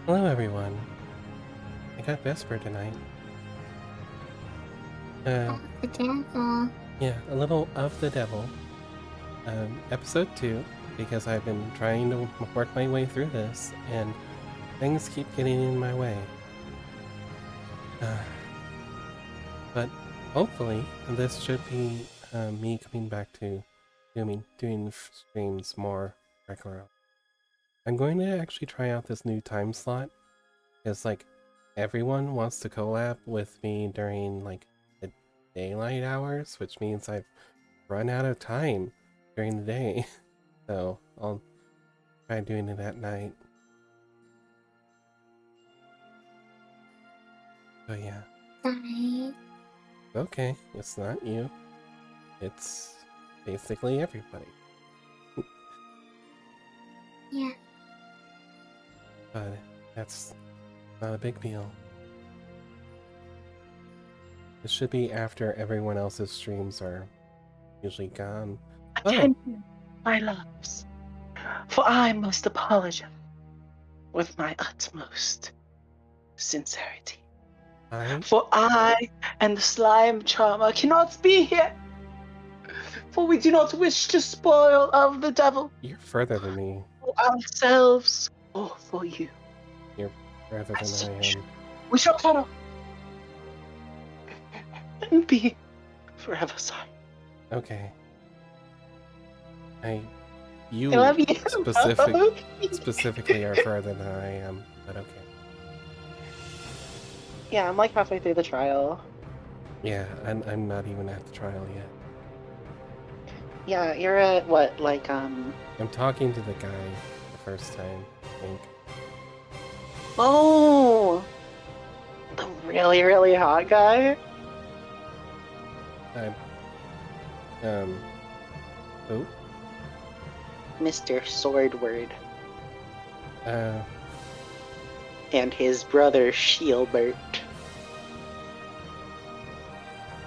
Hello everyone. I got Vesper tonight. The devil. Yeah, a little of the devil. Episode 2, because I've been trying to work my way through this, and things keep getting in my way. But hopefully, this should be me coming back to doing streams more regularly. I'm going to actually try out this new time slot, because like everyone wants to collab with me during like the daylight hours, which means I've run out of time during the day. So I'll try doing it at night. But yeah. Sorry. Okay, it's not you. It's basically everybody. Yeah. But that's not a big deal. It should be after everyone else's streams are usually gone. Attention, my loves, for I must apologize with my utmost sincerity. For I and the slime charmer cannot be here, for we do not wish to spoil of the devil. You're further than me. For ourselves or for you. You're further than I am. We shall cuddle and be forever silent. Okay. I love you. Specifically are further than I am, but okay. Yeah, I'm like halfway through the trial. Yeah, I'm not even at the trial yet. Yeah, you're at what, like, I'm talking to the guy the first time, I think. Oh! The really, really hot guy? Who? Mr. Swordward. Uh... And his brother, Shielbert.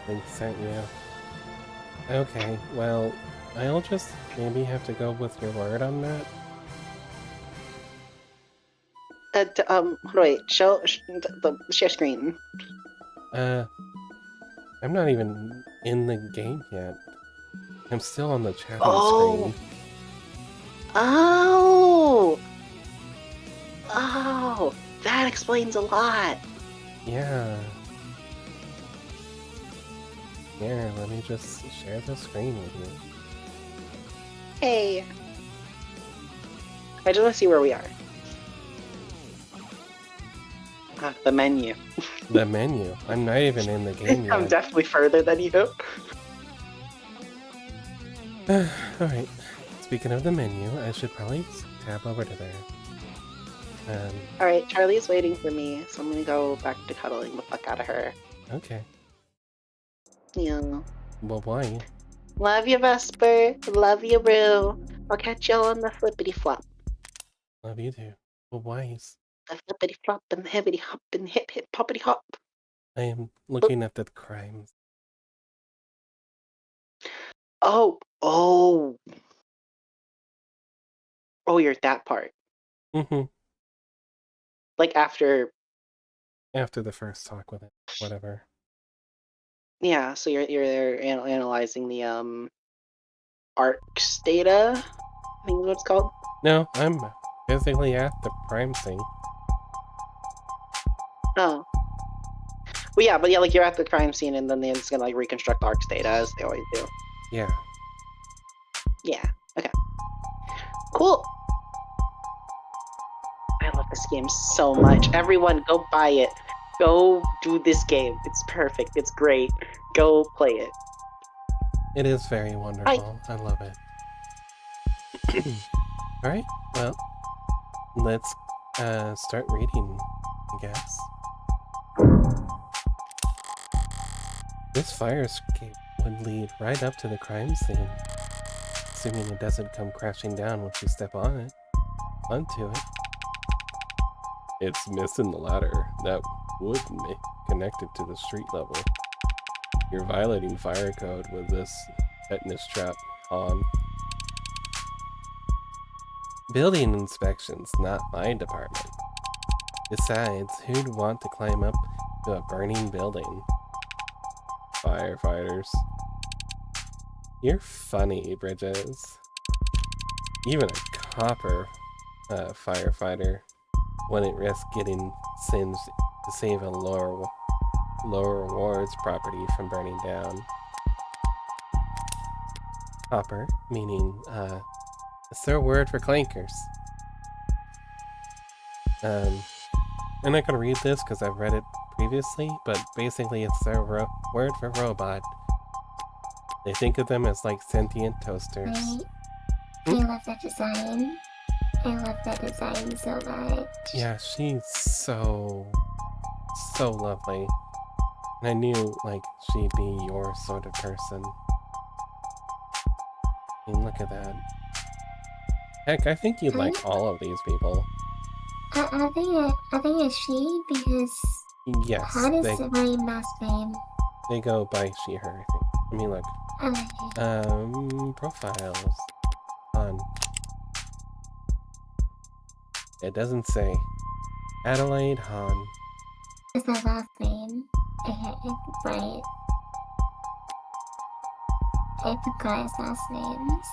They sent you. Okay, well, I'll just maybe have to go with your word on that. Wait, share screen. I'm not even in the game yet. I'm still on the chatting screen. Oh! Oh! That explains a lot! Yeah. Here, let me just share the screen with you. Hey! I just want to see where we are. The menu. The menu? I'm not even in the game yet. I'm definitely further than you. Alright. Speaking of the menu, I should probably tab over to there. Alright, Charlie's waiting for me, so I'm gonna go back to cuddling the fuck out of her. Okay. Yeah. Well, why? Love you, Vesper. Love you, Rue. I'll catch y'all on the flippity flop. Love you too. Well, why? The flippity flop and the hippity hop and hip hip poppity hop. I am looking at the crimes. Oh, you're at that part. Mm-hmm. Like after the first talk with it, whatever. Yeah, so you're there analyzing the ARCs data. I think is what it's called. No, I'm physically at the crime scene. Oh. Well, yeah, but yeah, like you're at the crime scene, and then it's gonna like reconstruct ARCs data as they always do. Yeah. Yeah. Okay. Cool. I love this game so much. Everyone, go buy it. Go do this game. It's perfect. It's great. Go play it. It is very wonderful. I love it. Alright, well, let's start reading, I guess. This fire escape would lead right up to the crime scene, assuming it doesn't come crashing down once you step on it. Onto it. It's missing the ladder that would make connected to the street level. You're violating fire code with this tetanus trap on. Building inspections, not my department. Besides, who'd want to climb up to a burning building? Firefighters. You're funny, Bridges. Even a copper firefighter wouldn't risk getting singed to save a lower wards property from burning down. Copper, meaning, it's their word for clankers. I'm not gonna read this because I've read it previously, but basically it's their word for robot. They think of them as like sentient toasters. I love that design. I love that design so much. Yeah, she's so lovely. And I knew, like, she'd be your sort of person. I mean, look at that. Heck, I think you'd like all of these people. I think it's she because Yes, Han is my last name. they go by she, her, I think. I mean, look. Okay. Profiles. On. It doesn't say. Adelaide Han. It's my last name. Right. I forgot his last names.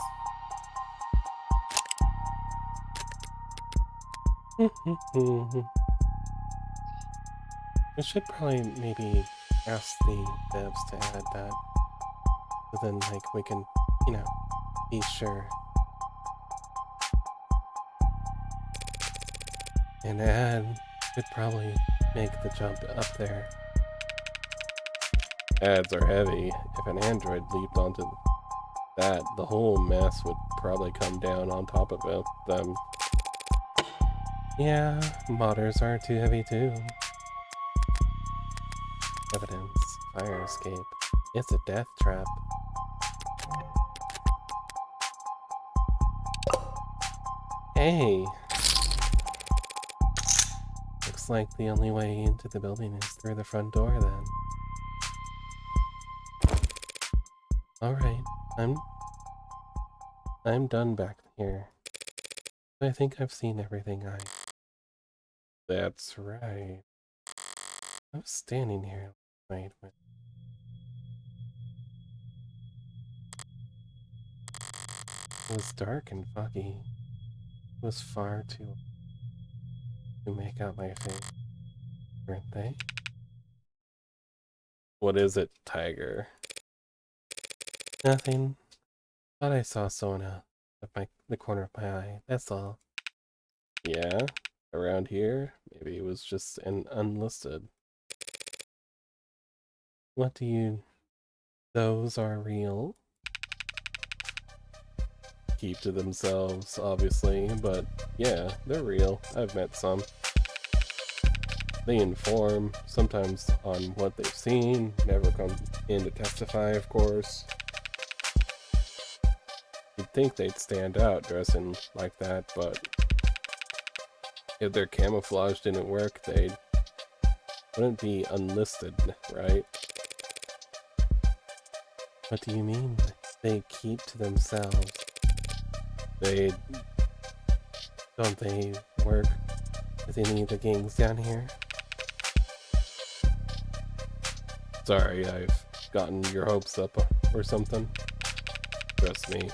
I should probably maybe ask the devs to add that. So then, like, we can, you know, be sure. An ad could probably make the jump up there. Ads are heavy. If an android leaped onto that, the whole mess would probably come down on top of them. Yeah, modders are too heavy too. Evidence. Fire escape. It's a death trap. Hey! Looks like the only way into the building is through the front door then. Alright, I'm done back here. I think I've seen everything That's right. I was standing here last night when it was dark and foggy. It was far too to make out my face, weren't they? What is it, Tiger? Nothing. Thought I saw someone out of the corner of my eye, that's all. Yeah? Around here? Maybe it was just an unlisted. What do you... Those are real? Keep to themselves, obviously, but yeah, they're real. I've met some. They inform, sometimes on what they've seen, never come in to testify, of course. You'd think they'd stand out dressing like that, but if their camouflage didn't work, they wouldn't be unlisted, right? What do you mean? They keep to themselves. Don't they work with any of the gangs down here? Sorry, I've gotten your hopes up or something. Trust me,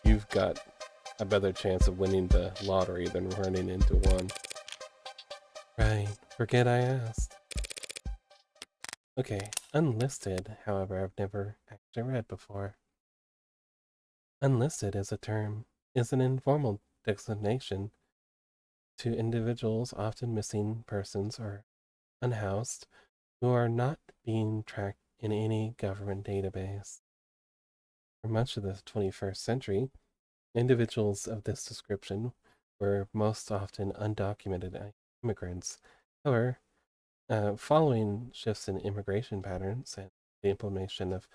you've got a better chance of winning the lottery than running into one. Right, forget I asked. Okay, unlisted, however, I've never actually read before. Unlisted is an informal designation to individuals, often missing persons or unhoused, who are not being tracked in any government database. For much of the 21st century, individuals of this description were most often undocumented immigrants. However, following shifts in immigration patterns and the implementation of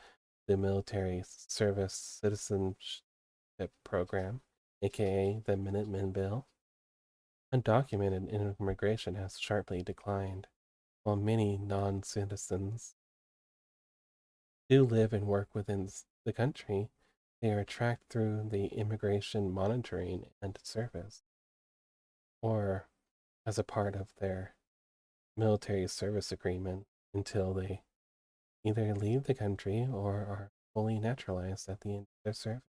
the Military Service Citizenship Program, aka the Minuteman Bill, undocumented immigration has sharply declined, while many non-citizens do live and work within the country. They are tracked through the Immigration Monitoring and Service, or as a part of their military service agreement until they either leave the country or are fully naturalized at the end of their service.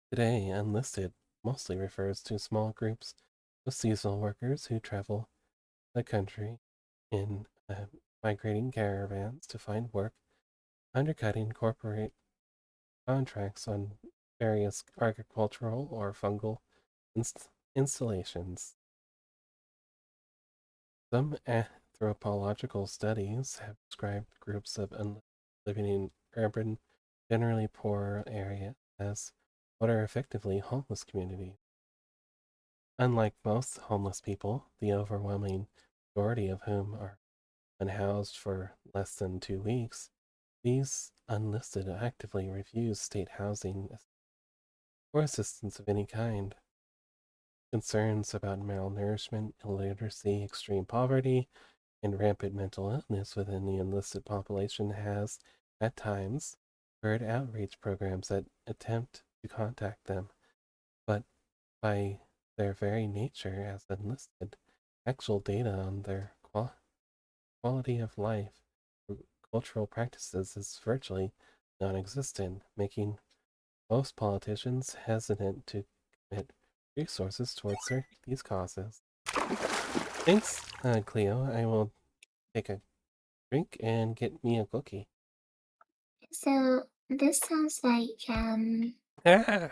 Today, enlisted mostly refers to small groups of seasonal workers who travel the country in migrating caravans to find work, undercutting corporate contracts on various agricultural or fungal installations. Some anthropological studies have described groups of living in urban, generally poor areas as what are effectively homeless communities. Unlike most homeless people, the overwhelming majority of whom are unhoused for less than 2 weeks, these unlisted actively refuse state housing or assistance of any kind. Concerns about malnourishment, illiteracy, extreme poverty, and rampant mental illness within the enlisted population has, at times, spurred outreach programs that attempt to contact them, but by their very nature as enlisted, actual data on their quality of life, cultural practices is virtually non existent, making most politicians hesitant to commit resources towards these causes. Thanks, Cleo. I will take a drink and get me a cookie. So this sounds like Ah,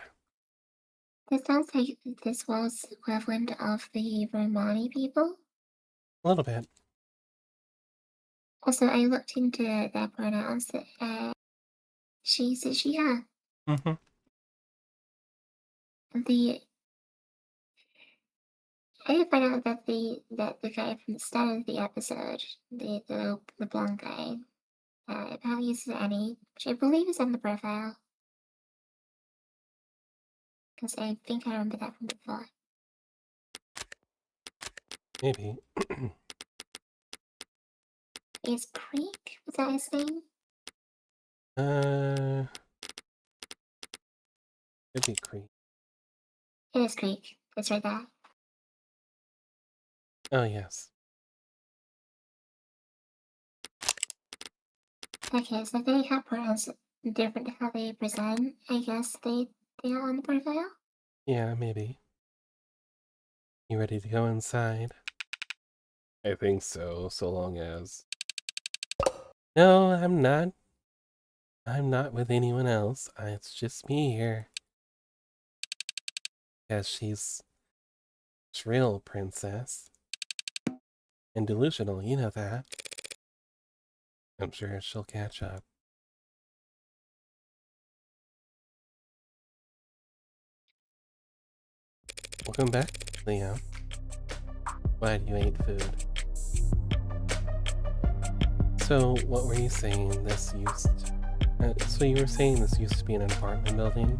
this sounds like this was equivalent of the Romani people. a little bit. Also, I looked into their pronouns. She said she, yeah. Mm-hmm. I find out that the guy from the start of the episode, the blonde guy, apparently uses Annie, which I believe is on the profile. Because I think I remember that from before. Maybe. Is Creek? Was that his name? Could be Creek. It is Creek. It's right there. Oh, yes. Okay, so they have pronouns different to how they present. I guess they are on the profile. Yeah, maybe. You ready to go inside? I think so, so long as... No, I'm not. I'm not with anyone else. It's just me here. Because she's shrill, princess. And delusional, you know that. I'm sure she'll catch up. Welcome back, Leo. Glad you ate food. So, what were you saying this used... so you were saying this used to be an apartment building?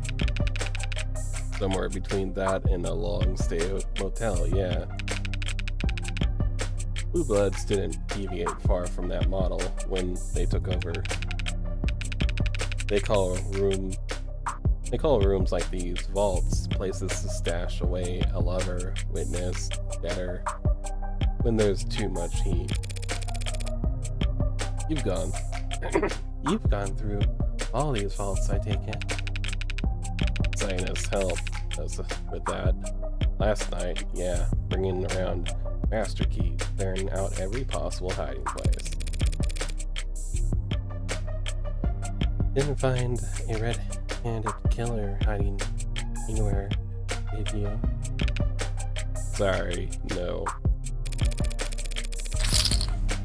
Somewhere between that and a long-stay motel, yeah. Blue Bloods didn't deviate far from that model when they took over. They call rooms like these vaults, places to stash away a lover, witness, debtor, when there's too much heat. You've gone through all these vaults, I take it. Zionist helped us with that. Last night, yeah, bringing around master keys, clearing out every possible hiding place. Didn't find a red-handed killer hiding anywhere, did you? Sorry, no.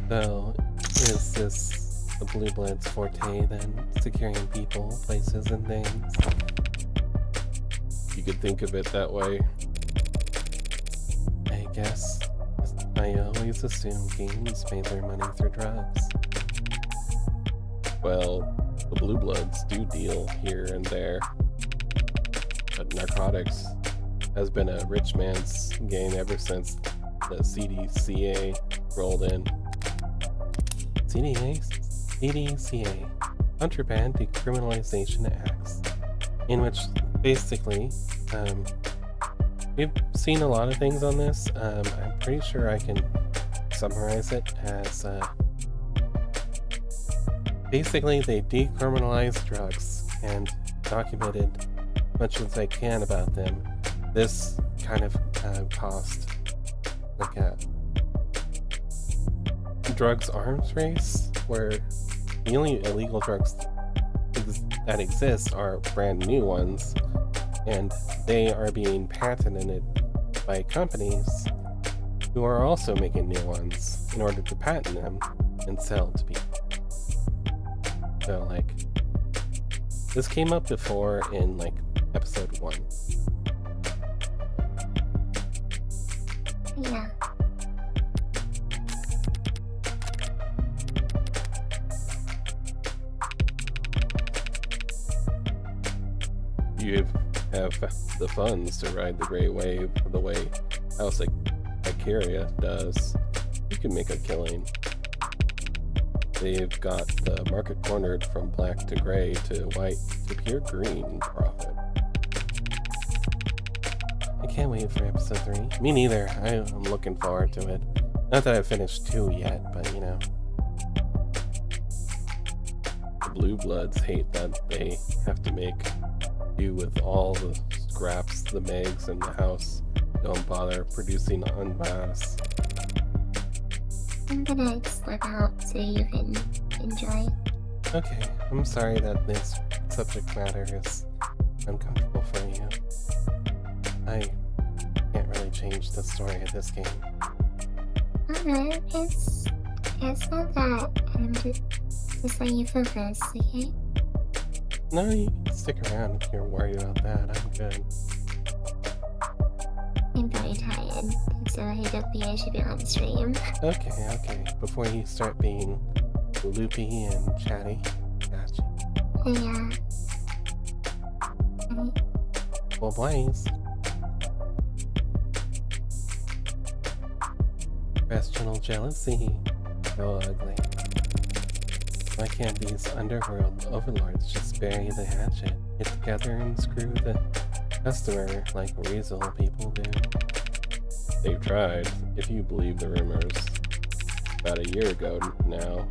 So, is this the Blue Bloods' forte then? Securing people, places, and things? You could think of it that way. I guess I always assumed gangs made their money through drugs. Well, the Blue Bloods do deal here and there, but narcotics has been a rich man's game ever since the CDCA rolled in. CDCA, Contraband Decriminalization Acts, in which basically we've seen a lot of things on this. I'm pretty sure I can summarize it as basically they decriminalized drugs and documented much as they can about them. This kind of caused like a drugs arms race where the only illegal drugs that exist are brand new ones, and they are being patented by companies who are also making new ones in order to patent them and sell to people. So like this came up before in like episode 1. Yeah. You have the funds to ride the gray wave the way House Icaria does. You can make a killing. They've got the market cornered from black to gray to white to pure green profit. I can't wait for episode 3. Me neither. I'm looking forward to it. Not that I've finished 2 yet, but you know. The Blue Bloods hate that they have to make do with all the scraps the Megs and the house don't bother producing en masse. I'm gonna slip out so you can enjoy. Okay, I'm sorry that this subject matter is uncomfortable for you. I can't really change the story of this game. Alright, it's not that. I'm just letting you focus, okay? No, you can stick around if you're worried about that. I'm good. I'm very tired, so I don't think I should be on stream. Okay. Before you start being loopy and chatty, gotcha. Yeah. Well, Blaze. Professional jealousy. So ugly. Why can't these underworld overlords just bury the hatchet, get together and screw the customer like reasonable people do? They've tried, if you believe the rumors. About a year ago now,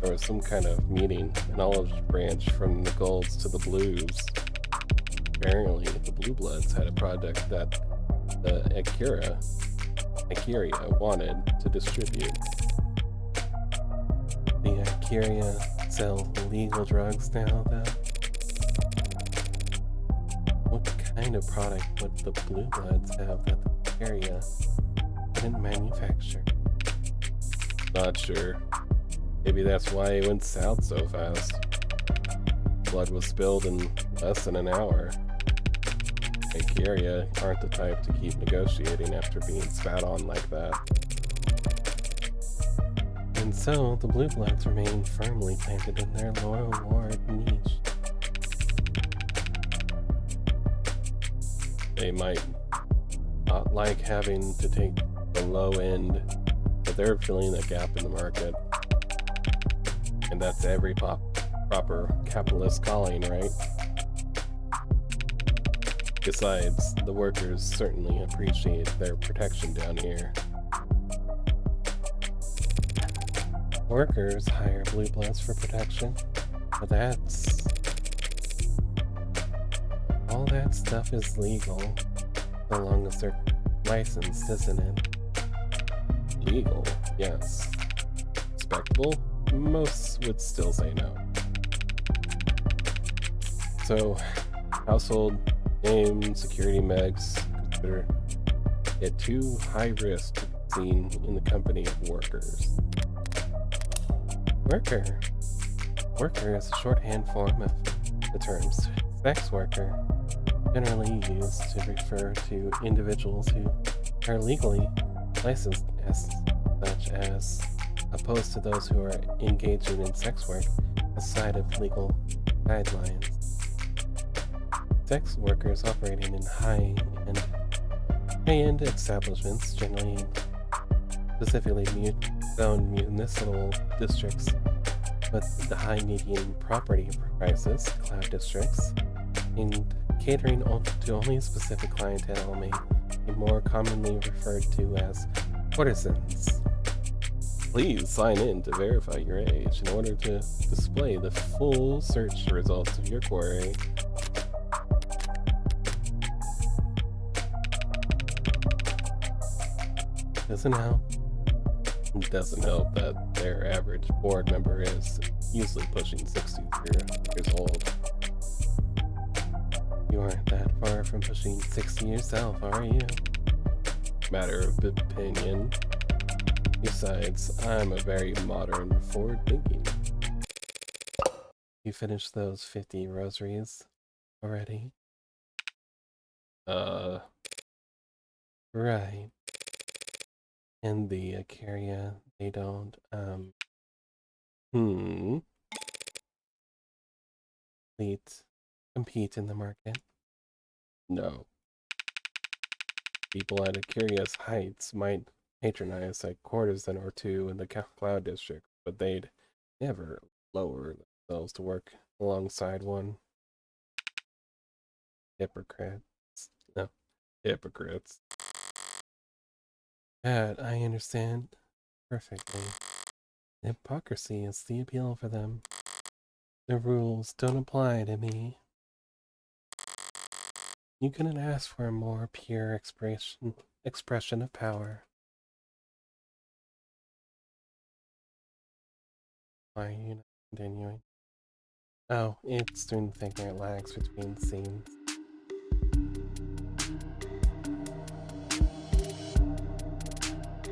there was some kind of meeting, an olive branch from the golds to the blues. Apparently, the Blue Bloods had a project that the Icaria wanted to distribute. The Icaria sell illegal drugs now, though? What kind of product would the Blue Bloods have that the Icaria didn't manufacture? Not sure. Maybe that's why it went south so fast. Blood was spilled in less than an hour. Icaria aren't the type to keep negotiating after being spat on like that. And so, the Blue Bloods remain firmly planted in their loyal ward niche. They might not like having to take the low end, but they're filling a gap in the market. And that's every proper capitalist calling, right? Besides, the workers certainly appreciate their protection down here. Workers hire Blue Bloods for protection, but all that stuff is legal, so long as they're licensed, isn't it? Legal, yes. Respectable? Most would still say no. So, household name security megs consider it too high risk to be seen in the company of workers. Worker is a shorthand form of the terms sex worker, generally used to refer to individuals who are legally licensed as such, as opposed to those who are engaging in sex work outside of legal guidelines. Sex workers operating in high-end establishments, generally specifically zone municipal districts with the high median property prices, cloud districts, and catering to only specific clientele may more commonly referred to as courtesans. Please sign in to verify your age in order to display the full search results of your query. Doesn't help. It doesn't help that their average board member is usually pushing 60 years old. You aren't that far from pushing 60 yourself, are you? Matter of opinion. Besides, I'm a very modern, forward-thinking. You finished those 50 rosaries already? Right. And the Acaria, they don't, compete in the market? No. People at Acaria's Heights might patronize a courtesan or two in the Cloud District, but they'd never lower themselves to work alongside one. Hypocrites. No, hypocrites. That I understand perfectly. Hypocrisy is the appeal for them. The rules don't apply to me. You couldn't ask for a more pure expression of power. Why are you not continuing? Oh, it's doing the thing where it lags between scenes.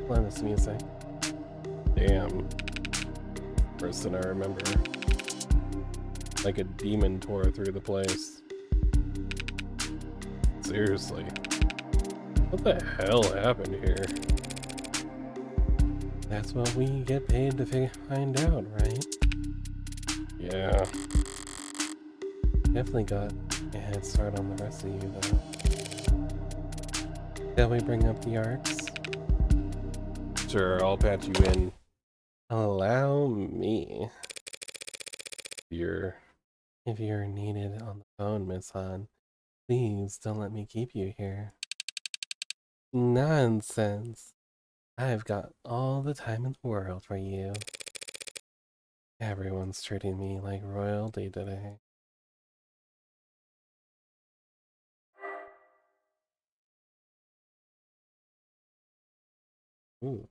Love this music. Damn. Person I remember. Like a demon tore through the place. Seriously. What the hell happened here? That's what we get paid to find out, right? Yeah. Definitely got a head start on the rest of you, though. Shall we bring up the arcs? Sure, I'll patch you in. Allow me. If you're needed on the phone, Miss Han, please don't let me keep you here. Nonsense. I've got all the time in the world for you. Everyone's treating me like royalty today. Ooh.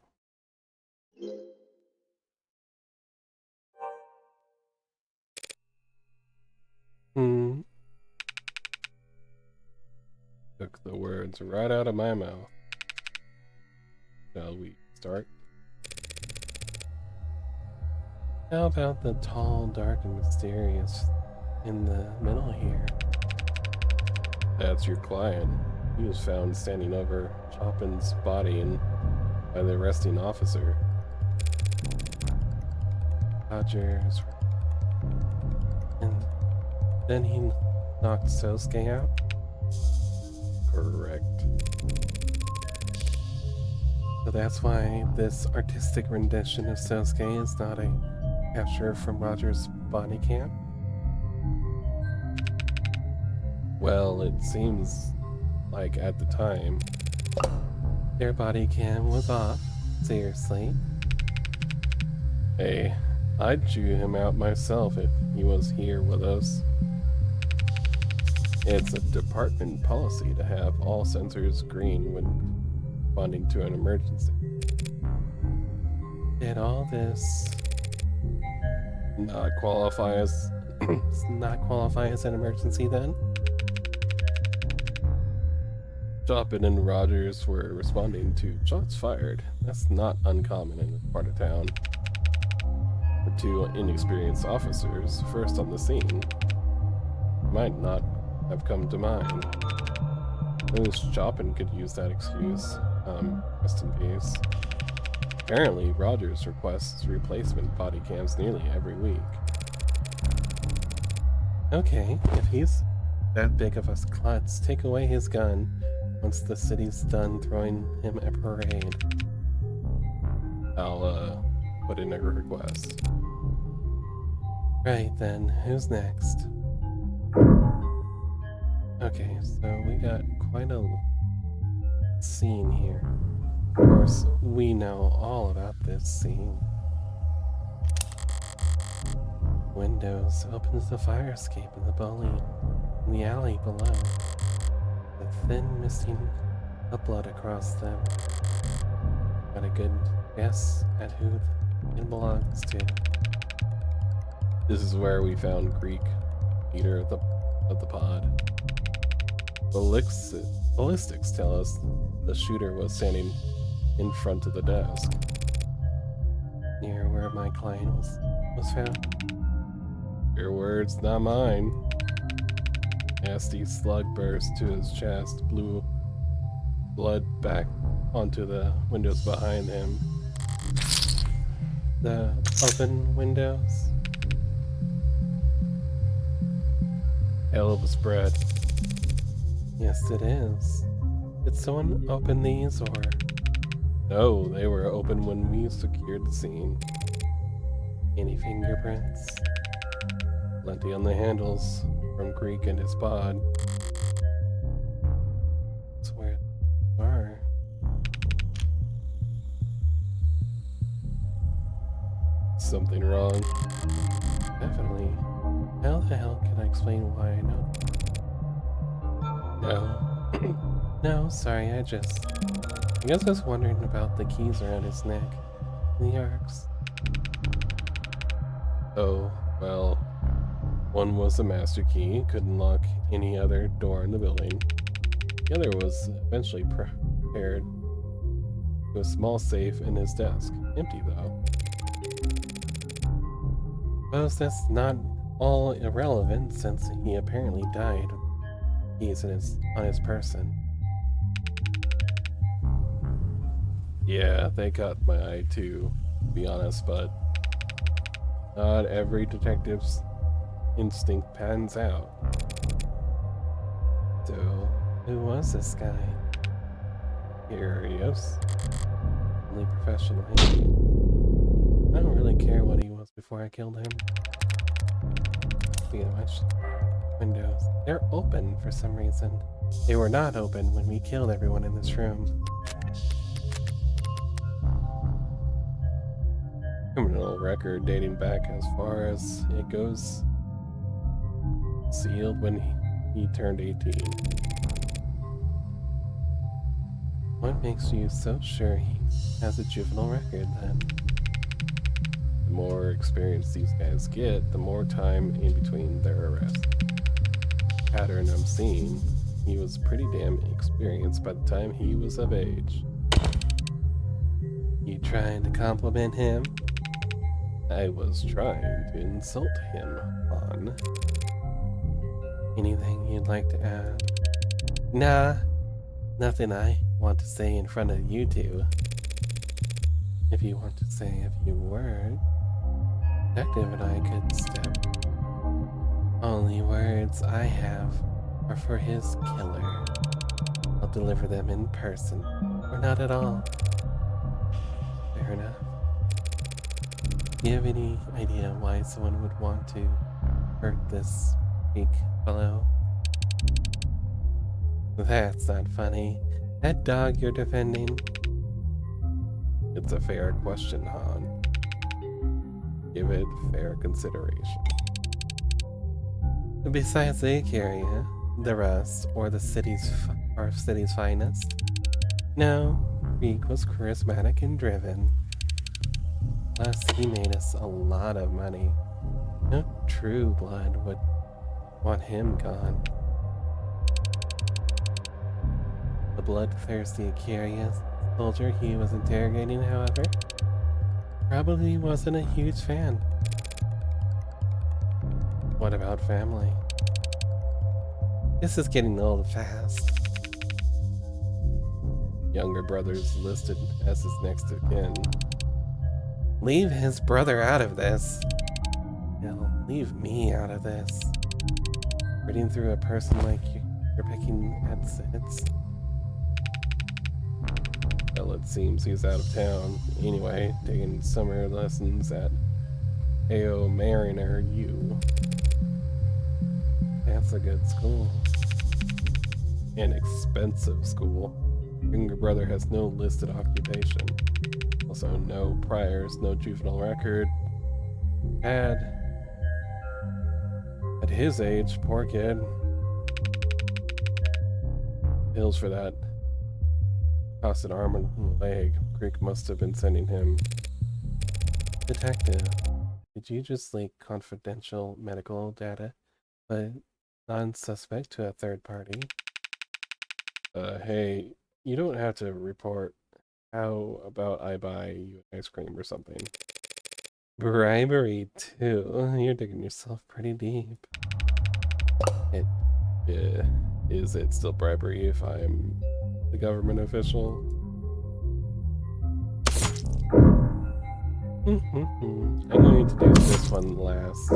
Took the words right out of my mouth. Shall we start? How about the tall, dark, and mysterious in the middle here? That's your client. He was found standing over Chopin's body by the arresting officer. Rogers. And then he knocked Sosuke out? Correct. So that's why this artistic rendition of Sosuke is not a capture from Roger's body cam? Well, it seems like at the time, their body cam was off. Seriously. Hey, I'd chew him out myself if he was here with us. It's a department policy to have all sensors green when responding to an emergency. Did all this not qualify as an emergency then? Chopin and Rogers were responding to shots fired. That's not uncommon in this part of town. The two inexperienced officers first on the scene might not have come to mind. At least Chopin could use that excuse. Rest in peace. Apparently, Rogers requests replacement body cams nearly every week. Okay, if he's that big of a klutz, take away his gun once the city's done throwing him a parade. I'll, put in a request. Right then, who's next? Okay, so we got quite a scene here. Of course, we know all about this scene. Windows opens the fire escape in the bowling in the alley below. The thin misting of blood across them. Got a good guess at who it belongs to. This is where we found Greek, leader of the pod. Ballistics tell us the shooter was standing in front of the desk, near where my client was found. Your words, not mine. Nasty slug burst to his chest, blew blood back onto the windows behind him. The open windows. Elves bread. Yes, it is. Did someone open these, or? No, they were open when we secured the scene. Any fingerprints? Plenty on the handles from Greek and his pod. That's where they are. Something wrong. Definitely. How the hell can I explain why I know? No. No, sorry, I guess I was wondering about the keys around his neck. The arcs. Oh, well. One was the master key, couldn't lock any other door in the building. The other was eventually prepared to a small safe in his desk. Empty, though. Suppose that's not all irrelevant, since he apparently died. He's on his person. Yeah, they caught my eye too, to be honest, but not every detective's instinct pans out. So, who was this guy? Curious. Only professional. I don't really care what he was before I killed him. Speaking of which, windows. They're open for some reason. They were not open when we killed everyone in this room. Criminal record dating back as far as it goes. Sealed when he turned 18. What makes you so sure he has a juvenile record then? The more experience these guys get, the more time in between their arrests. Pattern I'm seeing, he was pretty damn experienced by the time he was of age. You trying to compliment him? I was trying to insult him on. Anything you'd like to add? Nah, nothing I want to say in front of you two. If you want to say a few words, Detective and I could step. Only words I have are for his killer. I'll deliver them in person, or not at all. Fair enough. Do you have any idea why someone would want to hurt this weak fellow? That's not funny. That dog you're defending? It's a fair question, Han. Give it fair consideration. Besides the area, the rust, or the our city's finest? No, Reek was charismatic and driven. Plus, he made us a lot of money. No true blood would want him gone. The bloodthirsty curious soldier he was interrogating, however, probably wasn't a huge fan. What about family? This is getting old fast. Younger brother's listed as his next of kin. Leave his brother out of this. Hell, leave me out of this. Reading through a person like you're picking at sits. Well, it seems he's out of town. Anyway, taking summer lessons at A.O. Mariner U. That's a good school. An expensive school. younger brother has no listed occupation. Also, no priors, no juvenile record. At his age, poor kid. Pills for that. Cost an arm and leg. Creek must have been sending him. Detective, did you just leak confidential medical data, but non-suspect to a third party? Hey, you don't have to report. How about I buy you ice cream or something? Bribery, too. You're digging yourself pretty deep. Is it still bribery if I'm the government official? I'm going to do this one last.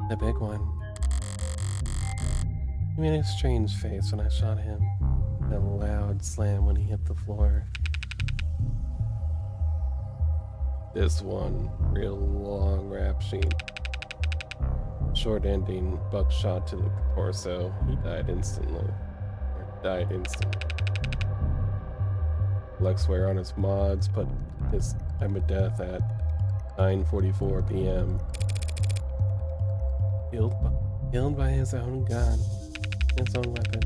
The big one. He made a strange face when I shot him. A loud slam when he hit the floor. This one, real long rap sheet. Short ending, buckshot to the torso. He died instantly. Luxware on his mods put his time of death at 9:44 p.m. Killed by his own gun. His own weapon.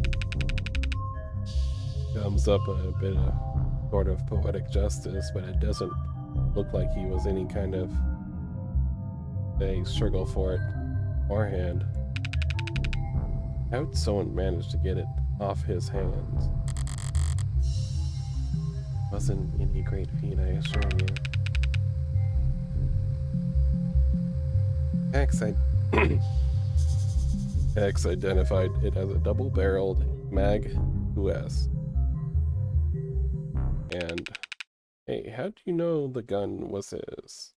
Comes up a bit of sort of poetic justice, but it doesn't look like he was any kind of a struggle for it beforehand. How'd someone manage to get it off his hands? Wasn't any great feat, I assure you. X identified it as a double-barreled Mag US. And hey, how do you know the gun was his?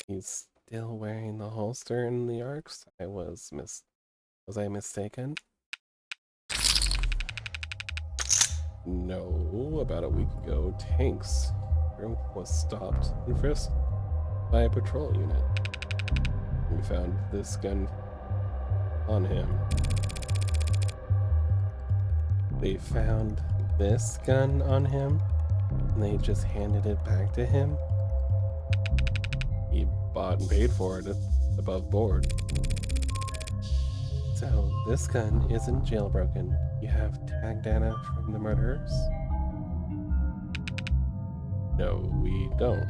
He's still wearing the holster in the arcs? Was I mistaken? No, about a week ago, Tanks was stopped and frisked by a patrol unit. We found this gun on him. They found this gun on him, and they just handed it back to him. He bought and paid for it above board. So, this gun isn't jailbroken. You have tag data from the murderers? No, we don't.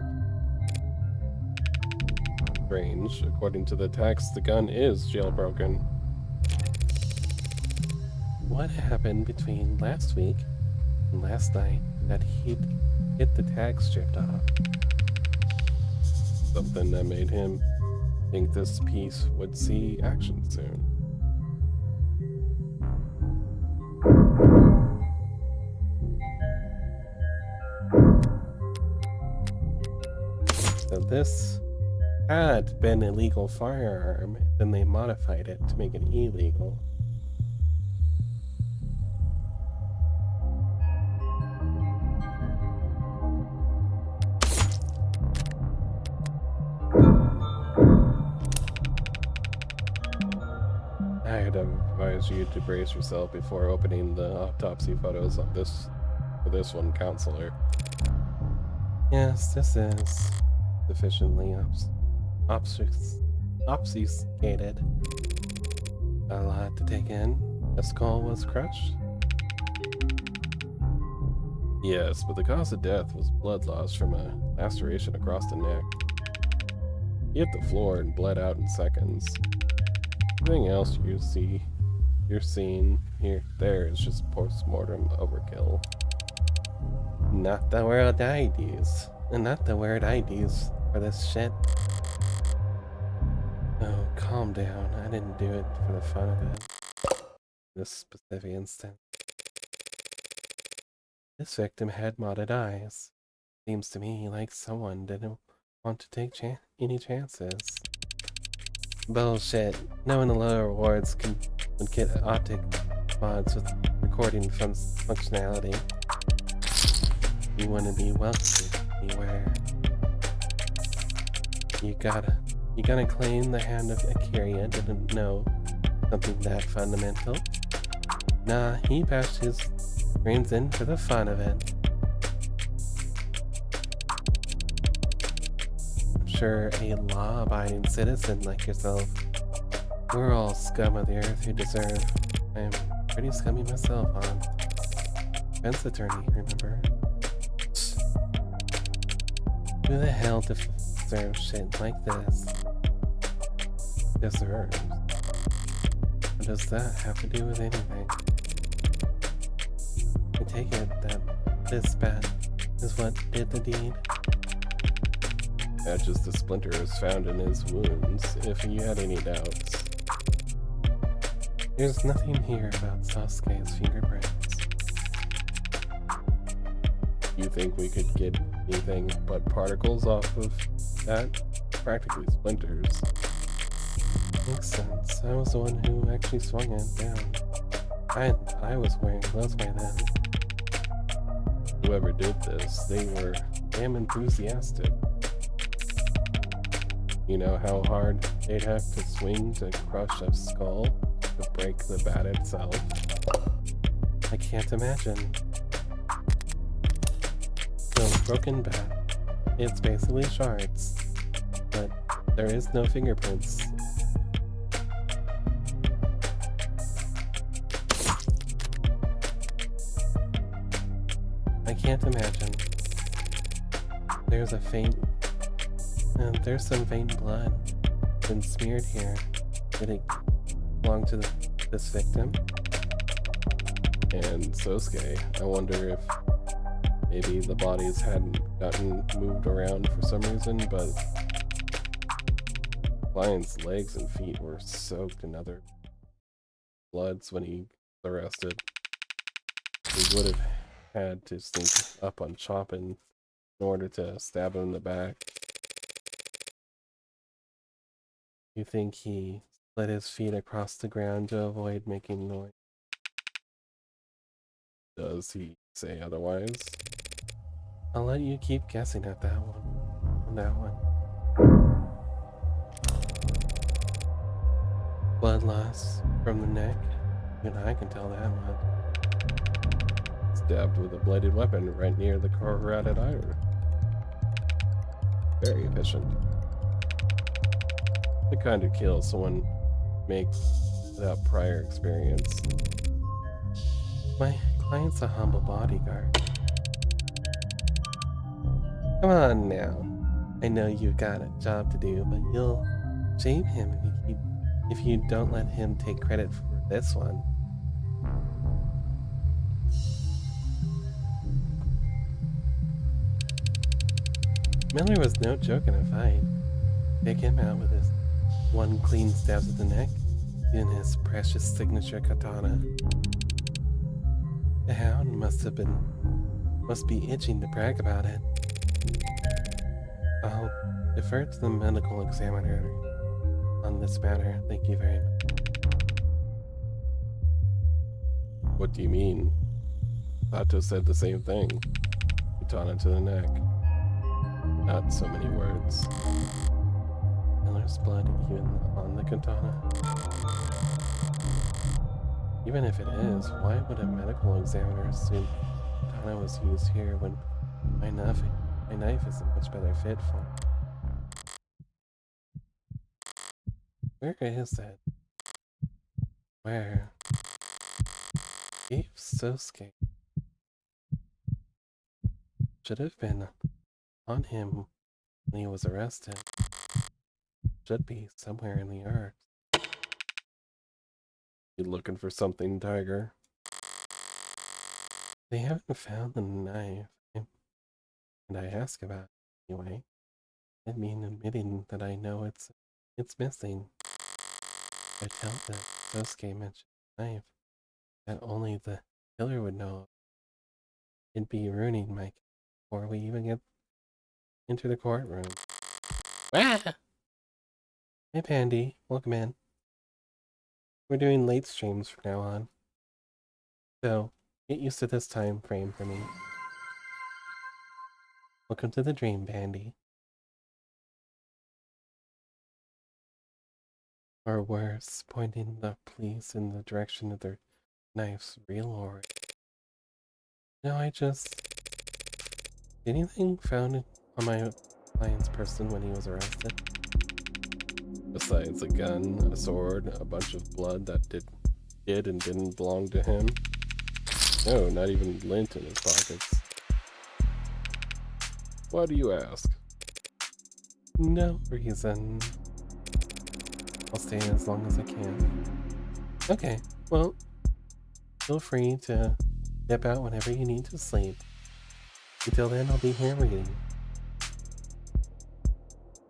Strange. According to the text, the gun is jailbroken. What happened between last week and last night that he'd get the tag stripped off? Something that made him think this piece would see action soon. So this had been a legal firearm, then they modified it to make it illegal. I'd advise you to brace yourself before opening the autopsy photos of for this one, counselor. Yes, this is sufficiently obfuscated. A lot to take in. A skull was crushed? Yes, but the cause of death was blood loss from a laceration across the neck. He hit the floor and bled out in seconds. Everything else you're seeing there is just post-mortem overkill. Not the word IDs. Not the word IDs for this shit. Oh, calm down. I didn't do it for the fun of it. This specific instance. This victim had modded eyes. Seems to me like someone didn't want to take any chances. Bullshit. Knowing the lower wards would get optic mods with recording functionality. You want to be wealthy, beware. You gotta claim the hand of Akira didn't know something that fundamental. Nah, he bashed his brains in for the fun of it. I'm sure a law-abiding citizen like yourself, we're all scum of the earth who deserve. I'm pretty scummy myself, on defense attorney, remember? Who the hell deserves shit like this? Deserves? What does that have to do with anything? I take it that this bat is what did the deed? Matches the splinters found in his wounds, if you had any doubts. There's nothing here about Sasuke's fingerprints. You think we could get anything but particles off of that? Practically splinters. Makes sense. I was the one who actually swung it down. I was wearing gloves by then. Whoever did this, they were damn enthusiastic. You know how hard they'd have to swing to crush a skull, to break the bat itself? I can't imagine. So, broken bat. It's basically shards, but there is no fingerprints. I can't imagine. There's some faint blood been smeared here. Did it belong to this victim? And Sosuke, I wonder if maybe the bodies hadn't gotten moved around for some reason, but Lion's legs and feet were soaked in other bloods when he was arrested. He would have had to sneak up on Chopin in order to stab him in the back. You think he slid his feet across the ground to avoid making noise? Does he say otherwise? I'll let you keep guessing at that one. On that one. Blood loss from the neck. Even I can tell that much. Stabbed with a bladed weapon right near the carotid artery. Very efficient. The kind of kill someone makes without prior experience. My client's a humble bodyguard. Come on now. I know you've got a job to do, but you'll shame him if you don't let him take credit for this one. Miller was no joke in a fight. Take him out with his one clean stab to the neck, in his precious signature katana. The hound must be itching to brag about it. I'll defer to the medical examiner on this matter. Thank you very much. What do you mean? Sato said the same thing. Katana to the neck. Not so many words. Miller's blood even on the katana. Even if it is, why would a medical examiner assume katana was used here when my knife is a much better fit for it? Where is it? Where? If Sosuke should have been on him when he was arrested. Should be somewhere in the earth. You looking for something, Tiger? They haven't found the knife, and I ask about it anyway. I mean, admitting that I know it's missing. I tell that Sosuke mentioned the knife that only the killer would know. It'd be ruining my case before we even get into the courtroom. Ah! Hey, Pandy, welcome in. We're doing late streams from now on, so get used to this time frame for me. Welcome to the dream, Pandy. Or worse, pointing the police in the direction of their knife's real or... No, I just... Anything found on my client's person when he was arrested? Besides a gun, a sword, a bunch of blood that did and didn't belong to him? No, not even lint in his pockets. Why do you ask? No reason. I'll stay as long as I can. Okay, well, feel free to dip out whenever you need to sleep. Until then, I'll be here reading.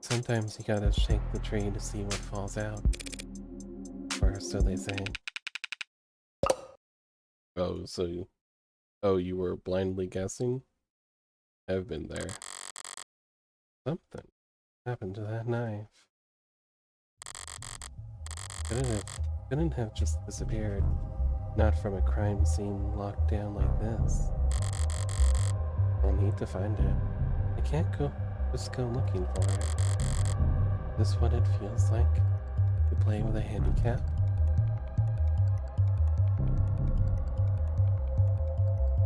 Sometimes you gotta shake the tree to see what falls out. Or so they say. Oh, you were blindly guessing? I've been there. Something happened to that knife. Couldn't have just disappeared. Not from a crime scene locked down like this. I'll need to find it. I can't just go looking for it. Is this what it feels like to play with a handicap?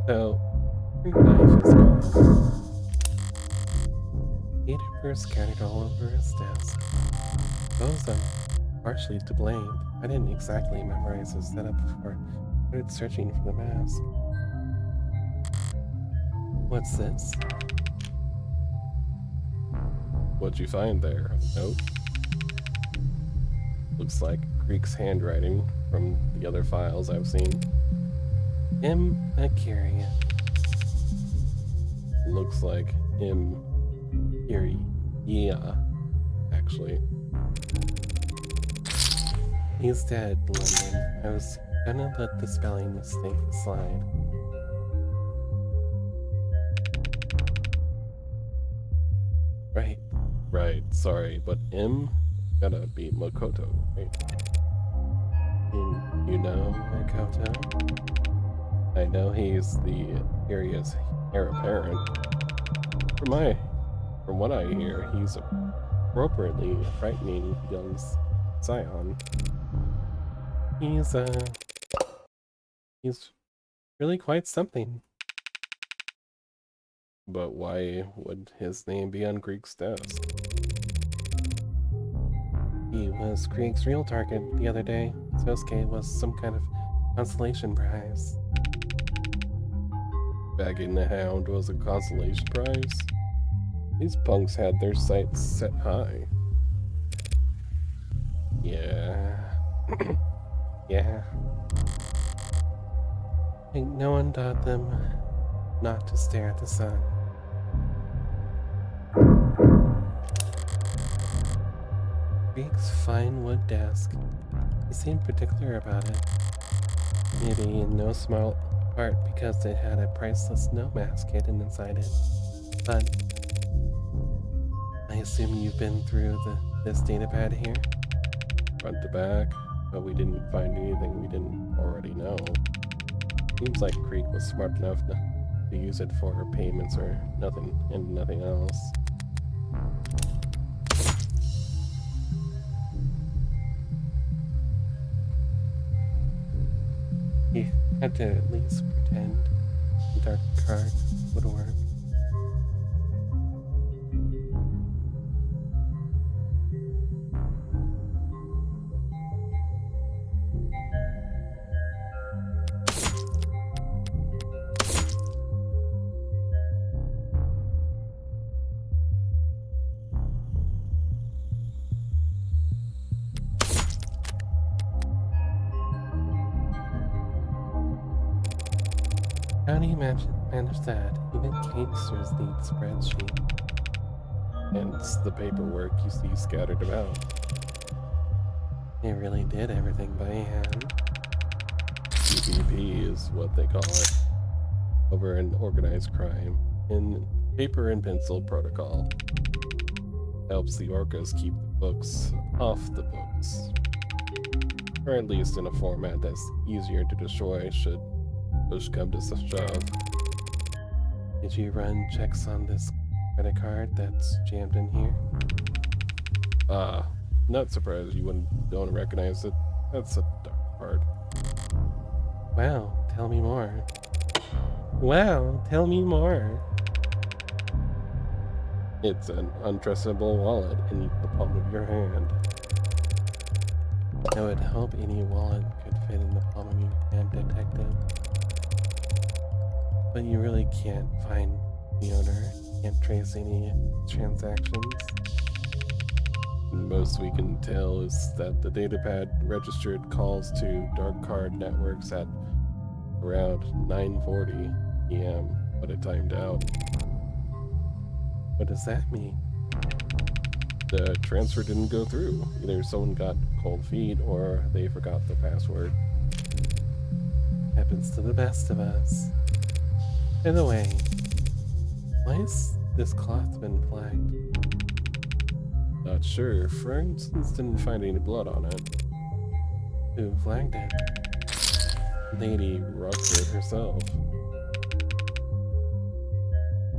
So, your knife is gone. Papers scattered all over his desk. Suppose I'm partially to blame. I didn't exactly memorize his setup before I started searching for the mask. What's this? What'd you find there? A note? Looks like Greek's handwriting from the other files I've seen. M. Mercuria. Looks like M. Curie. Yeah, actually. He's dead, London. I was gonna let the spelling mistake slide. Right, sorry, but M gotta be Makoto, right? You know Makoto? I know he's the area's heir apparent. From what I hear, he's appropriately a frightening young scion. He's really quite something. But why would his name be on Greek's desk? He was Krieg's real target the other day. Sosuke was some kind of consolation prize. Bagging the Hound was a consolation prize? These punks had their sights set high. Yeah. Yeah. I think no one taught them not to stare at the sun. Greek's fine wood desk. He seemed particular about it. Maybe in no small part because it had a priceless snow mask hidden inside it. But I assume you've been through this datapad here? Front to back, but we didn't find anything we didn't already know. Seems like Creek was smart enough to use it for payments or nothing else. He had to at least pretend the dark card would work. How do you manage that? Even gangsters need spreadsheet. Hence the paperwork you see scattered about. They really did everything by hand. EPP is what they call it. Over an organized crime. In paper and pencil protocol. Helps the orcas keep the books off the books. Or at least in a format that's easier to destroy should push come to shove. Did you run checks on this credit card that's jammed in here? Not surprised you don't recognize it. That's a dark card. Wow, tell me more. Wow, tell me more. It's an untraceable wallet in the palm of your hand. I would hope any wallet could fit in the palm of your hand, detective. But you really can't find the owner, can't trace any transactions. Most we can tell is that the datapad registered calls to dark card networks at around 9:40 p.m., but it timed out. What does that mean? The transfer didn't go through. Either someone got cold feet or they forgot the password. Happens to the best of us. By the way, why has this cloth been flagged? Not sure. For instance, didn't find any blood on it. Who flagged it? Lady Rockford herself.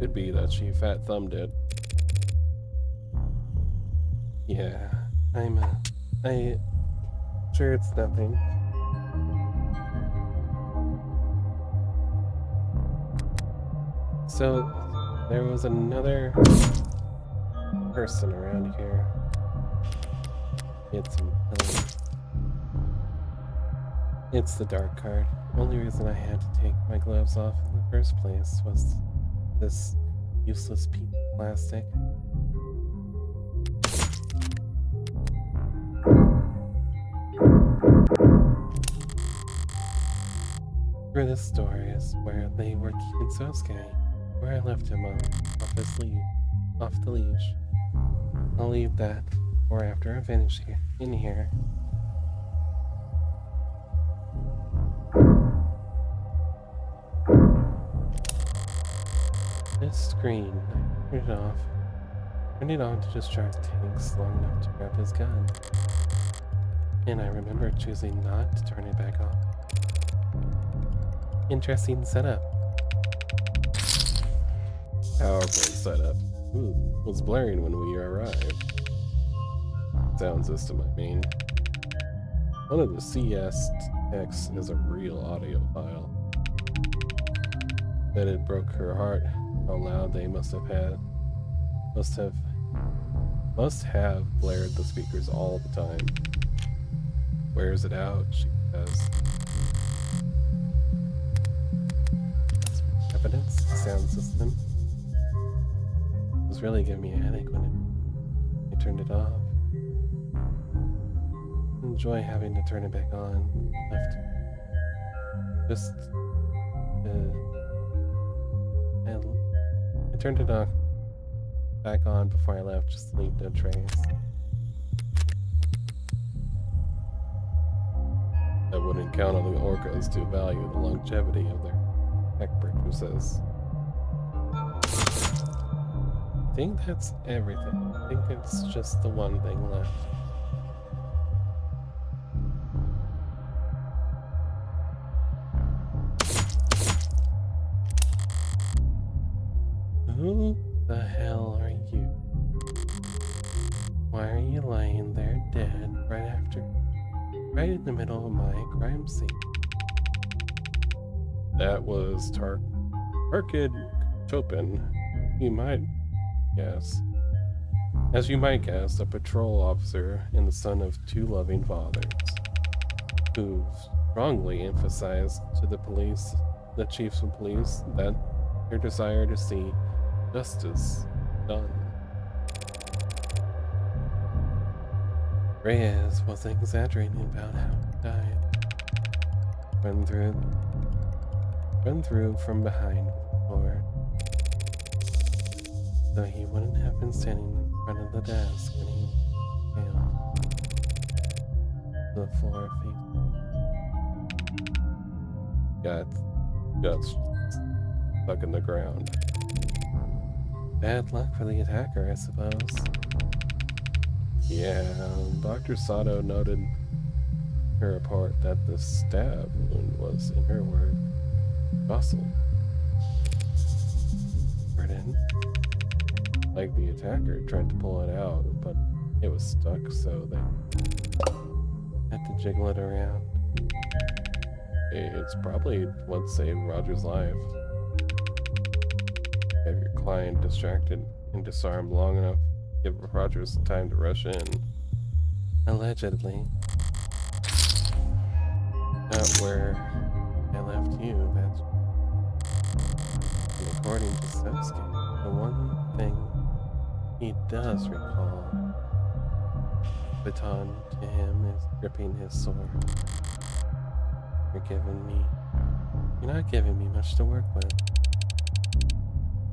Could be that she fat thumbed it. Yeah, I sure it's nothing. So, there was another person around here. It's It's the dark card. Only reason I had to take my gloves off in the first place was this useless piece of plastic. Through this door is where they were keeping Sosuke, where I left him off the leash. I'll leave that for after I finish in here. This screen, I turned it off. Turned it on to discharge tanks long enough to grab his gun. And I remember choosing not to turn it back on. Interesting setup. Powerful setup. Ooh, was blaring when we arrived. Sound system, I mean. One of the CS texts is a real audio file. That it broke her heart how loud they must have blared the speakers all the time. Wears it out, she says. Evidence, sound system. It was really giving me a headache when I turned it off. Enjoy having to turn it back on. I turned it back on before I left, just to leave no trace. I wouldn't count on the orcas to value the longevity of their tech purchases. I think that's everything. I think it's just the one thing left. Who the hell are you? Why are you lying there dead right in the middle of my crime scene? That was Tarkid Chopin. You might guess. As you might guess, a patrol officer and the son of two loving fathers, who strongly emphasized to the chiefs of police, that their desire to see justice done. Reyes wasn't exaggerating about how he died. Run through from behind with a sword. So he wouldn't have been standing in front of the desk when he fell to the floor got stuck in the ground. Bad luck for the attacker, I suppose. Yeah, Dr. Sato noted in her report that the stab wound was, in her word, jostled. Pardon? Like the attacker tried to pull it out, but it was stuck, so they had to jiggle it around. It's probably what saved Roger's life. Have your client distracted and disarmed long enough to give Rogers time to rush in. Allegedly. Not where I left you, that's... And according to Sosuke, the one thing he does recall baton to him is gripping his sword. You're not giving me much to work with.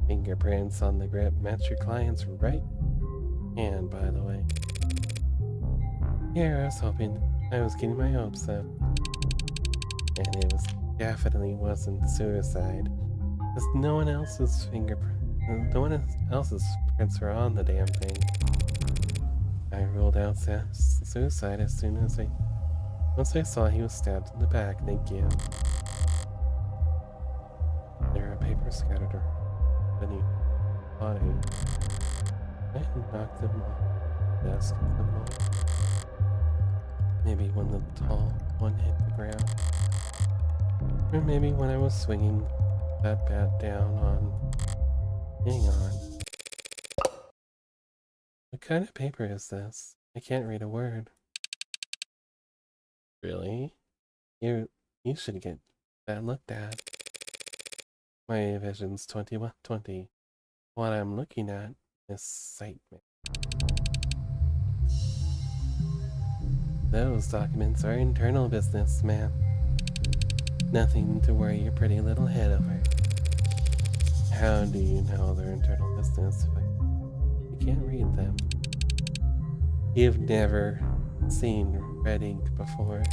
Fingerprints on the grip match your client's right hand, by the way. Here, I was getting my hopes up. And it definitely wasn't suicide. Because no one else's prints are on the damn thing. I ruled out suicide as soon as once I saw he was stabbed in the back. Thank you. There are papers scattered around beneath the body. I knocked them off the desk at some moment. Maybe when the tall one hit the ground. Or maybe when I was swinging that bat down on... Hang on. What kind of paper is this? I can't read a word. Really? You should get that looked at. My vision's 20/20. What I'm looking at is sight. Those documents are internal business, ma'am. Nothing to worry your pretty little head over. How do you know they're internal business if you can't read them? You've never seen red ink before.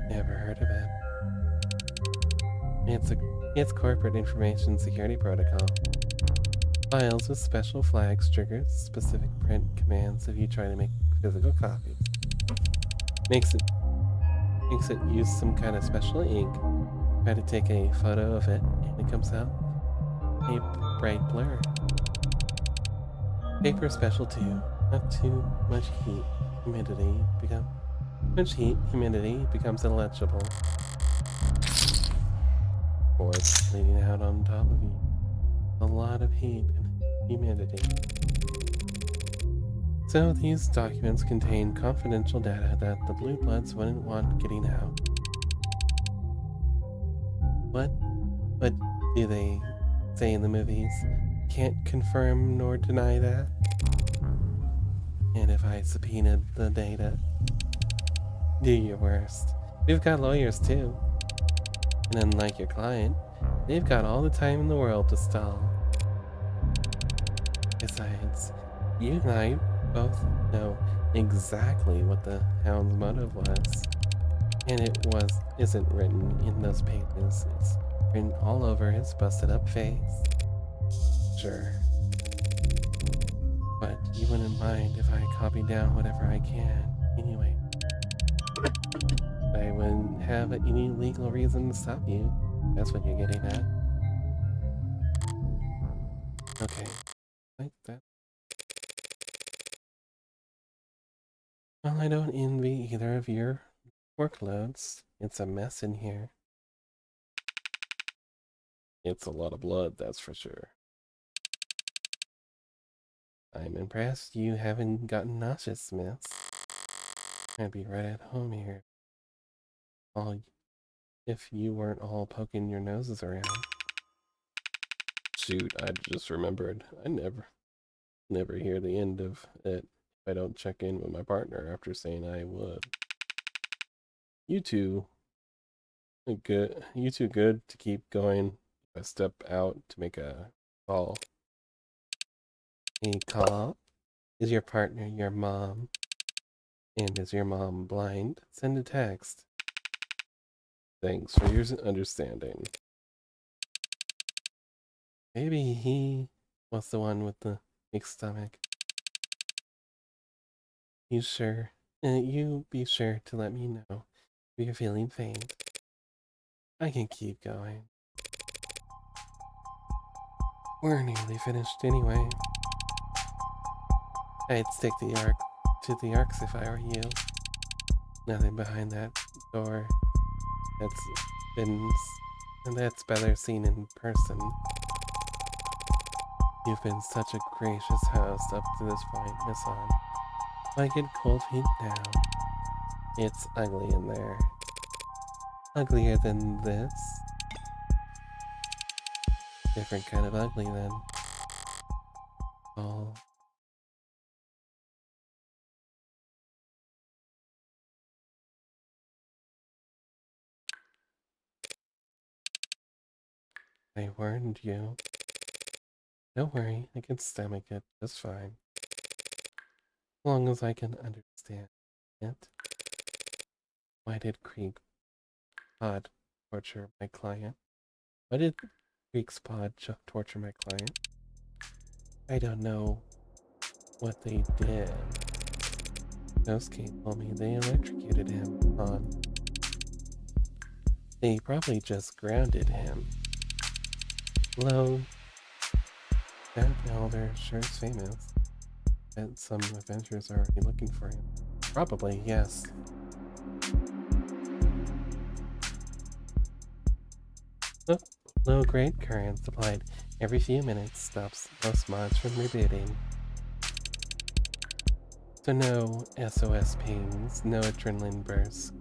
Never heard of it. It's corporate information security protocol. Files with special flags triggers specific print commands if you try to make physical copies. Makes it use some kind of special ink. Try to take a photo of it and it comes out a bright blur. Paper special too. Not too much humidity becomes illegible. Boards bleeding out on top of you. A lot of heat and humidity. So these documents contain confidential data that the Blue Bloods wouldn't want getting out. What do they say in the movies? Can't confirm nor deny that? And if I subpoenaed the data? Do your worst. We've got lawyers too. And unlike your client, they've got all the time in the world to stall. Besides, you and I both know exactly what the hound's motive was. And it isn't written in those pages. It's written all over his busted up face. Sure. But you wouldn't mind if I copied down whatever I can, anyway. I wouldn't have any legal reason to stop you. That's what you're getting at. Okay. Like that. Well, I don't envy either of your workloads. It's a mess in here. It's a lot of blood, that's for sure. I'm impressed you haven't gotten nauseous, miss. I'd be right at home here. If you weren't all poking your noses around. Shoot, I just remembered. I never hear the end of it if I don't check in with my partner after saying I would. You two good to keep going. I step out to make a call. A call? Is your partner your mom? And is your mom blind? Send a text. Thanks for your understanding. Maybe he was the one with the big stomach. You be sure to let me know if you're feeling faint. I can keep going. We're nearly finished anyway. I'd stick to the arcs if I were you. Nothing behind that door. that's better seen in person. You've been such a gracious host up to this point, Miss On. I get cold feet now. It's ugly in there. Uglier than this. Different kind of ugly then. Oh. I warned you. Don't worry, I can stomach it just fine. As long as I can understand it. Why did Krieg Pod torture my client? Why did Krieg's Pod torture my client? I don't know what they did. Ghostgate told me they electrocuted him on. They probably just grounded him. Hello, that elder sure is famous. And some adventurers are already looking for him. Probably, yes. Low-grade current supplied every few minutes stops most mods from rebooting. So no SOS pings, no adrenaline bursts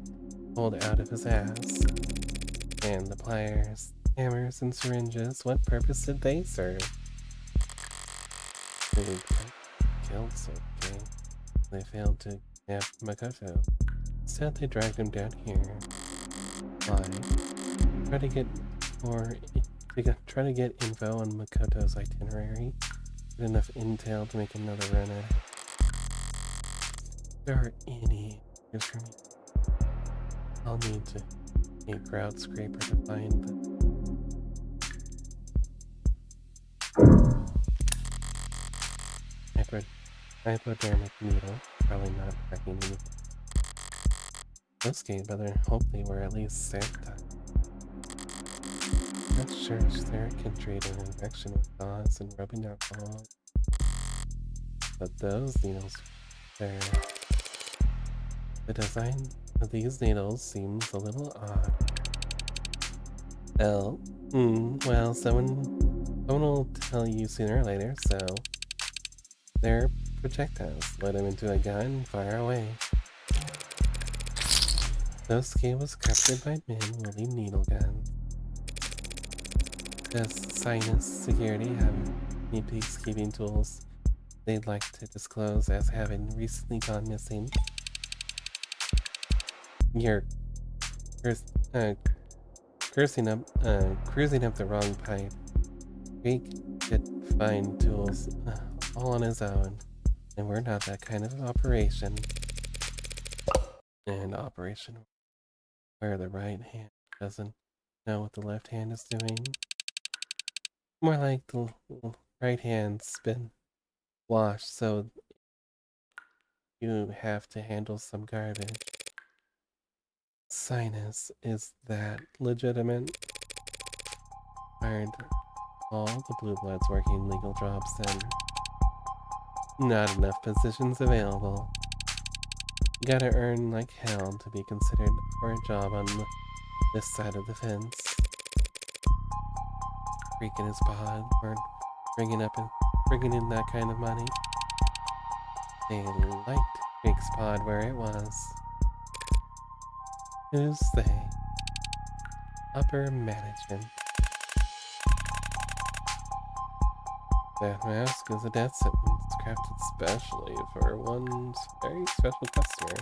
pulled out of his ass. And the pliers, hammers, and syringes, what purpose did they serve? They killed Soke. They failed to kidnap Makoto. Instead, they dragged him down here. Why? Try to get info on Makoto's itinerary. Get enough intel to make another run at it. If there are any answers for me, I'll need a grout scraper to find the hypodermic needle. Probably not cracking anything. This game, but I hope they were at least sanitized. Not sure if there can treat an infection with gauze and rubbing alcohol. But those needles, the design of these needles seems a little odd. Well, someone will tell you sooner or later, so they're projectiles. Load them into a gun and fire away. Nosuke was captured by men wielding needle guns. Does Sinus Security have any peacekeeping tools they'd like to disclose as having recently gone missing? You're cruising up the wrong pipe. Greek could find tools all on his own, and we're not that kind of operation. An operation where the right hand doesn't know what the left hand is doing. More like the right hand's been washed, so you have to handle some garbage. Sinus, is that legitimate? Aren't all the blue bloods working legal jobs then? Not enough positions available. You gotta earn like hell to be considered for a job on this side of the fence. Freaking his pod weren't bringing in that kind of money. They liked Drake's pod where it was. Who's they? Upper management. That mask is a death sentence crafted specially for one very special customer.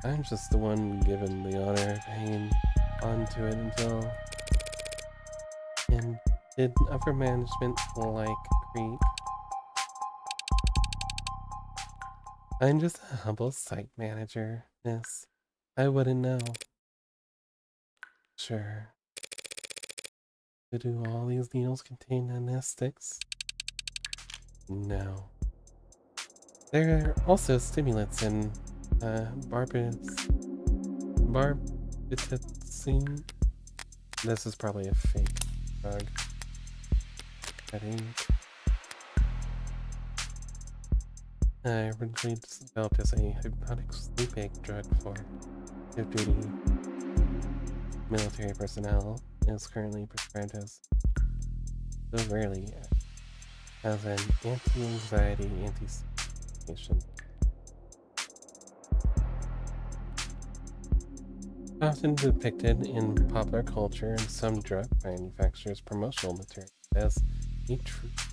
I'm just the one given the honor of hanging onto it until... And did upper management like Creep? I'm just a humble site manager, miss. I wouldn't know. Sure. Do all these needles contain anesthetics? No. There are also stimulants in barbitazine. This is probably a fake drug. I think. Originally developed as a hypnotic sleep aid drug for active duty military personnel is currently prescribed as so rarely as an anti-anxiety, anti-medication. Often depicted in popular culture and some drug manufacturers' promotional material as a truth.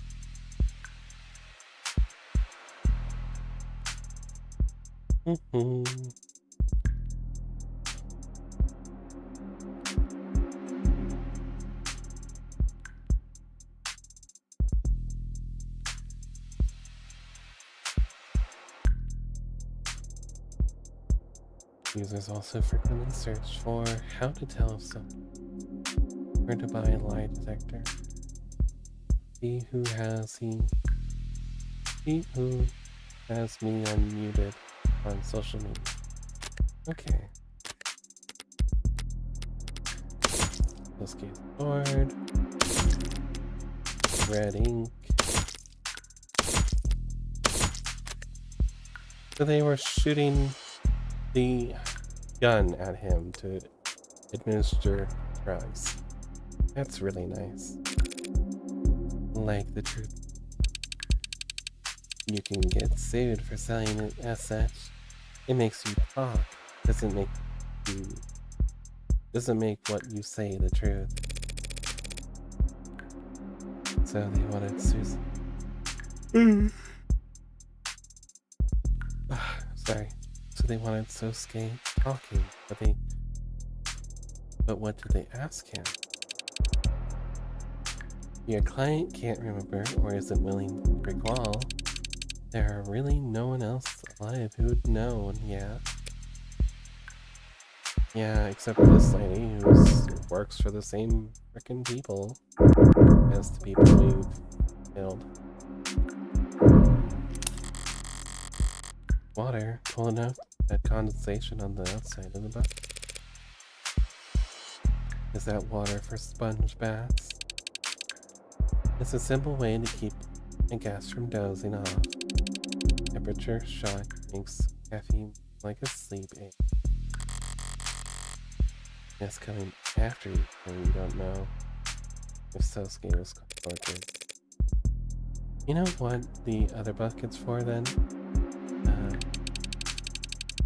Users also frequently search for how to tell if someone or to buy a lie detector. See who has me unmuted on social media. Okay. Let's get bored. Red ink. So they were shooting the gun at him to administer drugs. That's really nice. Like the truth. You can get sued for selling it as such. It makes you talk. Doesn't make what you say the truth. So they wanted Susan. Sorry. So they wanted Sosuke talking, but what did they ask him? Your client can't remember or isn't willing to recall. There are really no one else alive who would know, yeah. Yeah, except for this lady who works for the same frickin' people as the people we've killed. Water, cool enough that condensation on the outside of the bucket. Is that water for sponge baths? It's a simple way to keep a guest from dozing off. Temperature shock makes caffeine like a sleep aid. It's coming after you, so you don't know if Sosuke was tortured. You know what the other bucket's for then?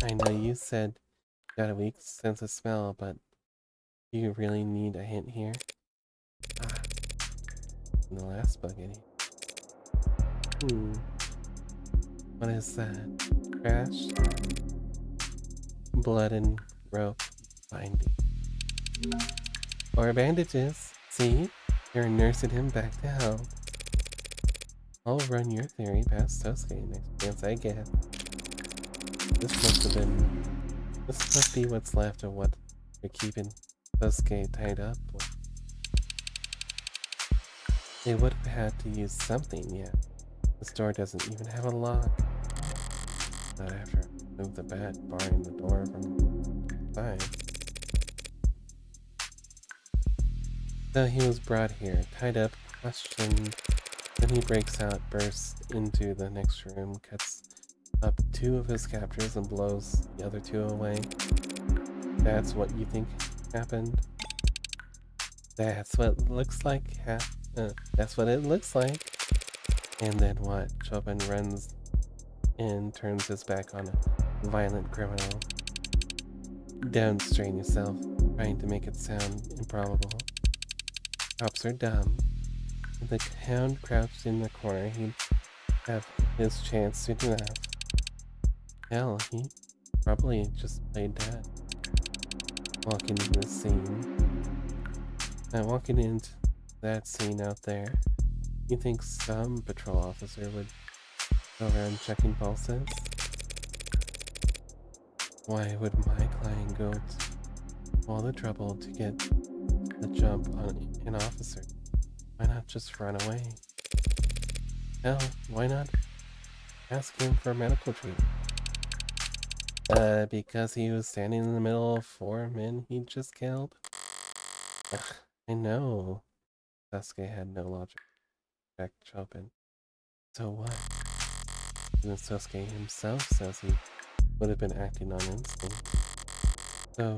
I know you said you got a weak sense of smell, but do you really need a hint here? In the last bucket. What is that? Crash? Blood and rope binding. Or bandages. See? You're nursing him back to health. I'll run your theory past Sosuke next chance I get. This must be what's left of what you're keeping Sosuke tied up with. They would have had to use something yet. This door doesn't even have a lock. Not after I move the bat barring the door from inside. So he was brought here, tied up, questioned. Then he breaks out, bursts into the next room, cuts up 2 of his captors and blows the other 2 away. That's what you think happened? That's what it looks like. That's what it looks like. And then what? Chopin runs in, turns his back on a violent criminal. Don't strain yourself, trying to make it sound improbable. Cops are dumb. If the hound crouched in the corner, he'd have his chance soon enough. Hell, he probably just played dead. Walking into the scene. Now, walking into that scene out there, you think some patrol officer would go around checking pulses? Why would my client go to all the trouble to get the jump on an officer? Why not just run away? Hell, why not ask him for medical treatment? Because he was standing in the middle of 4 men he just killed? Ugh, I know. Sasuke had no logic. Check Chopin. So what? Even Sasuke himself says he would have been acting on instinct. So,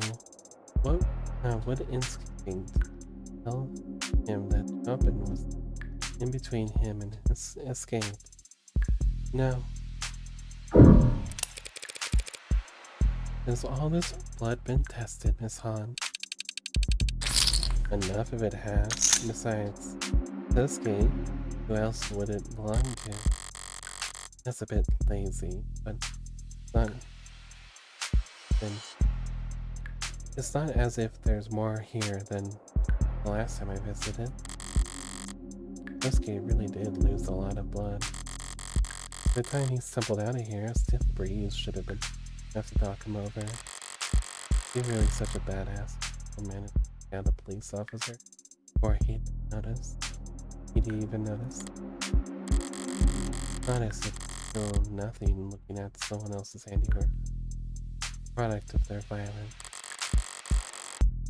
what Would instinct tell him that Chopin was in between him and his escape? No. Has all this blood been tested, Miss Han? Enough of it has. Besides, escape, who else would it belong to? That's a bit lazy, but not. It's not as if there's more here than the last time I visited. Husky really did lose a lot of blood. By the time he stumbled out of here, a stiff breeze should have been enough to knock him over. He's really such a badass. A man and a police officer. Or he'd notice. He'd even notice. Not as if still nothing looking at someone else's handiwork. Product of their violence.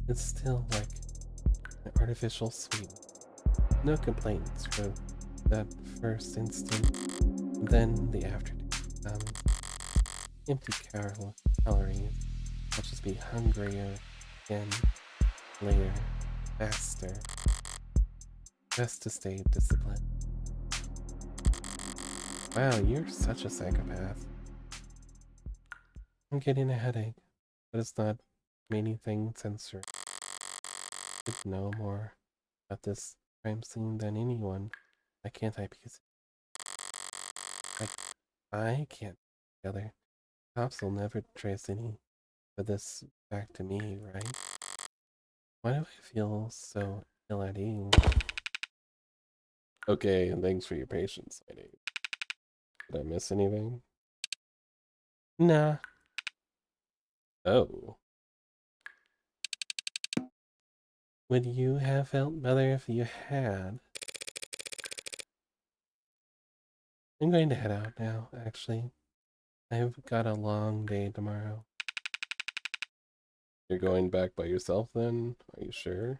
It's still like an artificial sweet. No complaints for that first instant. Then the aftertaste. Empty calories. I'll just be hungrier again, later, faster. Best to stay disciplined. Wow, you're such a psychopath. I'm getting a headache, but it's not anything censored. I should know more about this crime scene than anyone. Why can't I? Because I can't together. Cops will never trace any of this back to me, right? Why do I feel so ill at ease? Okay, and thanks for your patience, lady. Did I miss anything? Nah. Oh. Would you have felt better if you had? I'm going to head out now, actually. I've got a long day tomorrow. You're going back by yourself then? Are you sure?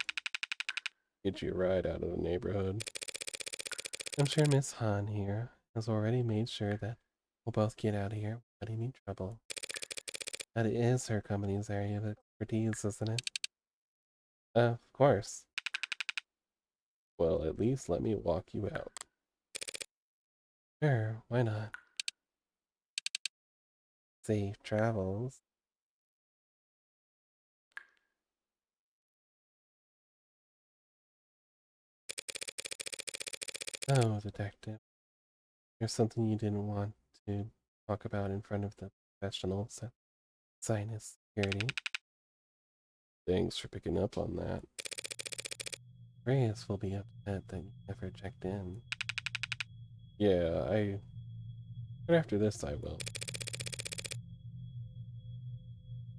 Get you a ride out of the neighborhood. I'm sure Miss Han here has already made sure that we'll both get out of here without any trouble. That is her company's area of expertise, isn't it? Of course. Well, at least let me walk you out. Sure, why not? Safe travels. Oh, detective. There's something you didn't want to talk about in front of the professionals at Sinus Security. Thanks for picking up on that. Reyes will be upset that you never checked in. Yeah, but after this I will.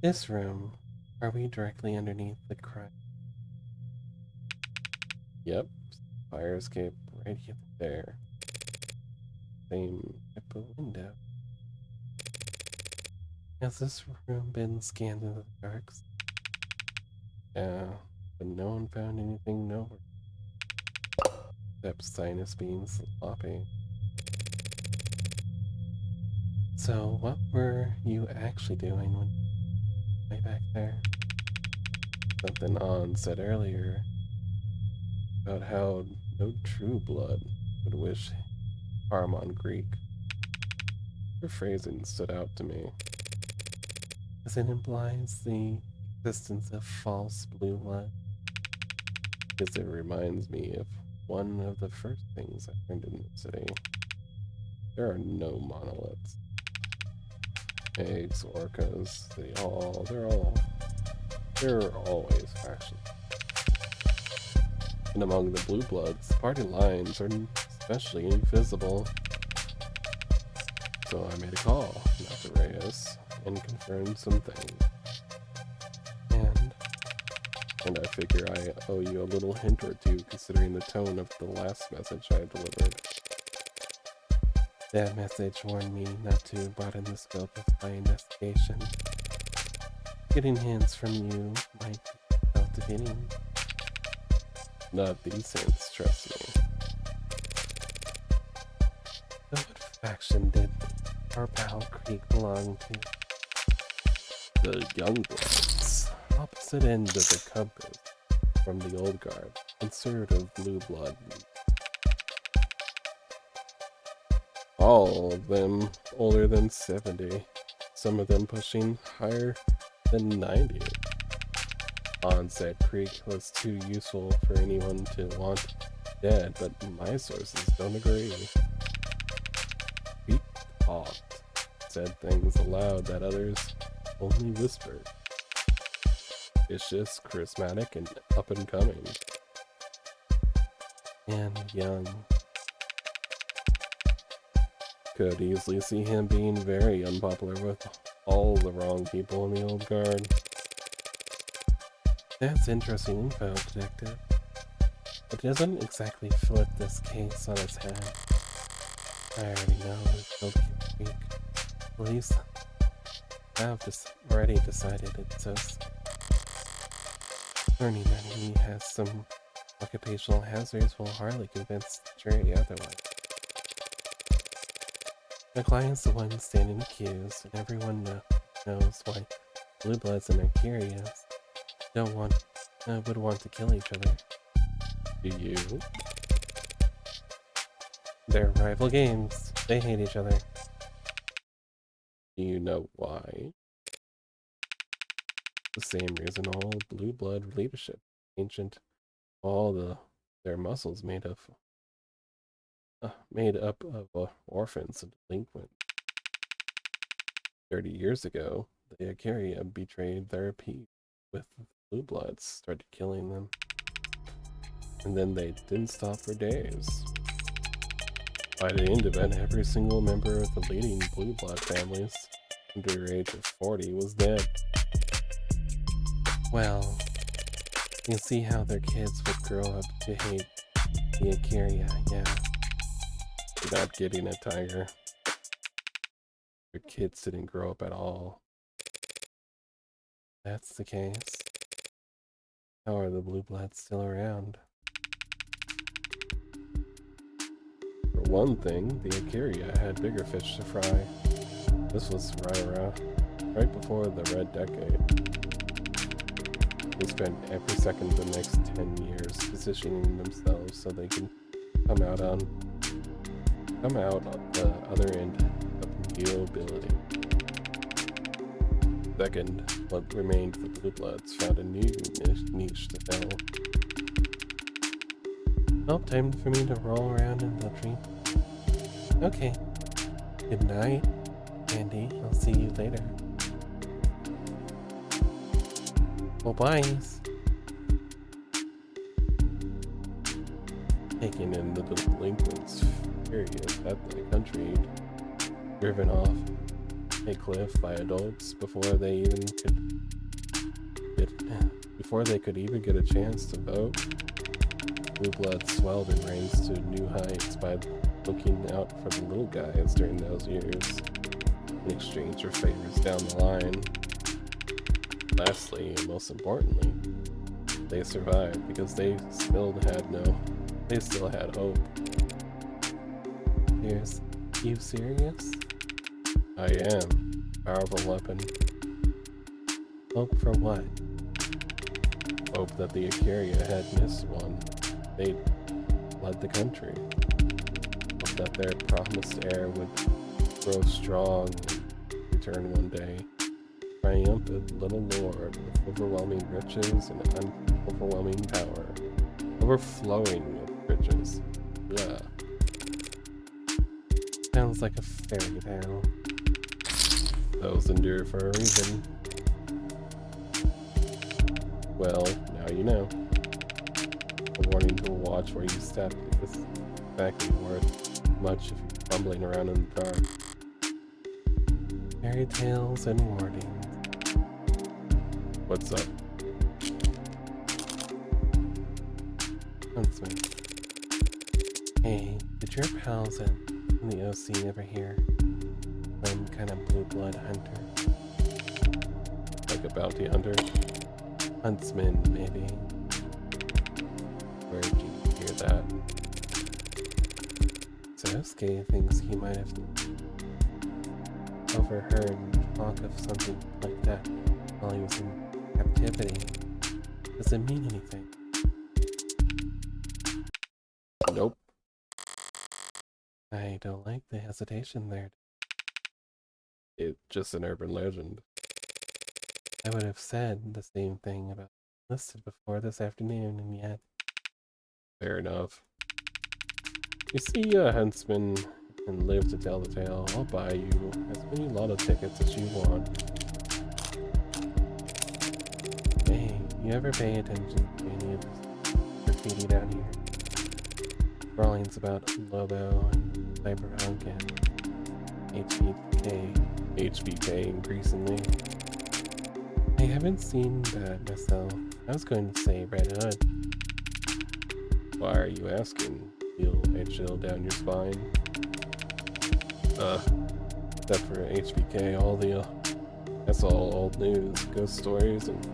This room, are we directly underneath the crime? Yep, fire escape right there. Same type of window. Has this room been scanned into the darks? Yeah, but no one found anything nowhere. Except sinus being sloppy. So what were you actually doing when way back there? Something On said earlier about how no true blood would wish harm on Greek. Her phrasing stood out to me, as it implies the existence of false blue blood, because it reminds me of one of the first things I learned in the city. There are no monoliths. Eggs, orcas, they're always fashion. And among the blue bloods, party lines are especially invisible. So I made a call, Dr. Reyes, and confirmed some things. And I figure I owe you a little hint or two considering the tone of the last message I delivered. That message warned me not to broaden the scope of my investigation. Getting hints from you might be self-defeating. Not these hints, trust me. So what faction did our pal Creek belong to? The Young Bloods. Opposite. opposite end of the compass from the old guard, conservative blue blood. All of them older than 70, some of them pushing higher than 90. Onset Creek was too useful for anyone to want dead, but my sources don't agree. Pete talked, said things aloud that others only whispered. Vicious, charismatic, and up and coming. And young. Could easily see him being very unpopular with all the wrong people in the old guard. That's interesting info, Detective. But it doesn't exactly flip this case on its head. I already know it's weak. Police have already decided it's just learning that he has some occupational hazards will hardly convince the jury otherwise. The client's the one standing accused, and everyone knows why blue bloods and Arcarias would want to kill each other. Do you? They're rival games. They hate each other. Do you know why? The same reason all blue blood leadership, ancient, all their muscles made up of orphans and delinquents. 30 years ago, the Icaria betrayed their peace with blue bloods, started killing them, and then they didn't stop for days. By the end of it, every single member of the leading blue blood families under the age of 40 was dead. Well, you see how their kids would grow up to hate the Icaria, yeah. You're not getting it, Tiger. Your kids didn't grow up at all. That's the case. How are the blue bloods still around? For one thing, the Icaria had bigger fish to fry. This was right before the Red Decade. They spent every second of the next 10 years positioning themselves so they can come out on the other end of viewability. Second, what remained of the blue bloods found a new niche to fill. Oh, time for me to roll around in the dream. Okay. Good night, Andy. I'll see you later. Well, bye. Taking in the delinquents, furious at the country, driven off a cliff by adults before they could even get a chance to vote. Blue blood swelled in ranks to new heights by looking out for the little guys during those years, in exchange for favors down the line. Lastly, and most importantly, they survived because they still had hope. Here's, you serious? I am. Powerful weapon. Hope for what? Hope that the Icaria had missed one. They'd led the country. Hope that their promised heir would grow strong and return one day. Triumphant little lord with overwhelming riches and overwhelming power. Overflowing with riches. Yeah. Sounds like a fairy tale. Those endure for a reason. Well, now you know. A warning to watch where you step is exactly worth much if you're fumbling around in the dark. Fairy tales and warnings. What's up? Huntsman. Hey, did your pals in the OC ever hear? Some kind of blue blood hunter? Like a bounty hunter? Huntsman, maybe. Where'd you hear that? Sosuke thinks he might have overheard talk of something like that while he was in captivity. activity. Does it mean anything? Nope. I don't like the hesitation there. It's just an urban legend. I would have said the same thing about listed before this afternoon, and yet... Fair enough. You see a huntsman and live to tell the tale. I'll buy you as many lotto tickets as you want. Hey, you ever pay attention to any of this graffiti down here? Scrawlings about Lobo and Cyberpunk and HBK increasingly. I haven't seen that myself. I was going to say Red Hood. Why are you asking? Feel a chill down your spine? Except for HBK, that's all old news, ghost stories, and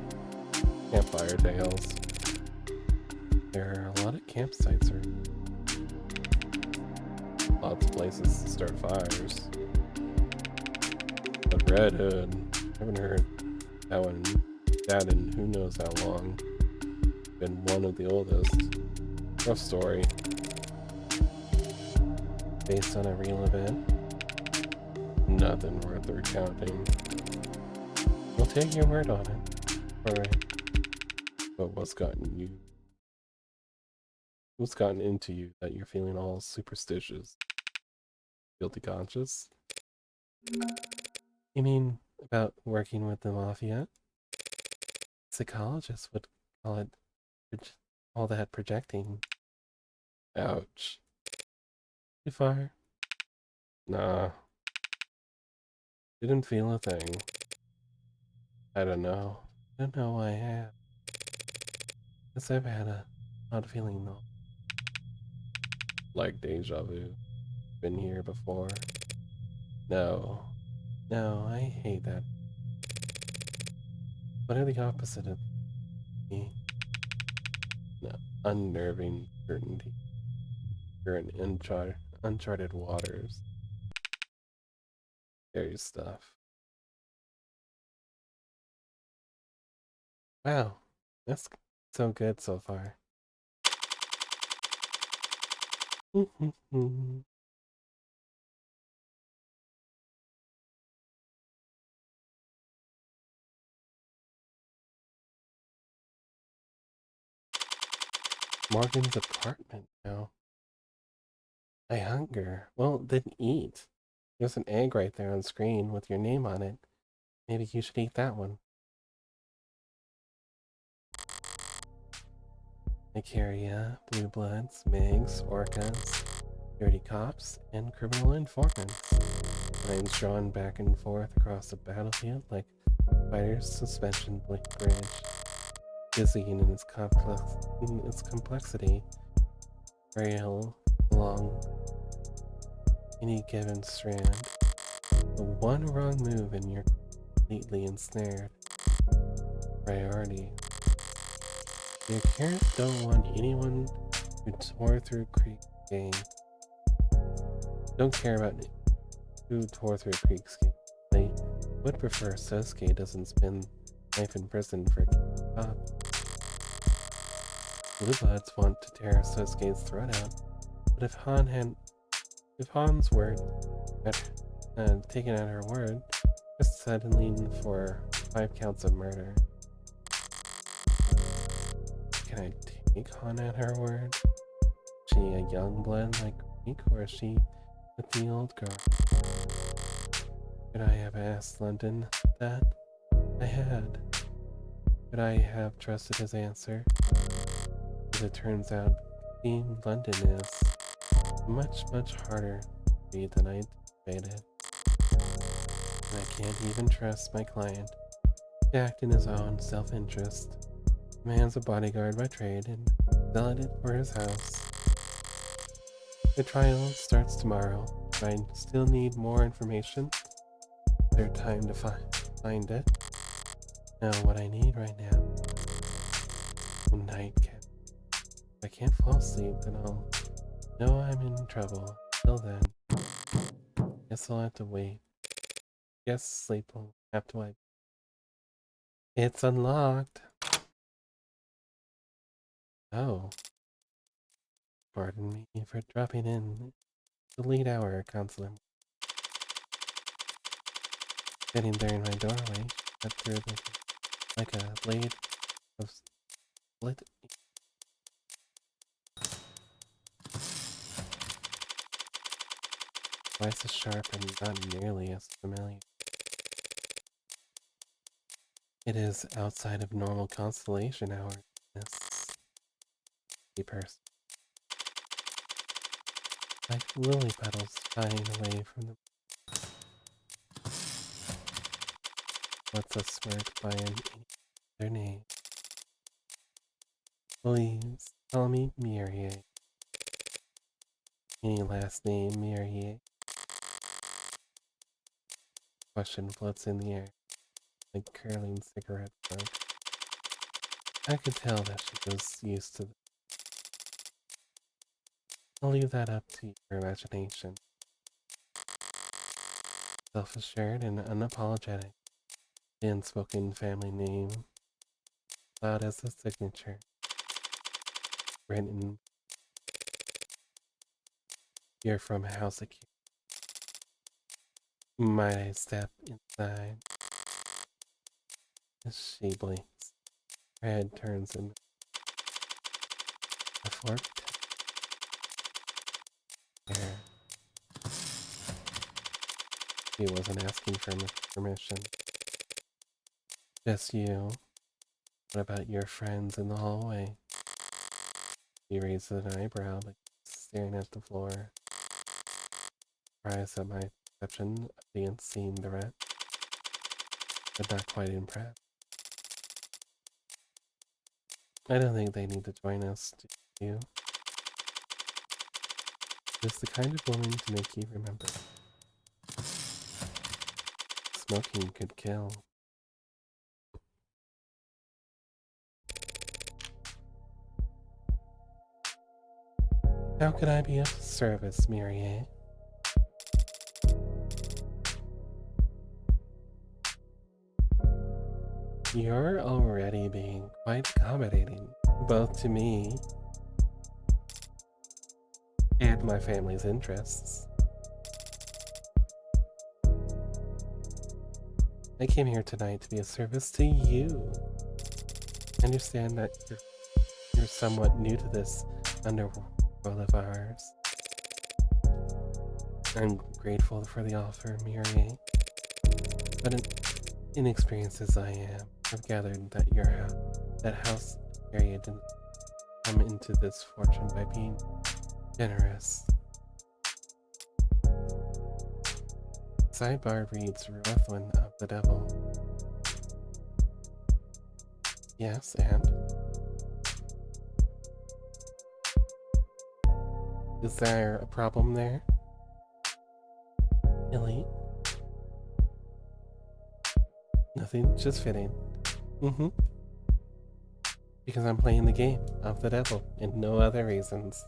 campfire tales. There are a lot of campsites around. Lots of places to start fires. But Red Hood, haven't heard that in who knows how long. Been one of the oldest. Rough story. Based on a real event. Nothing worth recounting. We'll take your word on it. Alright. But what's gotten into you that you're feeling all superstitious? Guilty conscious? You mean about working with the mafia? Psychologists would call it all that projecting. Ouch. Too far? Nah. Didn't feel a thing. I don't know. I don't know why I have. Guess I've had a odd feeling though. Like deja vu. Been here before. No. No, I hate that. What are the opposite of me? No, unnerving certainty. You're in uncharted waters. Scary stuff. Wow, that's so good so far. Morgan's apartment now. I hunger. Well, then eat. There's an egg right there on screen with your name on it. Maybe you should eat that one. Icaria, Blue Bloods, Migs, Orcas, Dirty Cops, and Criminal Informants. Lines drawn back and forth across the battlefield like fighter's suspension bridge. Dizzying in its complexity, frail along any given strand. The one wrong move and you're completely ensnared. Priority. The parents don't want anyone who tore through Creek's game. Don't care about who tore through Creek's game. They would prefer Sosuke doesn't spend life in prison for cop. Blue Bloods want to tear Sosuke's throat out, but if Han's word had taken at her word, just settling for 5 counts of murder. Can I take Han at her word? Is she a young blood like Creek, or is she with the old girl? Could I have asked London that? I had. Could I have trusted his answer? As it turns out, being London is much, much harder to read than I anticipated. And I can't even trust my client to act in his own self-interest. The man's a bodyguard by trade and zealot for his house. The trial starts tomorrow, but I still need more information. Is there time to find it? No, what I need right now. A nightcap. If I can't fall asleep, then I'll know I'm in trouble. Till then, guess I'll have to wait. Guess sleep will have to wait. It's unlocked. Oh, pardon me for dropping in the late hour, Counselor. Sitting there in my doorway, cut through like a blade of split. Twice as sharp and not nearly as familiar. It is outside of normal constellation hours. This person, like lily petals flying away from the. What's a smirk by their name? Please call me Mirie. Any last name, Mirie? Question floats in the air, like curling cigarette smoke. I could tell that she was used to. I'll leave that up to your imagination. Self-assured and unapologetic. The unspoken family name, loud as a signature. Written, you're from House of Q. Might I step inside? As she blinks, her head turns and a forked hair. She wasn't asking for permission. Just you. What about your friends in the hallway? He raises an eyebrow, but staring at the floor. Surprised at my perception of the unseen threat, but not quite impressed. I don't think they need to join us, do you? Just the kind of woman to make you remember. Smoking could kill. How could I be of service, Mirie? You're already being quite accommodating, both to me and my family's interests. I came here tonight to be of service to you. I understand that you're somewhat new to this underworld of ours. I'm grateful for the offer, Mirie, but inexperienced as I am, I've gathered that that house area didn't come into this fortune by being generous. Sidebar reads Ruthwin of the Devil. Yes, and? Is there a problem there? Elite? Nothing, just fitting. Because I'm playing the game of the devil and no other reasons.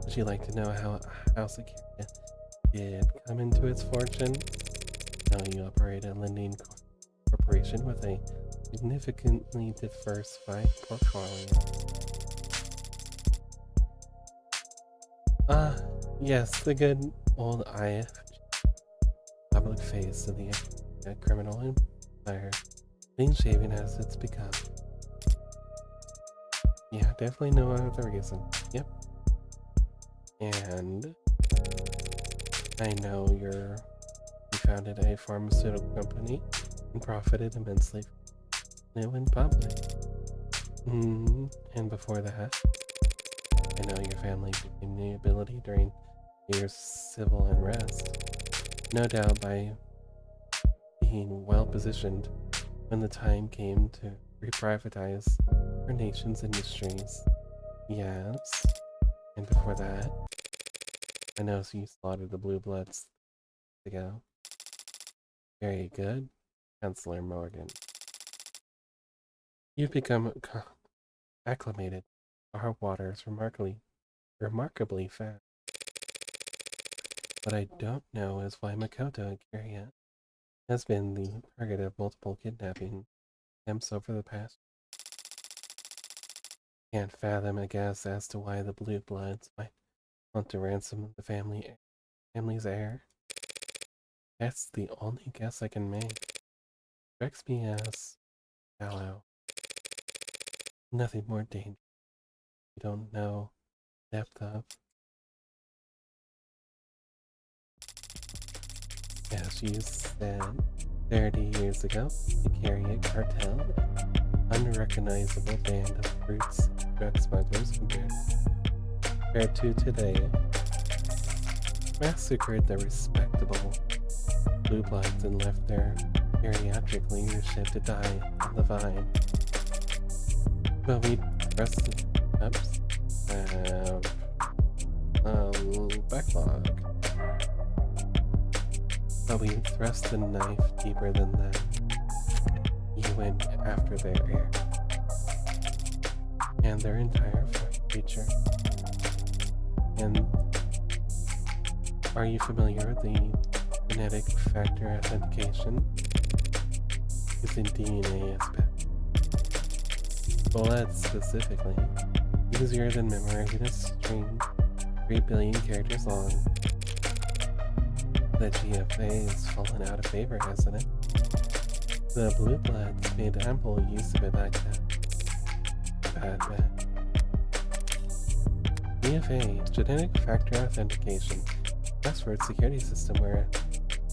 Would you like to know how House of Curia did come into its fortune? Now you operate a lending corporation with a significantly diversified portfolio. Ah, yes, the good old IFG, public face of the criminal empire, clean shaven as it's become. Yeah, definitely no other reason. Yep. And I know you founded a pharmaceutical company and profited immensely when it went public. And before that, I know your family became the ability during years civil unrest. No doubt by being well positioned when the time came to reprivatize our nation's industries. Yes. And before that, I know you slaughtered the blue bloods ago. Very good, Chancellor Morgan. You've become acclimated to our waters remarkably fast. What I don't know is why Makoto and Kiria has been the target of multiple kidnapping attempts over the past. Can't fathom a guess as to why the Blue Bloods might want to ransom the family's heir. That's the only guess I can make. Strikes me as shallow. Nothing more dangerous. You don't know depth of. As you said, 30 years ago, the Carriot Cartel, unrecognizable band of brutes, drug smugglers compared to today, massacred the respectable Blue Bloods and left their geriatric leadership to die on the vine. But we thrust backlog. But we thrust the knife deeper than that. You went after their heir and their entire future. And are you familiar with the genetic factor authentication? Using DNA aspect. Blood specifically, easier than memorizing a string 3 billion characters long. The GFA has fallen out of favor, hasn't it? The Blue Bloods made ample use of it back then. Bad. GFA, genetic factor authentication, password security system where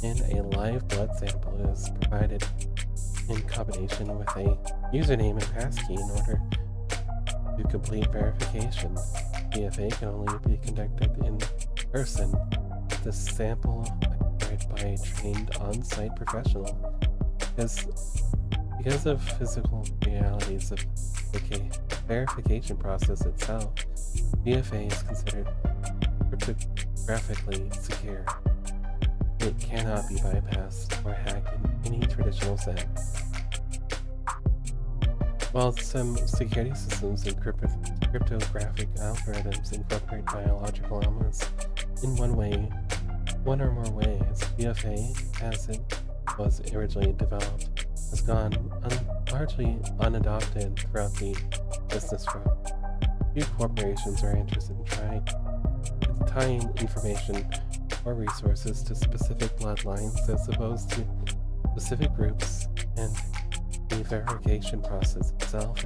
a live blood sample is provided in combination with a username and passkey in order to complete verification. GFA can only be conducted in person. The sample acquired by a trained on-site professional. Because of physical realities of the verification process itself, GFA is considered cryptographically secure. It cannot be bypassed or hacked in any traditional sense. While some security systems and cryptographic algorithms incorporate biological elements in one or more ways, GFA, as it was originally developed, has gone largely unadopted throughout the business world. Few corporations are interested in tying information or resources to specific bloodlines as opposed to specific groups, and the verification process itself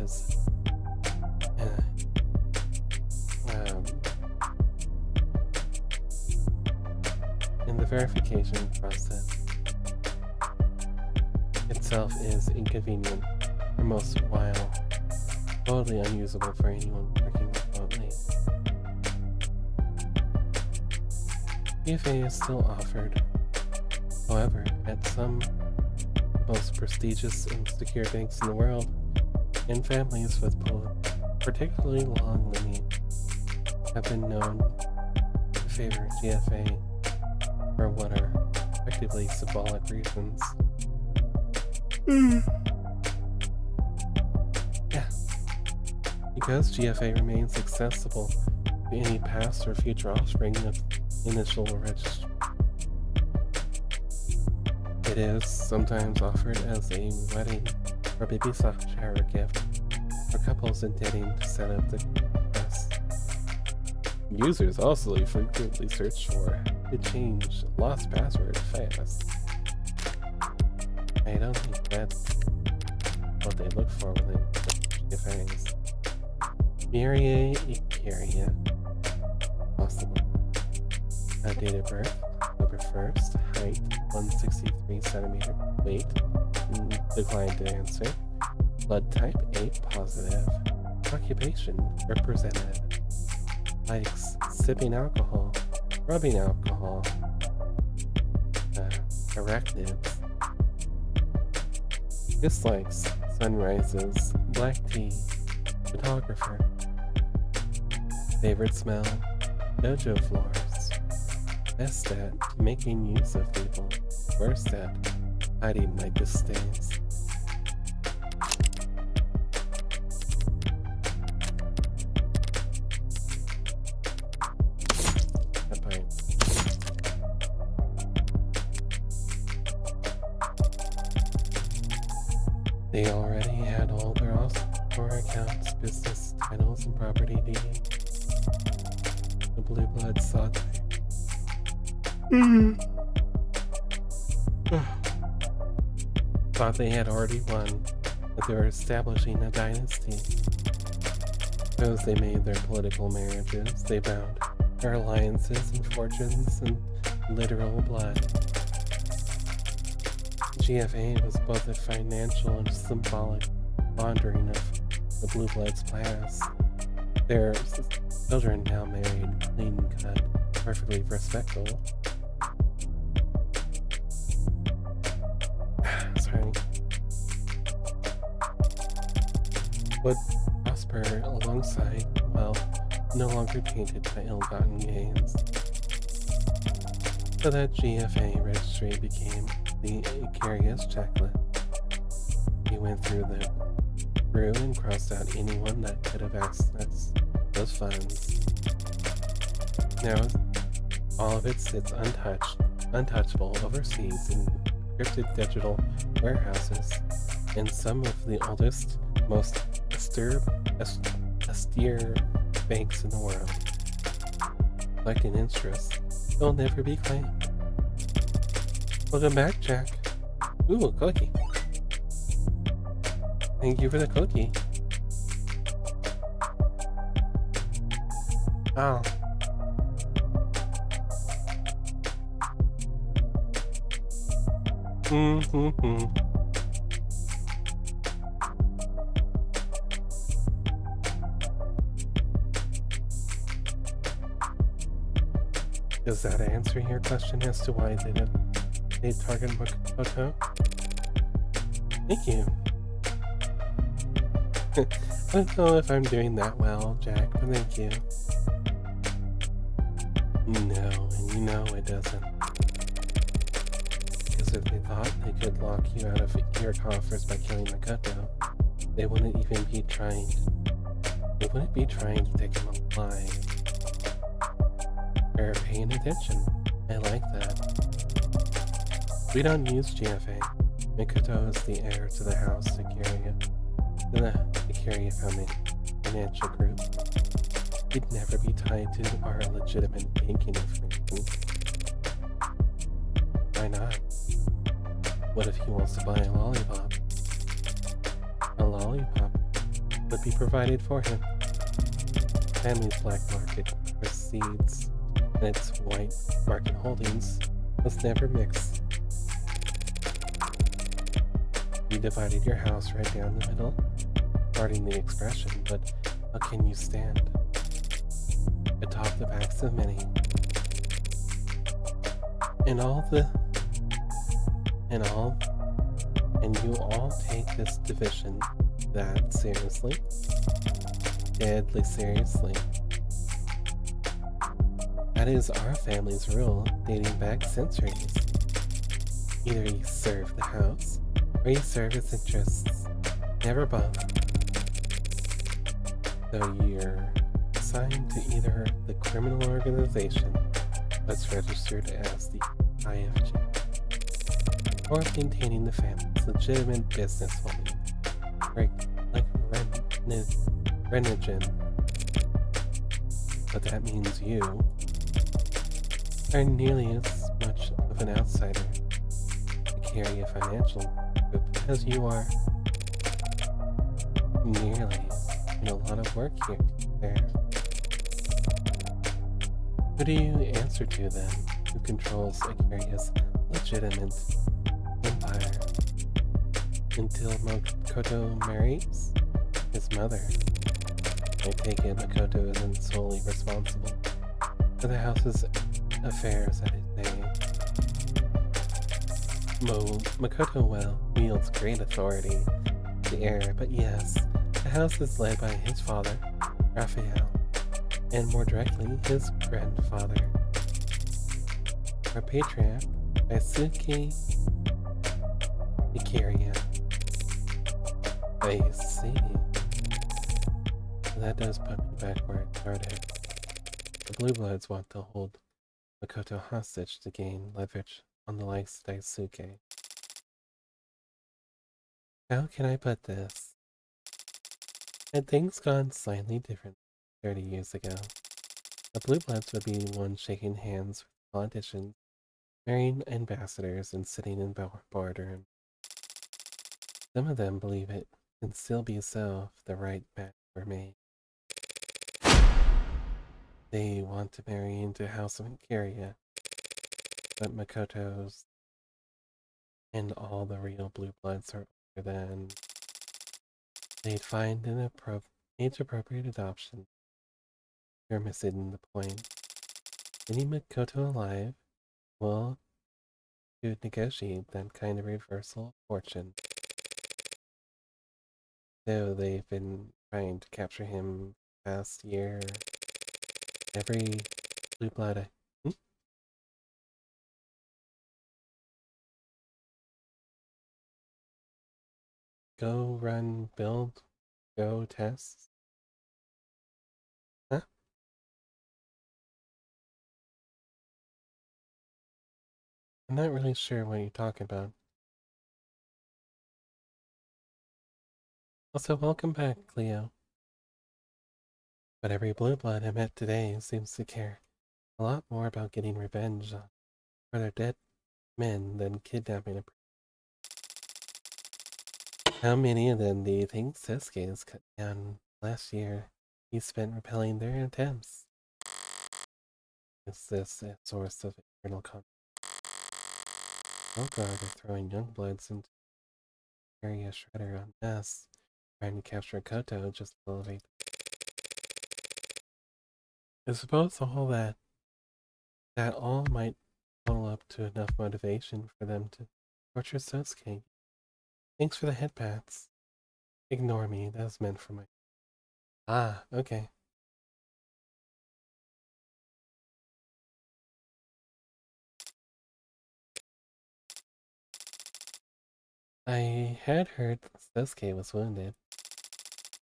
is inconvenient for most, while totally unusable for anyone working remotely. GFA is still offered, however, at some most prestigious and secure banks in the world, and families with particularly long lineage have been known to favor GFA for what are effectively symbolic reasons. Yeah. Because GFA remains accessible to any past or future offspring of initial registry. It is sometimes offered as a wedding or baby shower gift for couples intending to set up the dress. Users also frequently search for to change lost password fast. I don't think that's what they look for when they GFAs. Myria Icaria. Possible. Date of birth, October 1st, height 163 centimeter, weight, declined to answer. Blood type A positive. Occupation represented. Likes sipping alcohol, rubbing alcohol, arachnids. Dislikes sunrises, black tea, photographer. Favorite smell, dojo floors. Best at making use of people, worst at hiding my disdains. They already had all their offshore accounts, business titles, and property deeds. The Blue Bloods thought they had already won, that they were establishing a dynasty. Suppose they made their political marriages, they bound their alliances and fortunes in literal blood. GFA was both a financial and symbolic laundering of the Blue Bloods' past. Their children now married, clean cut, perfectly respectable. Sorry. Would prosper alongside wealth no longer tainted by ill-gotten gains. So that GFA registry became the Icarius checklist. He went through and crossed out anyone that could have accessed those funds. Now, all of it sits untouchable overseas in encrypted digital warehouses in some of the oldest, most austere banks in the world. Collecting interest, they'll never be claimed. Welcome back, Jack. Ooh, a cookie. Thank you for the cookie. Oh. Does that answer your question as to why they target Makoto? Thank you. I don't know if I'm doing that well, Jack, but thank you. No, and you know it doesn't. Because if they thought they could lock you out of your coffers by killing Makoto, they wouldn't even be trying. They wouldn't be trying to take him alive. They're paying attention. I like that. We don't use GFA. Makoto is the heir to the house Ikaria, to the Ikaria financial group. He'd never be tied to our legitimate banking information. Why not? What if he wants to buy a lollipop? A lollipop would be provided for him. Family's black market proceeds and its white market holdings must never mix. You divided your house right down the middle, pardon the expression, but how can you stand atop the backs of many? And you all take this division that seriously, deadly seriously. That is our family's rule, dating back centuries. Either you serve the house, or you serve its interests, never both. So you're assigned to either the criminal organization that's registered as the IFG, or maintaining the family's legitimate businesswoman, like Renigen. But that means you are nearly as much of an outsider to carry a financial group as you are. Nearly. And a lot of work here. There. Who do you answer to then? Who controls Ikaria's legitimate empire? Until Makoto marries his mother. I take it Makoto isn't solely responsible for the house's affairs at his name. Makoto wields great authority, the heir, but yes, the house is led by his father, Raphael, and more directly, his grandfather. Our patriarch, Daisuke Ikaria. I see. That does put me back where it started. The Blue Bloods want to hold Makoto hostage to gain leverage on the likes of Daisuke. How can I put this? Had things gone slightly different 30 years ago, the Blue Bloods would be the ones shaking hands with politicians, marrying ambassadors, and sitting in boardrooms. Some of them believe it can still be so if the right match were made. They want to marry into House of Kiria, but Makoto's and all the real Blue Bloods are older than. They'd find an age-appropriate adoption. You're missing the point. Any Makoto alive will to negotiate that kind of reversal of fortune. Though they've been trying to capture him past year. Every blue blood. Go run, build, go test. Huh? I'm not really sure what you're talking about. Also, welcome back, Cleo. But every blue blood I met today seems to care a lot more about getting revenge for their dead men than kidnapping a. How many of them do you think Sesuke has cut down last year? He spent repelling their attempts. Is this a source of internal conflict? Oh god, they're throwing young bloods into area shredder on mass, trying to capture Koto just to elevate. I suppose all that all might total up to enough motivation for them to torture Sosuke. Thanks for the head pats. Ignore me, that was meant for my. Ah, okay. I had heard Sosuke was wounded.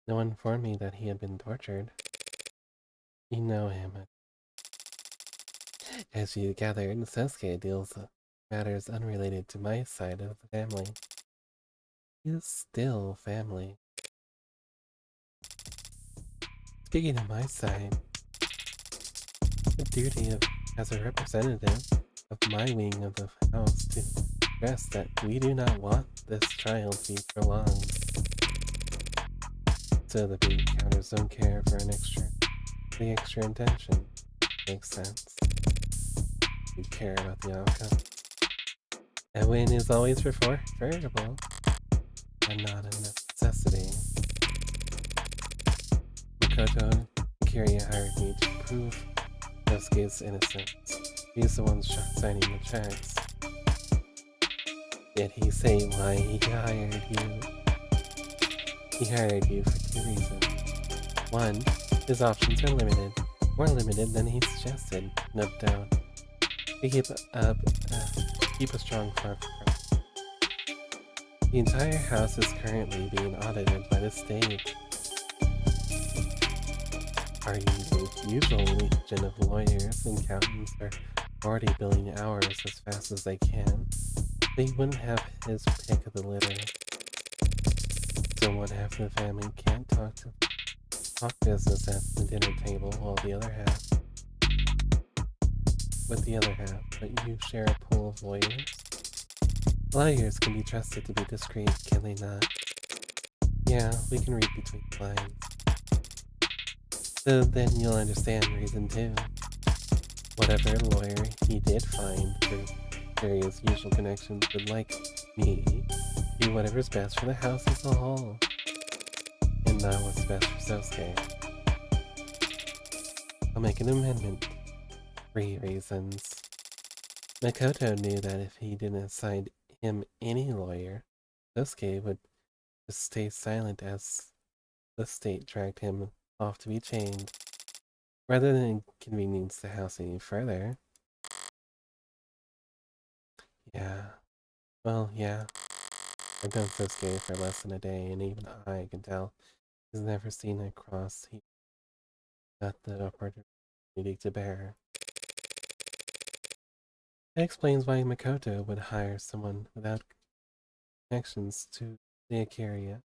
No one informed me that he had been tortured. You know him. As you gathered, Sasuke deals with matters unrelated to my side of the family. He is still family. Speaking of my side, the duty as a representative of my wing of the house to stress that we do not want this trial to be prolonged. So the beat counters don't care for the extra intention. Makes sense. You care about the outcome. A win is always preferable, but not a necessity. Makoto and Kiria hired me to prove Yosuke's innocence. He's the one signing the checks. Did he say why he hired you? He hired you for two reasons. One, his options are limited, more limited than he suggested, no doubt. To keep a strong front. The entire house is currently being audited by the state. Our usual legion of lawyers and accountants are already billing hours as fast as they can. They wouldn't have his pick of the litter. So one half of the family can't talk business at the dinner table while the other half but you share a pool of lawyers. Lawyers can be trusted to be discreet, can they not? Yeah, we can read between the lines. So then you'll understand reason two. Whatever lawyer he did find through various usual connections would like me do whatever's best for the house as a whole. And not what's best for Sosuke. I'll make an amendment. 3 reasons. Makoto knew that if he didn't assign him any lawyer, Sosuke would just stay silent as the state dragged him off to be chained, rather than inconvenience the house any further. Yeah. Well, yeah. I've known Sosuke for less than a day, and even I can tell he's never seen a cross he got the opportunity to bear. That explains why Makoto would hire someone without connections to the Acaria.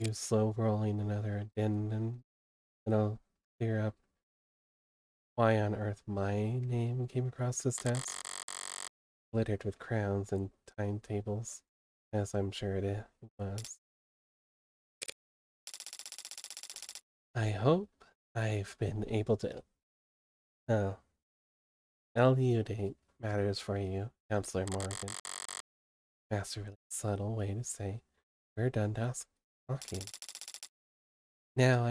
You slow rolling another addendum, and I'll clear up why on earth my name came across this desk, littered with crowns and timetables, as I'm sure it was. I hope I've been able to elucidate matters for you, Counselor Morgan. That's a really subtle way to say we're done talking. Now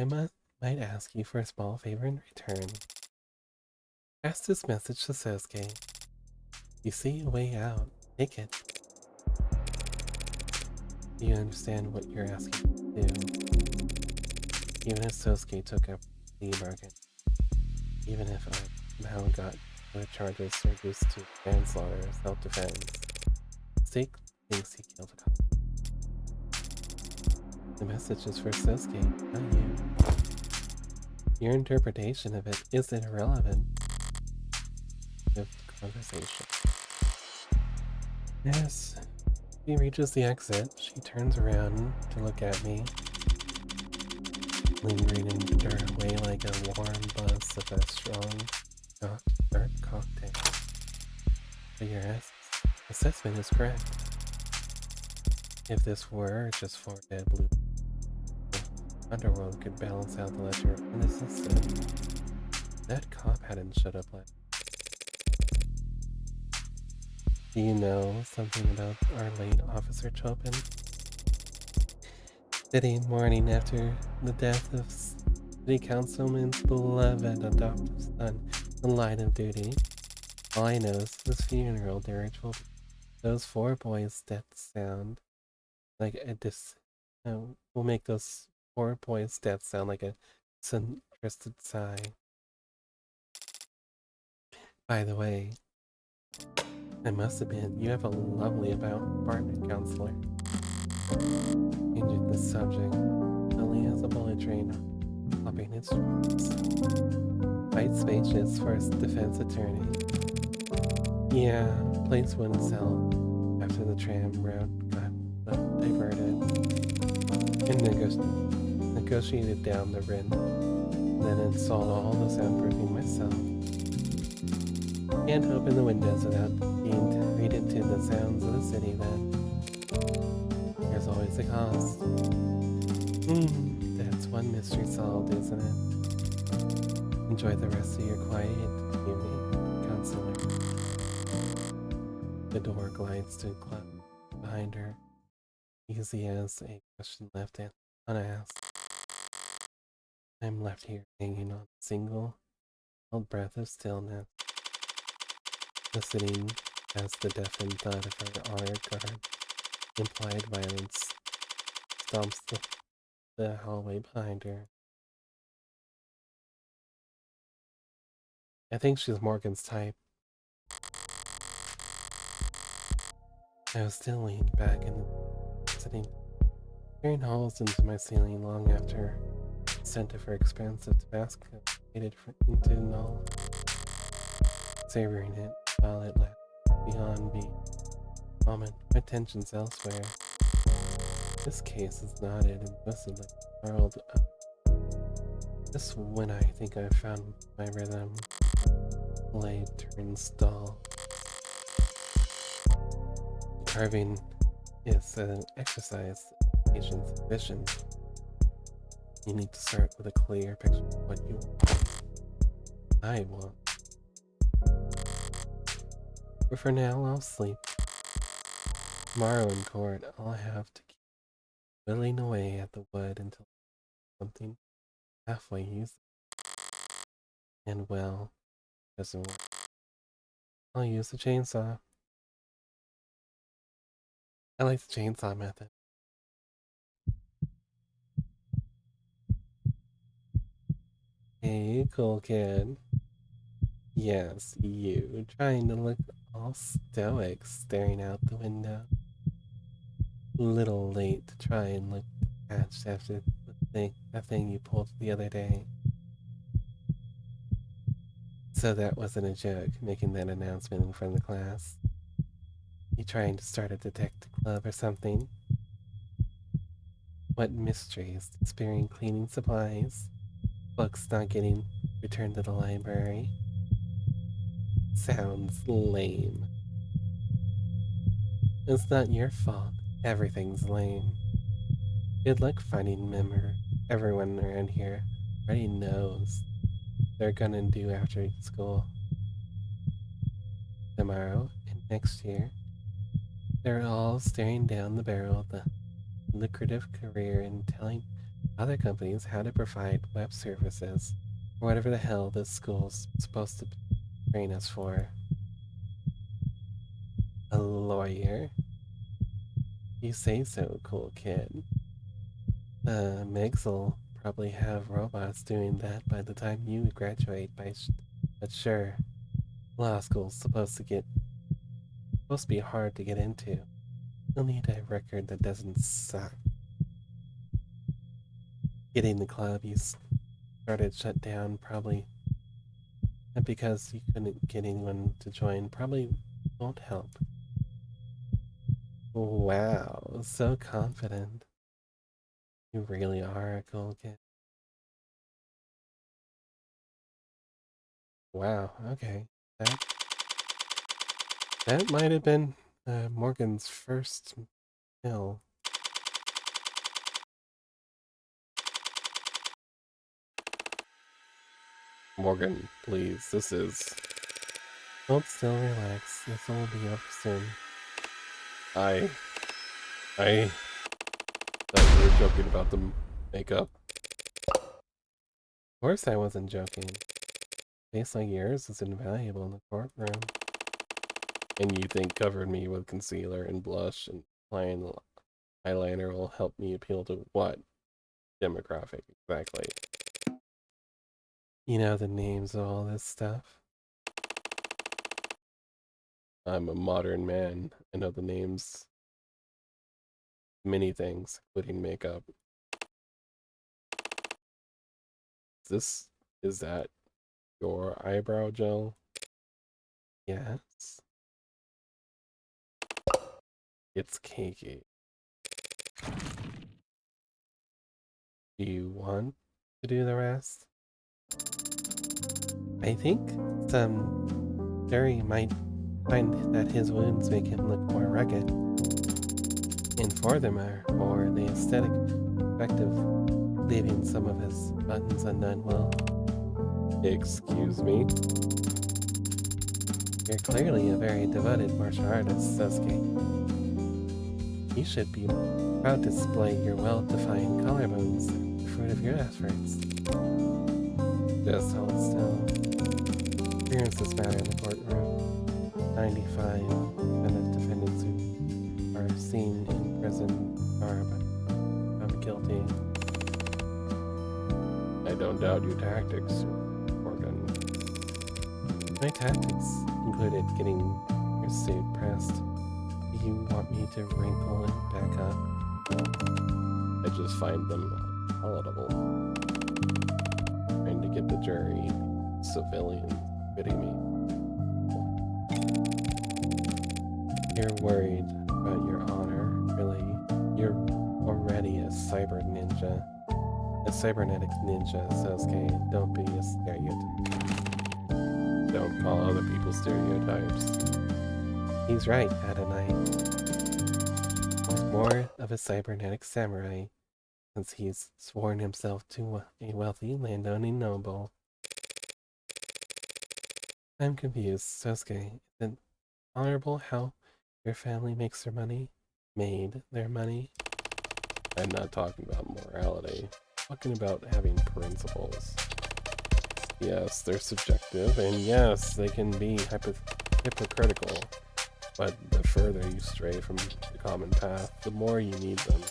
might ask you for a small favor in return. Pass this message to Sosuke. You see a way out. Take it. Do you understand what you're asking to do? Even if Sosuke took up the bargain. Even if I now got the charges reduced to manslaughter or self-defense. Stake thinks he killed a cop. The message is for Sosuke, not you. Your interpretation of it is irrelevant. The conversation. Yes. He reaches the exit. She turns around to look at me, lingering in her way like a warm buzz of a strong, dark cocktail. But your assessment is correct. If this were just four dead blue, the underworld could balance out the ledger in this instant. That cop hadn't shut up last. Do you know something about our late Officer Chopin? City morning after the death of City Councilman's beloved adoptive son, the line of duty. All I know is this funeral dirge those four boys' deaths sound like a will make those four boys' deaths sound like a disinterested sigh. By the way, I must admit, you have a lovely apartment, Counselor. Changing the subject, Lily has a bullet train hopping its streets. Quite spacious for a defense attorney. Yeah, place wouldn't sell after the tram route got diverted and negotiated down the rent. Then installed all the soundproofing myself. Can't open the windows without being treated to the sounds of the city then. There's always a cost. That's one mystery solved, isn't it? Enjoy the rest of your quiet evening, Counselor. The door glides to close behind her, easy as a question left unasked. I'm left here hanging on a single held breath of stillness, listening as the deafened thud of her honored guard implied violence stomps the hallway behind her. I think she's Morgan's type. I was still leaned back in the sitting, staring holes into my ceiling long after the scent of her expensive Tabasco faded into null, savoring it while it left beyond me. Moment, my attention's elsewhere. This case is knotted and twisted like a snarled up. Just when I think I've found my rhythm, blade turns dull. Carving is an exercise in patience and vision. You need to start with a clear picture of what you want. I want. But for now, I'll sleep. Tomorrow in court, I'll have to keep whittling away at the wood until something halfway used. And well, doesn't work. I'll use the chainsaw. I like the chainsaw method. Hey, cool kid. Yes, you, trying to look all stoic, staring out the window. Little late to try and look detached after that thing you pulled the other day. So that wasn't a joke, making that announcement in front of the class. You trying to start a detective club or something? What mysteries? Disappearing cleaning supplies? Books not getting returned to the library? Sounds lame. It's not your fault. Everything's lame. Good luck finding member. Everyone around here already knows they're gonna do after school. Tomorrow and next year, they're all staring down the barrel of the lucrative career in telling other companies how to provide web services or whatever the hell this school's supposed to train us for. A lawyer? You say so, cool kid. Meg's'll probably have robots doing that by the time you graduate, but sure, law school's supposed to be hard to get into. You'll need a record that doesn't suck. Getting the club you started shut down probably because you couldn't get anyone to join probably won't help. Wow, so confident. You really are a cool kid. Wow, okay. That might have been Morgan's first kill. Morgan, please, this is... Hold still, relax. This will be over soon. I thought you were joking about the makeup. Of course I wasn't joking. Face like yours is invaluable in the courtroom. And you think covering me with concealer and blush and applying eyeliner will help me appeal to what demographic exactly? You know the names of all this stuff? I'm a modern man. I know the names of many things, including makeup. Is that your eyebrow gel? Yes. It's cakey. Do you want to do the rest? I think some jury might find that his wounds make him look more rugged. And furthermore, or the aesthetic effect of leaving some of his buttons undone will... Excuse me? You're clearly a very devoted martial artist, Sasuke. You should be proud to display your well-defined collarbones, the fruit of your efforts. Just hold still. Appearances matter in the courtroom. 95% of defendants who are seen in prison are found guilty. I don't doubt your tactics, Morgan. My tactics included getting your suit pressed. Do you want me to wrinkle it back up? I just find them palatable. Trying to get the jury, civilians, bidding me. You're worried about your honor, really. You're already a cyber ninja. A cybernetic ninja, Sasuke. Don't be a stereotype. Don't call other people stereotypes. He's right, Adonai. He's more of a cybernetic samurai, since he's sworn himself to a wealthy landowning noble. I'm confused, Sasuke. Is it honorable how your family makes their money? Made their money? I'm not talking about morality. I'm talking about having principles. Yes, they're subjective, and yes, they can be hypocritical. But the further you stray from the common path, the more you need them.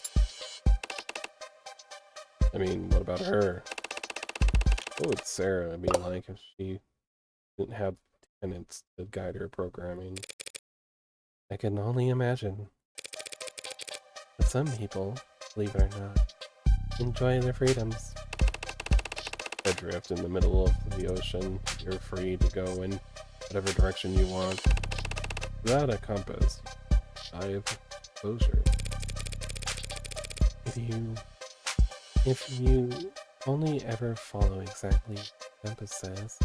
I mean, what about her? What would Sarah be like if she didn't have tenants to guide her programming? I can only imagine. But some people, believe it or not, enjoy their freedoms. Adrift in the middle of the ocean, you're free to go in whatever direction you want. Without a compass, eye of exposure. If you only ever follow exactly what the compass says,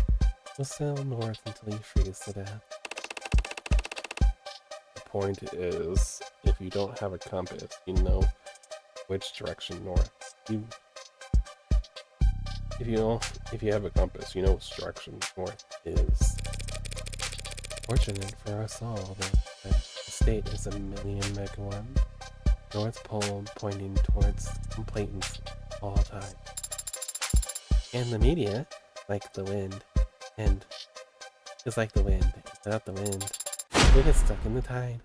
you'll sail north until you freeze to death. The point is, if you don't have a compass, you know which direction north. If you have a compass, you know which direction north is. Fortunate for us all that the state is 1,000,000 megawatt North Pole pointing towards complainants all the time. And the media, like the wind, and is like the wind. Without the wind, we get stuck in the tide.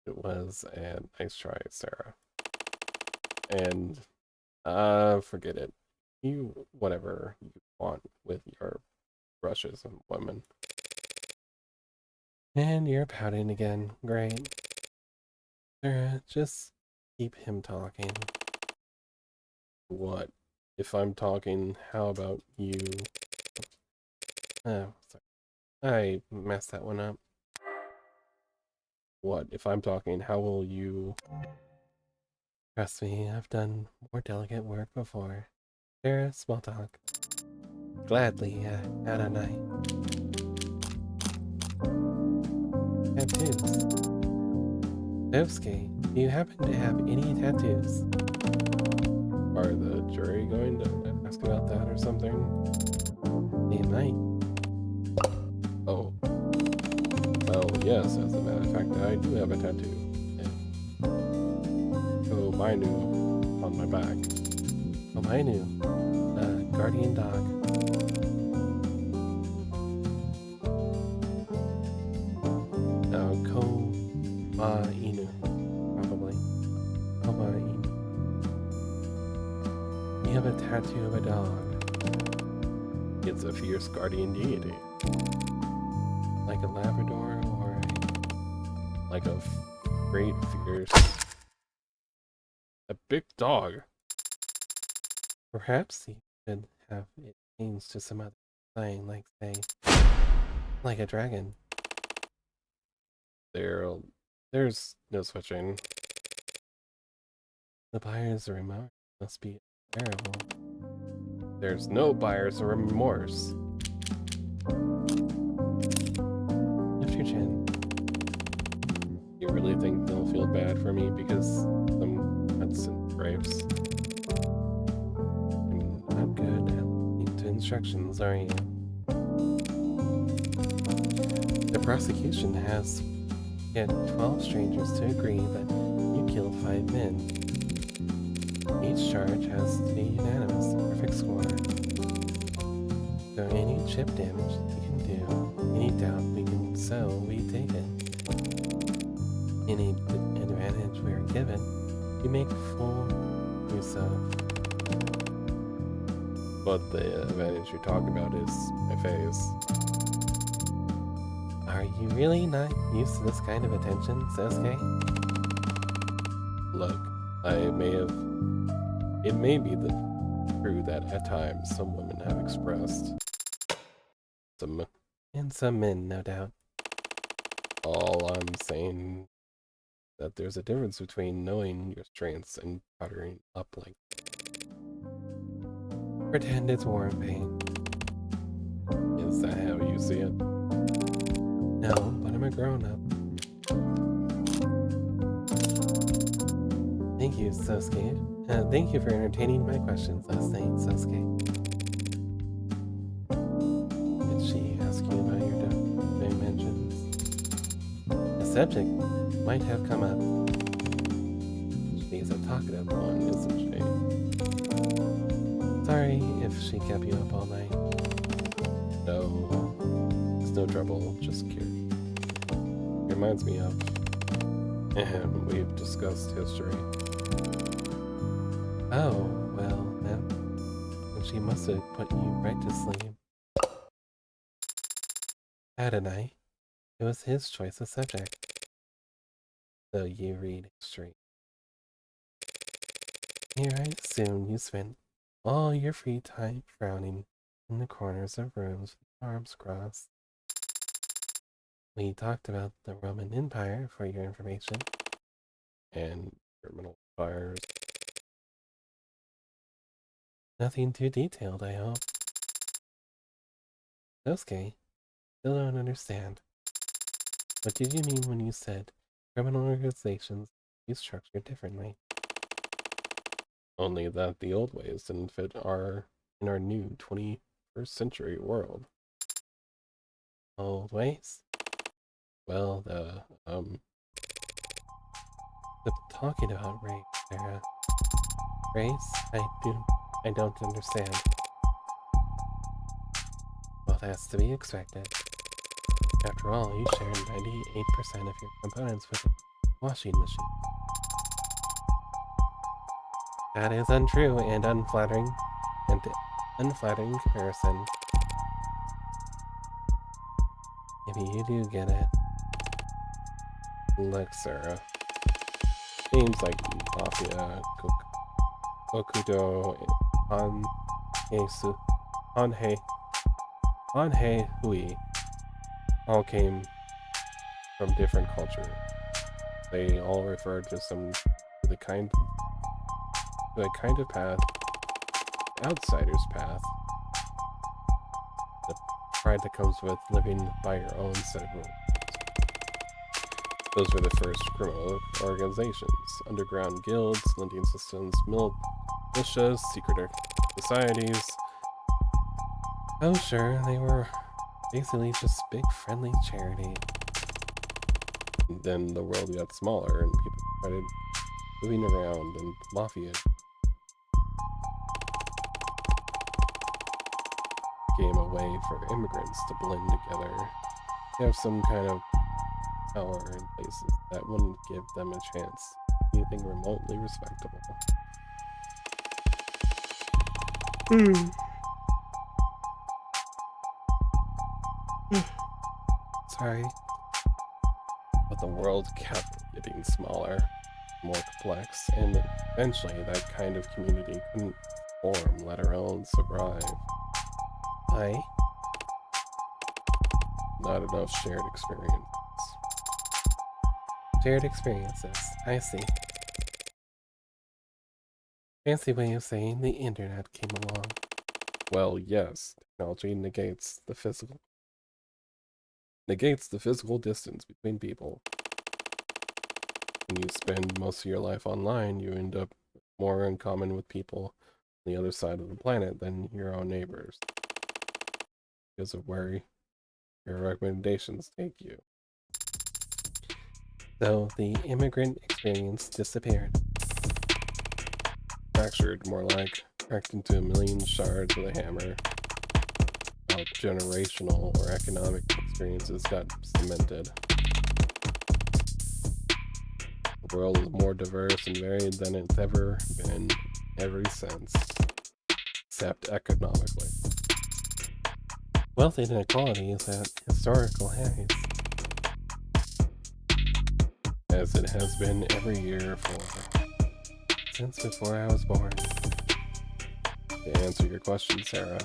It was a nice try, Sarah. And forget it. You whatever you want with your brushes and women. And you're pouting again. Great. Sarah, just keep him talking. What? If I'm talking, how about you? Oh, sorry. I messed that one up. What? If I'm talking, how will you? Trust me, I've done more delicate work before. Sarah, small talk. Gladly, at a night. Tattoos. Novsky, do you happen to have any tattoos? Are the jury going to ask about that or something? They might. Oh. Well, yes, as a matter of fact, I do have a tattoo. Oh, Mainu on my back. Oh, Mainu. Guardian dog. Inu, probably. Inu. You have a tattoo of a dog. It's a fierce guardian deity. Like a Labrador or like a great fierce... A big dog. Perhaps you could have it changed to some other sign, like, say, like a dragon. There's no switching. The buyer's remorse must be terrible. There's no buyer's remorse. Lift your chin. You really think they'll feel bad for me because some nuts and grapes? I'm not good at listening to instructions, are you? The prosecution has to get 12 strangers to agree that you killed 5 men. Each charge has to be unanimous, perfect score. So any chip damage we can do, any doubt we can sow, we take it. Any advantage we are given, we make full use of. But the advantage you're talking about is my face. Are you really not used to this kind of attention, Sasuke? Look, it may be true that at times some women have expressed and some men, no doubt. All I'm saying that there's a difference between knowing your strengths and powdering up like pretend it's war and pain. Is that how you see it? No, but I'm a grown-up. Thank you, Sasuke. Thank you for entertaining my questions last night, Sasuke. Did she ask you about your dimensions? The subject might have come up. She's a talkative one, isn't she? Sorry if she kept you up all night. No, it's no trouble, just curious. It reminds me of, and we've discussed history. Oh, well, then she must have put you right to sleep. Adonai, it was his choice of subject. So you read history. Here I assume you spent all your free time frowning in the corners of rooms with arms crossed. We talked about the Roman Empire for your information. And criminal fires. Nothing too detailed, I hope. Okay, still don't understand. What did you mean when you said criminal organizations be structured differently? Only that the old ways didn't fit in our new 21st century world. Old ways? Well, the talking about race, Sarah. Race? I don't understand. Well, that's to be expected. After all, you share 98% of your components with a washing machine. That is untrue and unflattering comparison. Maybe you do get it. Look, Sarah. Names like Mafia, Okudo, Anhe Hui all came from different cultures. They all refer to the kind of path, outsider's path, the pride that comes with living by your own set of rules. Those were the first criminal organizations, underground guilds, lending systems, militias, secret societies. Oh sure, they were basically just big friendly charity. And then the world got smaller and people started moving around and mafia became a way for immigrants to blend together. They have some kind of power in places that wouldn't give them a chance anything remotely respectable. Sorry. But the world kept getting smaller, more complex, and eventually that kind of community couldn't form, let alone survive. Not enough shared experience. Shared experiences, I see. Fancy way of saying the internet came along. Well, yes, technology negates the physical distance between people. When you spend most of your life online, you end up more in common with people on the other side of the planet than your own neighbors, because of where your recommendations take you. So the immigrant experience disappeared. Fractured, more like cracked into a million shards with a hammer. How generational or economic experiences got cemented. The world is more diverse and varied than it's ever been ever since, except economically. Wealth inequality is at historical highs, as it has been every year since before I was born. To answer your question, Sarah,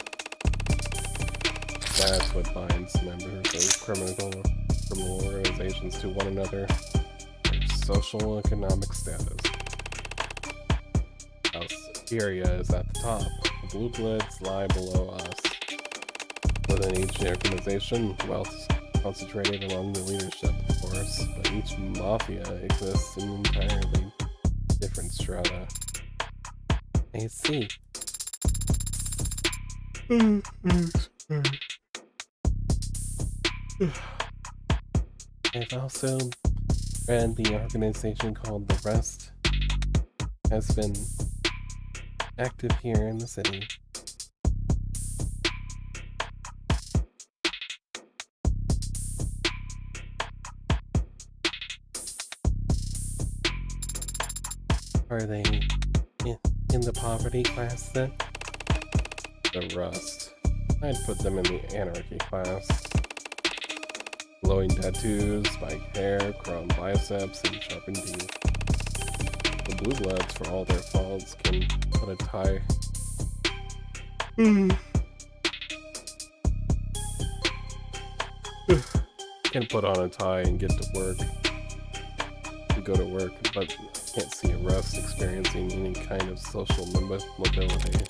that's what binds members of criminal organizations to one another: their social economic status. How Syria is at the top, the blue bloods lie below us. Within each organization, wealth is concentrated among the leadership, of course, but each mafia exists in entirely different strata. I see. I've also read the organization called The Rest has been active here in the city. Are they in the poverty class then? The Rust. I'd put them in the anarchy class. Glowing tattoos, spiked hair, chrome biceps, and sharpened teeth. The Blue Bloods, for all their faults, can put a tie. can put on a tie and get to work. Go to work, but I can't see Rust experiencing any kind of social mobility.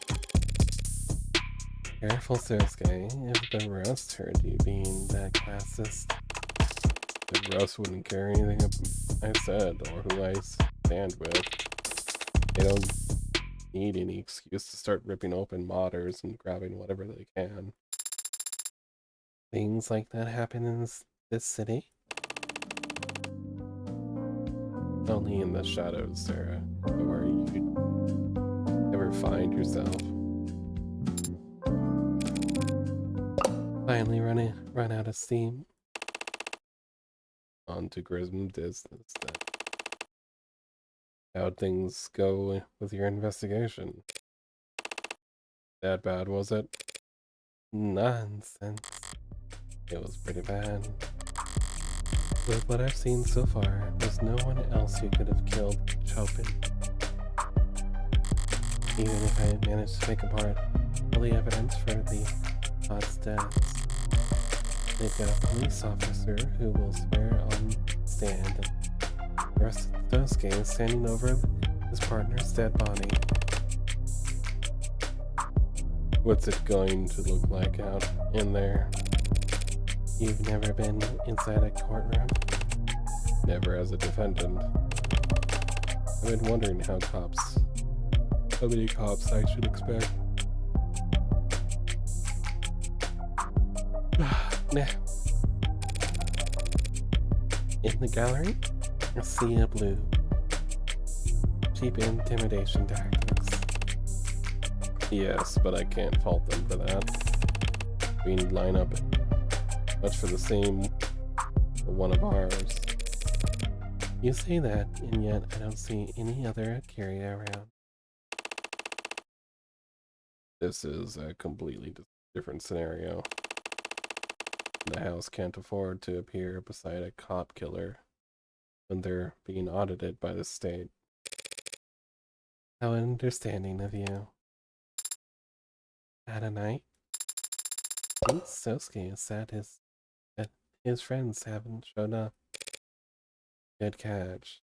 Careful, Sasuke. If the Rust heard you being that classist, the Rust wouldn't care anything I said or who I stand with. They don't need any excuse to start ripping open modders and grabbing whatever they can. Things like that happen in this city? Only in the shadows, Sarah, where you ever find yourself. Finally run out of steam. On to grism business then. How'd things go with your investigation? That bad, was it? Nonsense. It was pretty bad. With what I've seen so far, there's no one else who could have killed Chopin. Even if I managed to pick apart all the evidence for the Pod's deaths. They've got a police officer who will swear on stand and Rostowski is standing over his partner's dead body. What's it going to look like out in there? You've never been inside a courtroom? Never as a defendant. I've been wondering how many cops I should expect. Nah. In the gallery, a sea of blue. Cheap intimidation tactics. Yes, but I can't fault them for that. We line up much for the same for one of ours. You say that, and yet I don't see any other Kyria around. This is a completely different scenario. The house can't afford to appear beside a cop killer when they're being audited by the state. How understanding of you. At a night, I think Sosuke is sad that his friends haven't shown up. Good catch.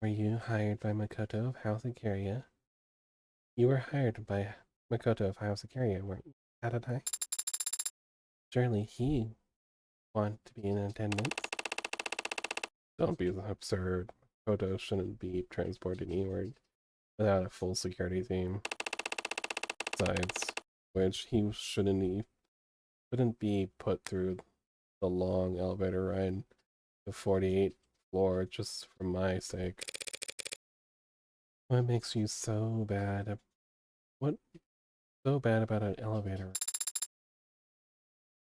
Were you hired by Makoto of House Ikaria? You were hired by Makoto of House Ikaria, weren't you, Adonai? Surely he want to be in attendance. Don't be absurd. Makoto shouldn't be transported anywhere without a full security team. Besides which, he shouldn't be put through the long elevator ride to 48th floor just for my sake. What makes you so bad? What so bad about an elevator?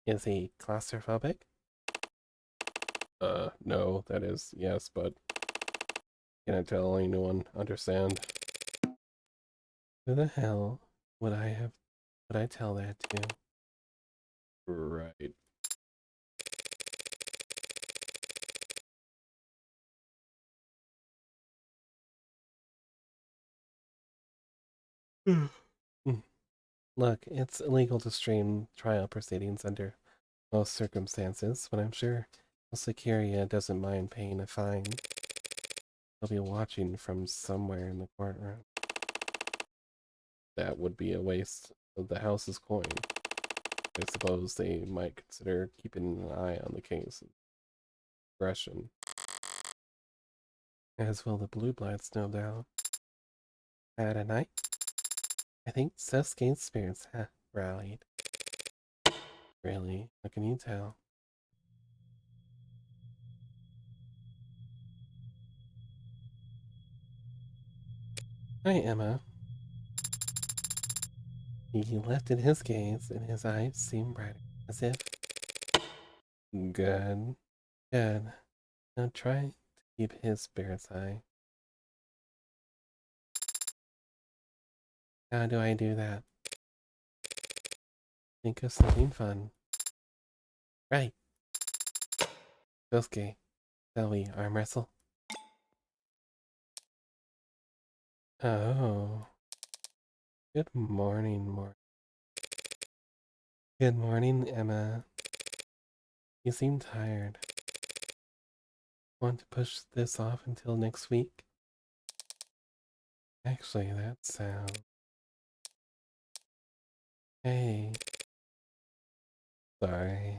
Is he claustrophobic? No, that is yes, but can I tell anyone understand? Who the hell would I tell that to? Right. Look, it's illegal to stream trial proceedings under most circumstances, but I'm sure Securia doesn't mind paying a fine. They'll be watching from somewhere in the courtroom. That would be a waste of the house's coin. I suppose they might consider keeping an eye on the case and progression. As will the Blue Bloods, no doubt. At a night, I think Sasuke's spirits have rallied. Really? How can you tell? Hi, Emma. He lifted his gaze, and his eyes seemed brighter, as if... Good. Good. Now try to keep his spirits high. How do I do that? Think of something fun. Right. Josuke, shall we arm wrestle? Oh. Good morning, Good morning, Emma. You seem tired. Want to push this off until next week? Actually, that sounds... Hey. Sorry.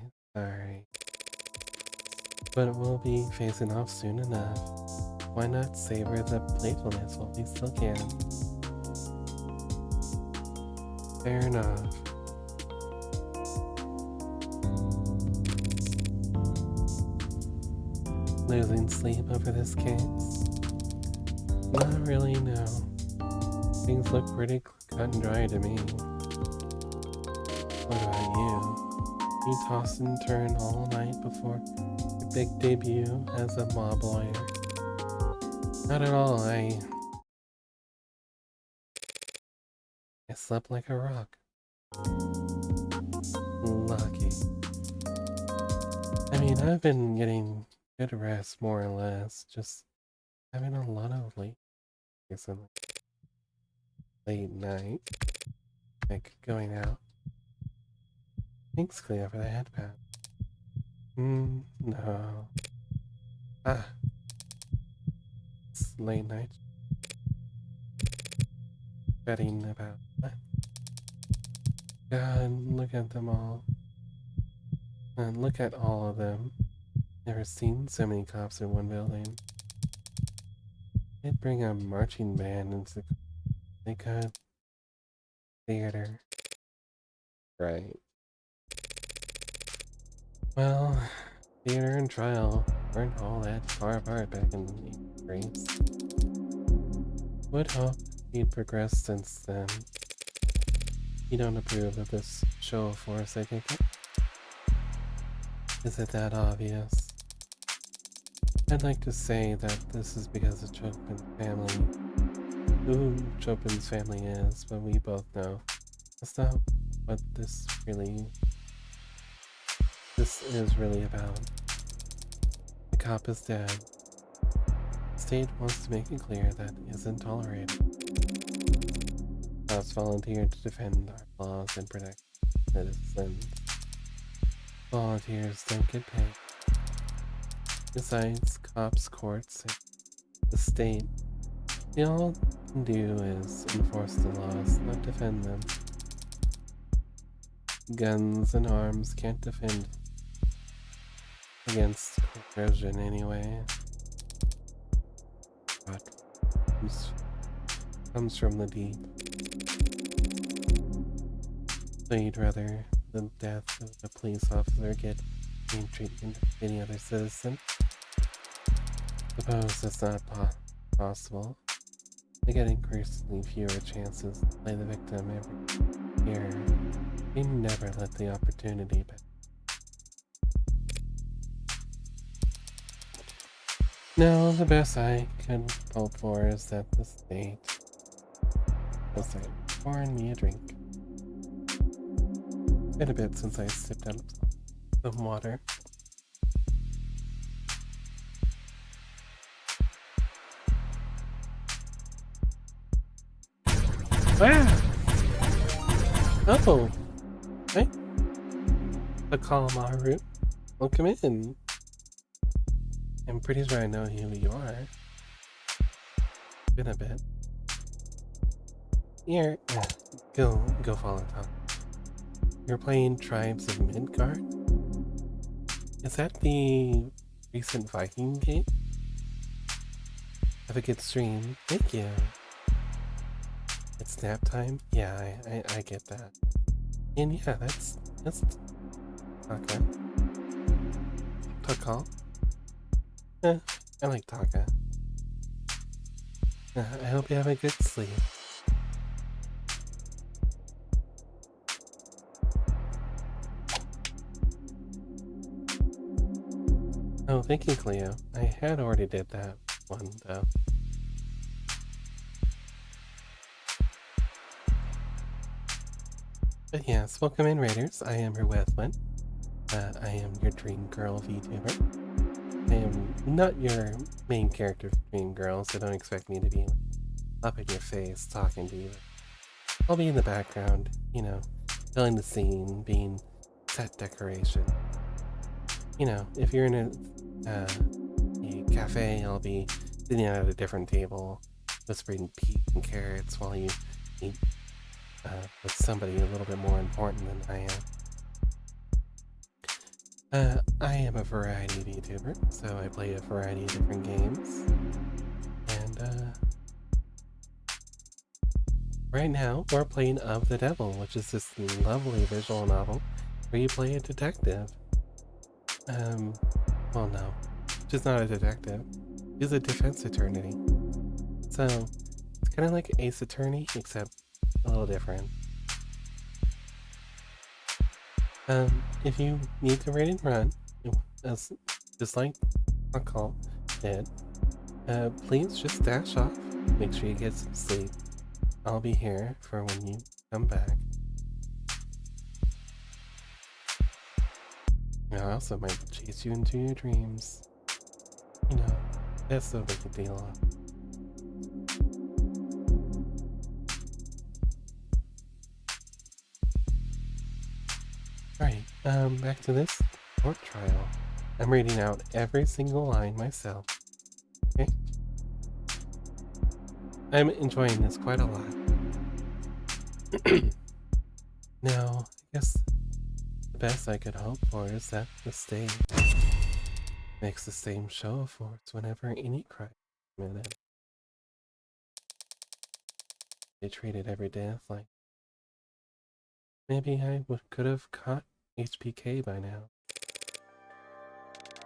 But we'll be phasing off soon enough. Why not savor the playfulness while we still can? Fair enough. Losing sleep over this case? Not really, no. Things look pretty cut and dry to me. What about you? You toss and turn all night before your big debut as a mob lawyer? Not at all, I slept like a rock. Lucky. I mean, I've been getting good rest more or less, just having a lot of late night, like going out. Thanks, Cleo, for the head pat. No. It's late night. Betting about what? God, look at them all. And look at all of them. Never seen so many cops in one building. They'd bring a marching band into they could. Theater. Right. Well, theater and trial weren't all that far apart back in the 80s. Would hope he'd progressed since then. You don't approve of this show of force, I take it? Is it that obvious? I'd like to say that this is because of Chopin's family. Who Chopin's family is, but we both know that's not what this is really about. The cop is dead. The state wants to make it clear that isn't tolerated. Cops volunteered to defend our laws and protect citizens. Volunteers don't get paid. Besides cops, courts, and the state, all can do is enforce the laws, not defend them. Guns and arms can't defend against coercion anyway. But comes from the deep. So you'd rather the death of a police officer get same treatment as any other citizen? Suppose that's not possible. They get increasingly fewer chances to play the victim every year. They never let the opportunity pass. No, the best I could hope for is that the state will say, pouring me a drink. Been a bit since I sipped out some water. Ah! Oh! Hey! The Kalamaru. Welcome in. I'm pretty sure I know who you are. Been a bit. Here, go follow Tom. You're playing Tribes of Midgard? Is that the recent Viking game? Have a good stream. Thank you. It's nap time? Yeah, I get that. And yeah, that's Taka. Taka? I like Taka. I hope you have a good sleep. Oh, thank you, Cleo. I had already did that one, though. But yes, welcome in, Raiders. I am your Wethwin. I am your Dream Girl VTuber. I am not your main character for Dream Girl, so don't expect me to be up in your face talking to you. I'll be in the background, filling the scene, being set decoration. you know, if you're in a cafe, I'll be sitting at a different table, whispering peas and carrots while you eat with somebody a little bit more important than I am. I am a variety VTuber, so I play a variety of different games. And right now, we're playing Of the Devil, which is this lovely visual novel where you play a detective. Well, no, she's not a detective. She's a defense attorney. So, it's kind of like Ace Attorney, except a little different. If you need to raid and run, as just like Call did, please just dash off. Make sure you get some sleep. I'll be here for when you come back. I also might chase you into your dreams. You know, that's no big a deal. Alright, back to this court trial. I'm reading out every single line myself. Okay? I'm enjoying this quite a lot. Now, I guess the best I could hope for is that the state makes the same show of force whenever any crime is committed. They treated every death like maybe I could have caught HPK by now.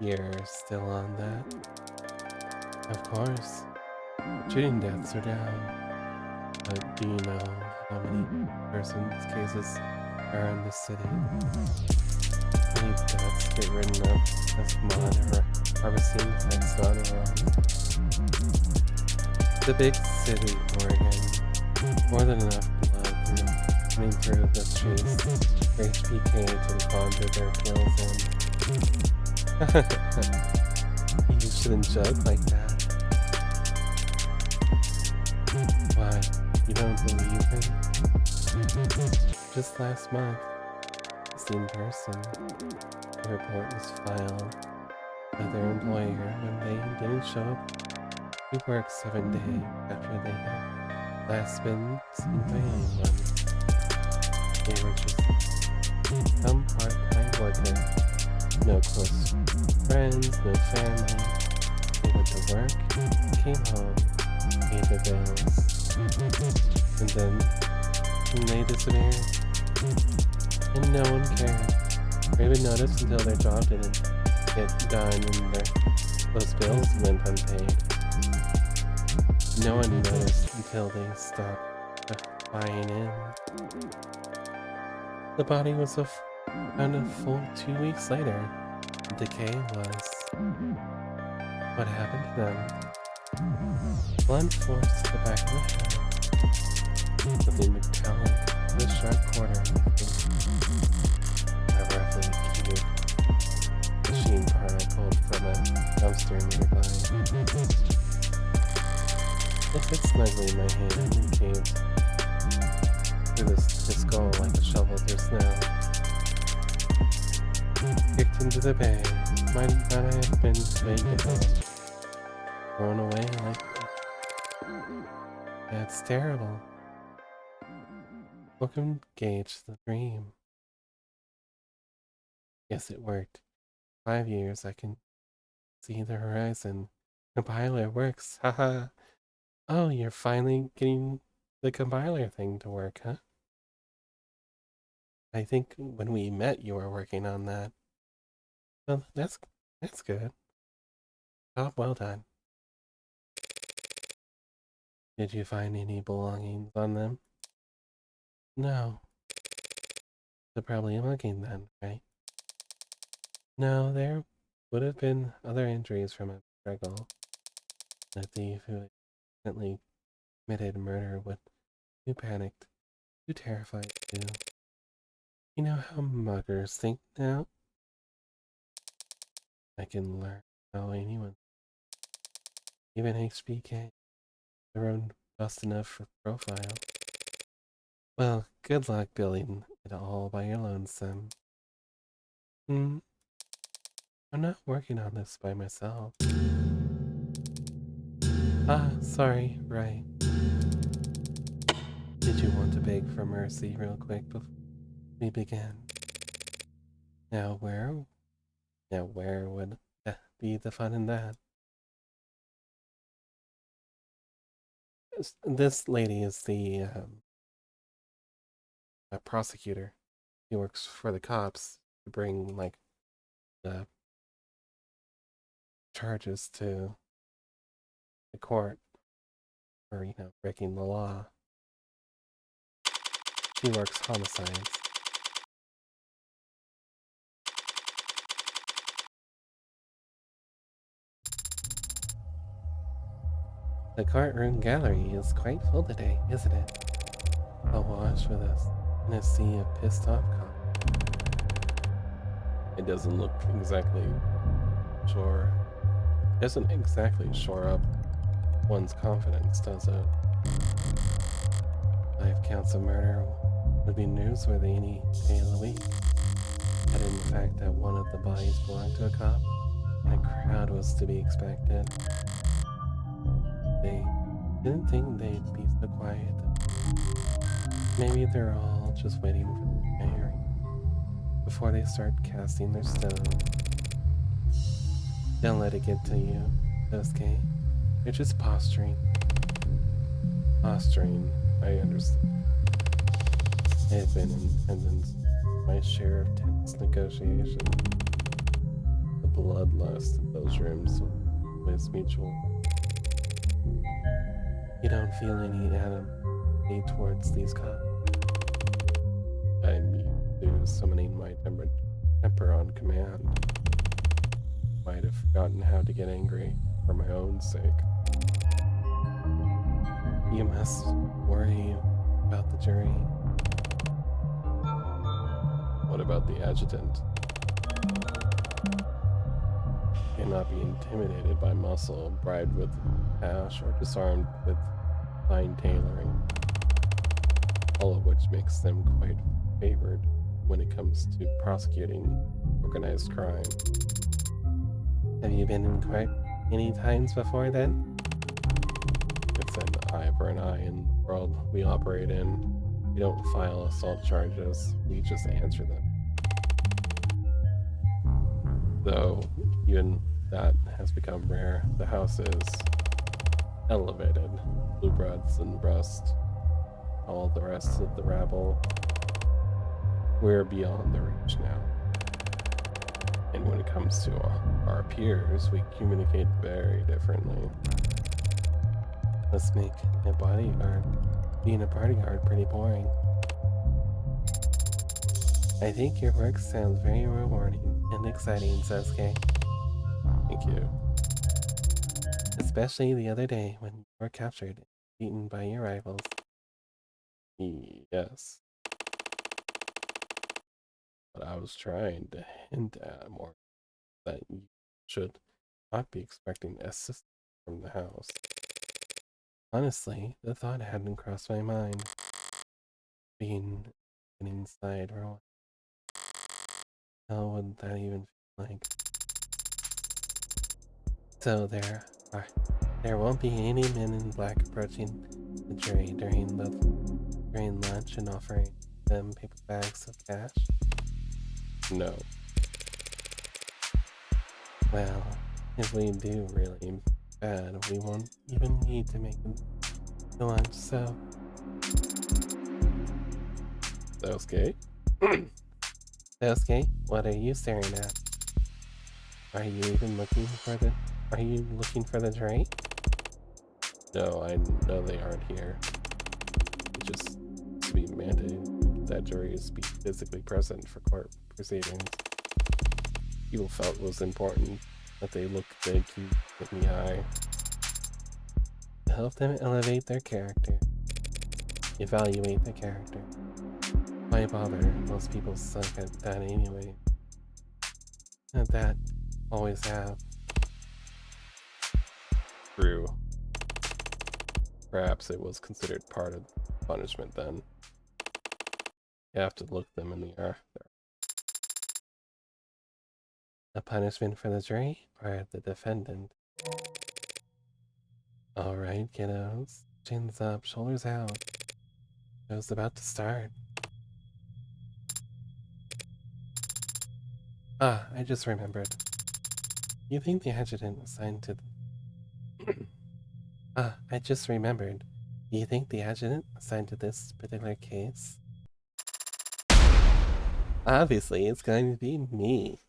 You're still on that? Of course. Shooting deaths are down. But do you know how many persons' cases are in this city? How many deaths get written up as mod or harvesting effects gone wrong? The big city, Oregon. More than enough blood coming through the streets for HPK to ponder their kills in. You shouldn't joke like that. Why? You don't believe me? Just last month, the same person, the report was filed by their employer when they didn't show up to work 7 days after they had last been seen by anyone. They were just some part-time worker, no close friends, no family. They went to work, came home, paid their bills, and then they disappeared. And no one cared, or even noticed until their job didn't get done and those bills went unpaid. No one noticed until they stopped buying in. The body was found a full 2 weeks later. Decay was what happened to them. Blunt force to the back of the head. Something metallic with a sharp corner. A roughly cute machine part I pulled from a dumpster nearby. It fit snugly in my hand and caved through the skull like a shovel through snow. Kicked into the bay, might not have been laid down. Thrown away like that's terrible. Welcome, Gage, the dream. Yes, it worked. 5 years, I can see the horizon. Compiler works, haha. Oh, you're finally getting the compiler thing to work, huh? I think when we met, you were working on that. Well, that's good. Job well done. Did you find any belongings on them? No. They're probably mugging then, right? No, there would have been other injuries from a struggle. A thief who accidentally committed murder would too panicked, too terrified to. You know how muggers think now? I can learn how anyone, even HBK, their own bust enough for profile. Well, good luck building it all by your lonesome. Hmm. I'm not working on this by myself. Ah, sorry, right. Did you want to beg for mercy real quick before we begin? Now where would be the fun in that? This lady is the prosecutor. He works for the cops to bring like the charges to the court for breaking the law. She works homicides. The courtroom gallery is quite full today, isn't it? Awash with us in a sea of pissed off cops. It doesn't look exactly sure. Doesn't exactly shore up one's confidence, does it? 5 counts of murder would be newsworthy any day of the week. But in the fact that one of the bodies belonged to a cop, and a crowd was to be expected. They didn't think they'd be so quiet. Maybe they're all just waiting for the hearing before they start casting their stone. Don't let it get to you, Yosuke. You're just posturing. Posturing, I understand. I've been in attendance my share of tense negotiations. The bloodlust in those rooms was mutual. You don't feel any animosity towards these cops. I'm used to summoning my temper on command. Might have forgotten how to get angry for my own sake. You must worry about the jury. What about the adjutant? Cannot be intimidated by muscle, bribed with cash, or disarmed with fine tailoring. All of which makes them quite favored when it comes to prosecuting organized crime. Have you been in court any times before then? It's an eye for an eye in the world we operate in. We don't file assault charges, we just answer them. Though even that has become rare, the house is elevated. Blue breads and rust, all the rest of the rabble. We're beyond the reach now. And when it comes to our peers, we communicate very differently. Let's make a bodyguard. Being a bodyguard pretty boring. I think your work sounds very rewarding and exciting, Sasuke. Thank you. Especially the other day when you were captured and beaten by your rivals. Yes. But I was trying to hint at more that you should not be expecting assistance from the house. Honestly, the thought hadn't crossed my mind. Being inside for what? How would that even feel like? So there won't be any men in black approaching the jury during lunch and offering them paper bags of cash? No. Well, if we do really bad, we won't even need to make the lunch, so... Sosuke? Sosuke, what are you staring at? Are you looking for the jury? No, I know they aren't here. It just to be mandated that juries be physically present for court proceedings. People felt it was important that they look dead cute in the eye. To help them elevate their character. Evaluate their character. Why bother? Most people suck at that anyway. And that always have. True. Perhaps it was considered part of punishment then. You have to look them in the eye. A punishment for the jury or the defendant? Alright, kiddos. Chins up, shoulders out. Show's about to start. Ah, I just remembered. You think the adjutant assigned to I just remembered. Do you think the adjutant assigned to this particular case? Obviously, it's going to be me.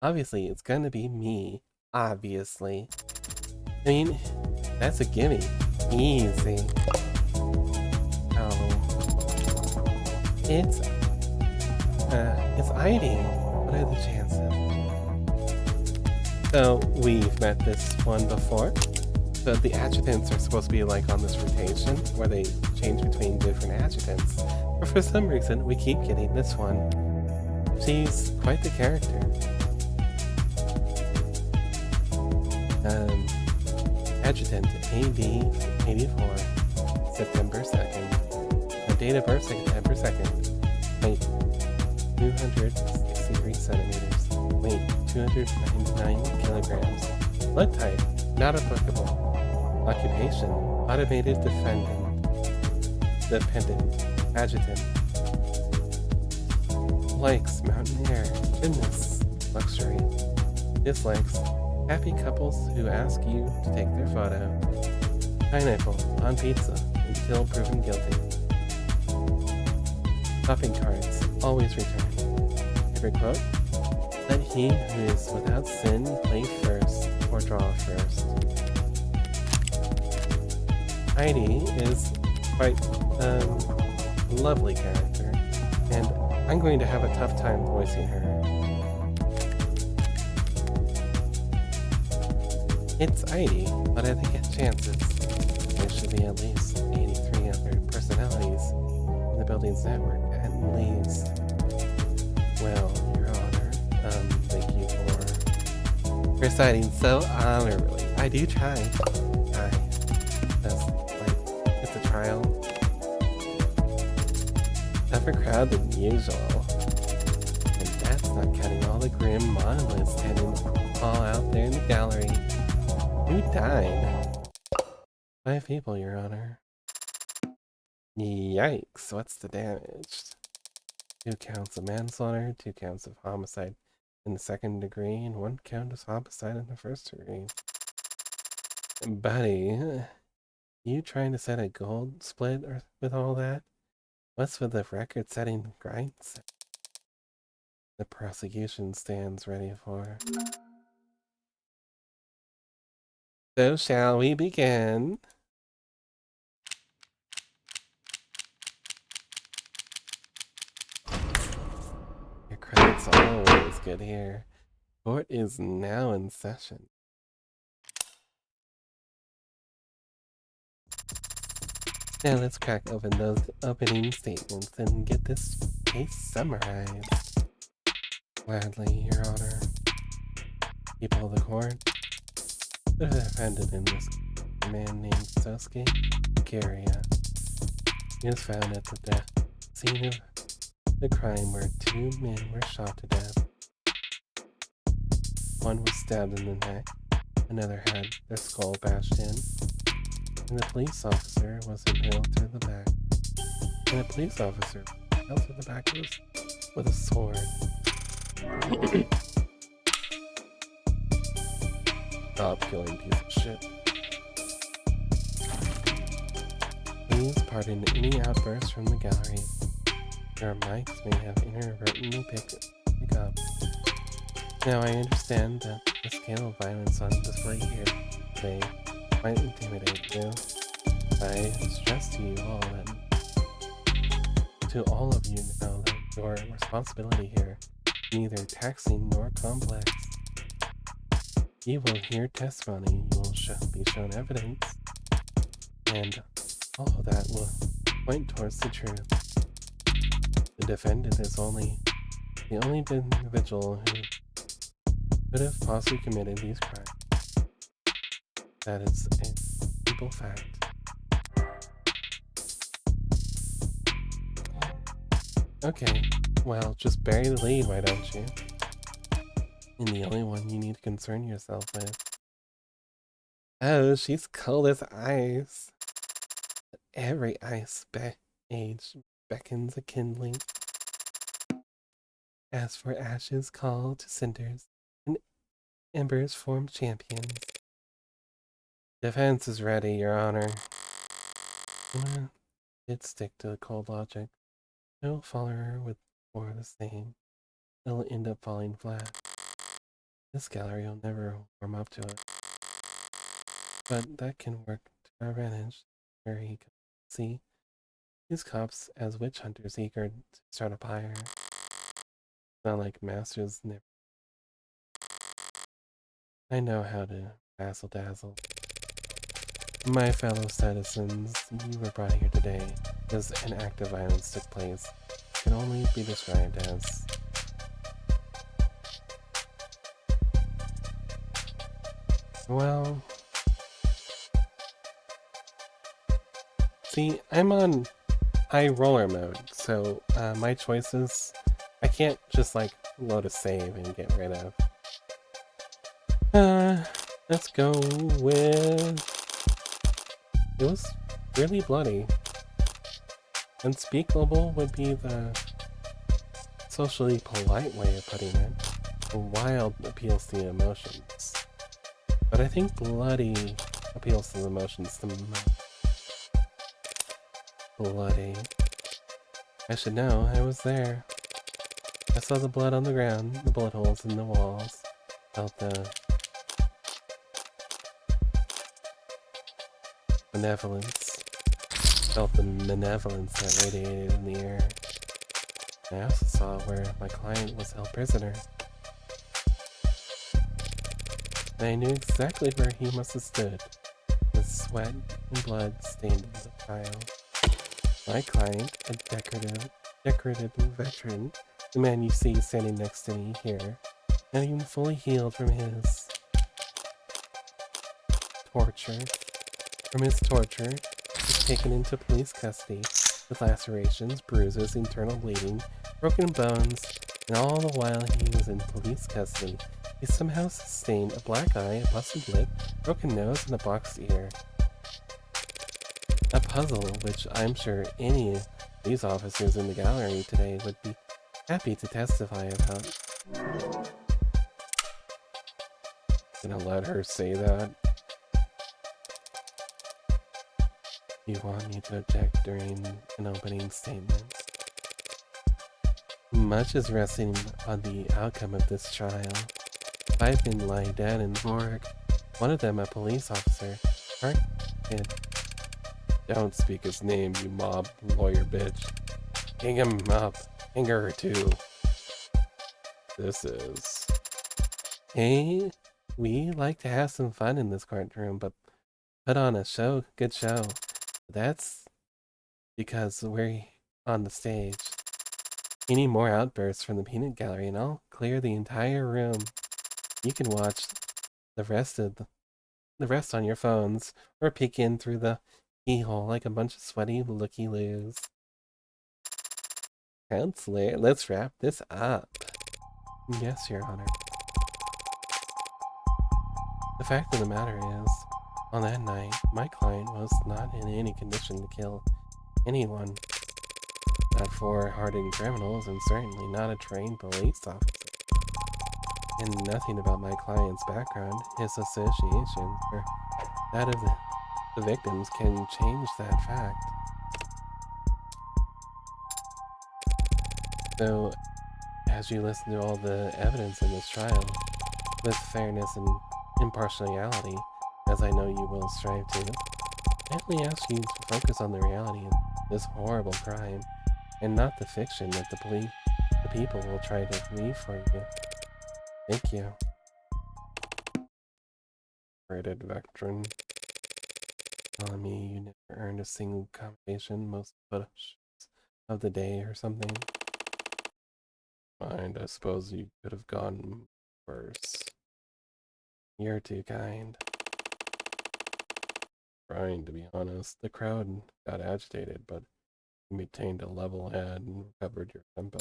Obviously, it's going to be me. Obviously. I mean, that's a gimme. Easy. Oh. It's Ivy. What are the chances? So, we've met this one before. So the adjutants are supposed to be like on this rotation where they change between different adjutants. But for some reason, we keep getting this one. She's quite the character. Adjutant AD84, September 2nd. Her date of birth, September 2nd. Weight, 263 centimeters. Weight, 299 kilograms. Blood type, not applicable. Occupation, automated dependent, adjutant. Likes, mountain air, gymnasts, luxury. Dislikes, happy couples who ask you to take their photo. Pineapple on pizza until proven guilty. Shopping carts, always return. Favorite quote? Let he who is without sin play first or draw first. Heidi is quite a lovely character, and I'm going to have a tough time voicing her. It's Heidi, but I think it chances. There should be at least 83 other personalities in the building's network, at least. Well, Your Honor, thank you for presiding so honorably. I do try. That's like, it's a trial. Tougher crowd than usual. And that's not counting all the grim monoliths standing all out there in the gallery. Who died? 5 people, Your Honor. Yikes, what's the damage? 2 counts of manslaughter, 2 counts of homicide in the 2nd degree, and 1 count of homicide in the 1st degree. Buddy, you trying to set a gold split or with all that? What's with the record-setting grinds? The prosecution stands ready for. So shall we begin? Your credit's always good here. Court is now in session. Now let's crack open those opening statements and get this case summarized. Gladly, Your Honor. People of the court, the defendant in this a man named Sosuke Garia. He was found at the scene of the crime where 2 men were shot to death. One was stabbed in the neck, another had their skull bashed in, and the police officer was impaled through the back. And the police officer impaled through the back with a sword. Stop killing piece of shit. Please pardon any outbursts from the gallery. Your mics may have inadvertently pick up. Now I understand that the scale of violence on display here today might intimidate you. I stress to you all that know that your responsibility here is neither taxing nor complex. You will hear testimony, you will be shown evidence, and all of that will point towards the truth. The defendant is the only individual who could have possibly committed these crimes. That is a simple fact. Okay, well, just bury the lead, why don't you? and the only one you need to concern yourself with. Oh, she's cold as ice. Every age beckons a kindling. As for ashes call to cinders, and embers form champions. Defense is ready, Your Honor. It stick to the cold logic. No follower with more the same. They'll end up falling flat. This gallery will never warm up to it. But that can work to our advantage. Where he can see these cops as witch hunters eager to start a fire. Not like masters never. I know how to razzle dazzle. My fellow citizens, you were brought here today because an act of violence took place. It can only be described as well. See, I'm on high roller mode, so my choices, I can't just like load a save and get rid of. Let's go with, it was really bloody. Unspeakable would be the socially polite way of putting it. Wild appeals to the emotions. But I think bloody appeals to the emotions the most. Bloody. I should know, I was there. I saw the blood on the ground, the bullet holes in the walls. Felt the benevolence. Felt the malevolence that radiated in the air. I also saw where my client was held prisoner. And I knew exactly where he must have stood, with sweat and blood stained the tile. My client, a decorated veteran, the man you see standing next to me here, not even fully healed from his torture. Was taken into police custody with lacerations, bruises, internal bleeding, broken bones, and all the while he was in police custody, he somehow sustained a black eye, a busted lip, broken nose, and a boxed ear. A puzzle which I'm sure any of these officers in the gallery today would be happy to testify about. Gonna let her say that? You want me to object during an opening statement? Much is resting on the outcome of this trial. 5 men lie dead in the morgue. One of them a police officer. Mark kid. Don't speak his name, you mob lawyer bitch. Hang him up. Hang her too. This is... Hey, we like to have some fun in this courtroom, but put on a show, good show. That's because we're on the stage. Any more outbursts from the peanut gallery and I'll clear the entire room. You can watch the rest on your phones or peek in through the keyhole like a bunch of sweaty looky-loos. Counselor, let's wrap this up. Yes, Your Honor. The fact of the matter is, on that night, my client was not in any condition to kill anyone. Not 4 hardened criminals, and certainly not a trained police officer. And nothing about my client's background, his associations, or that of the victims can change that fact. So, as you listen to all the evidence in this trial, with fairness and impartiality, as I know you will strive to, I only ask you to focus on the reality of this horrible crime, and not the fiction that the people will try to weave for you. Thank you. Rated veteran. Telling me you never earned a single commendation, most push of the day or something. Mind, I suppose you could have gone worse. You're too kind. Trying to be honest, the crowd got agitated, but you maintained a level head and recovered your tempo.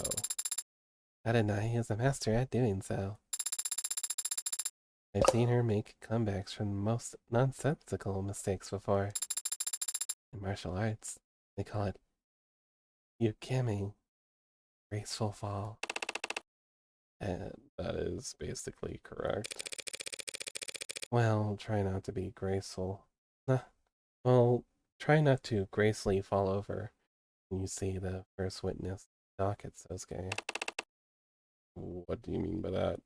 I deny he is a master at doing so. I've seen her make comebacks from the most nonsensical mistakes before. In martial arts, they call it yukami, graceful fall. And that is basically correct. Well, try not to be graceful. Well, try not to gracefully fall over when you see the first witness. Docket Sosuke. What do you mean by that?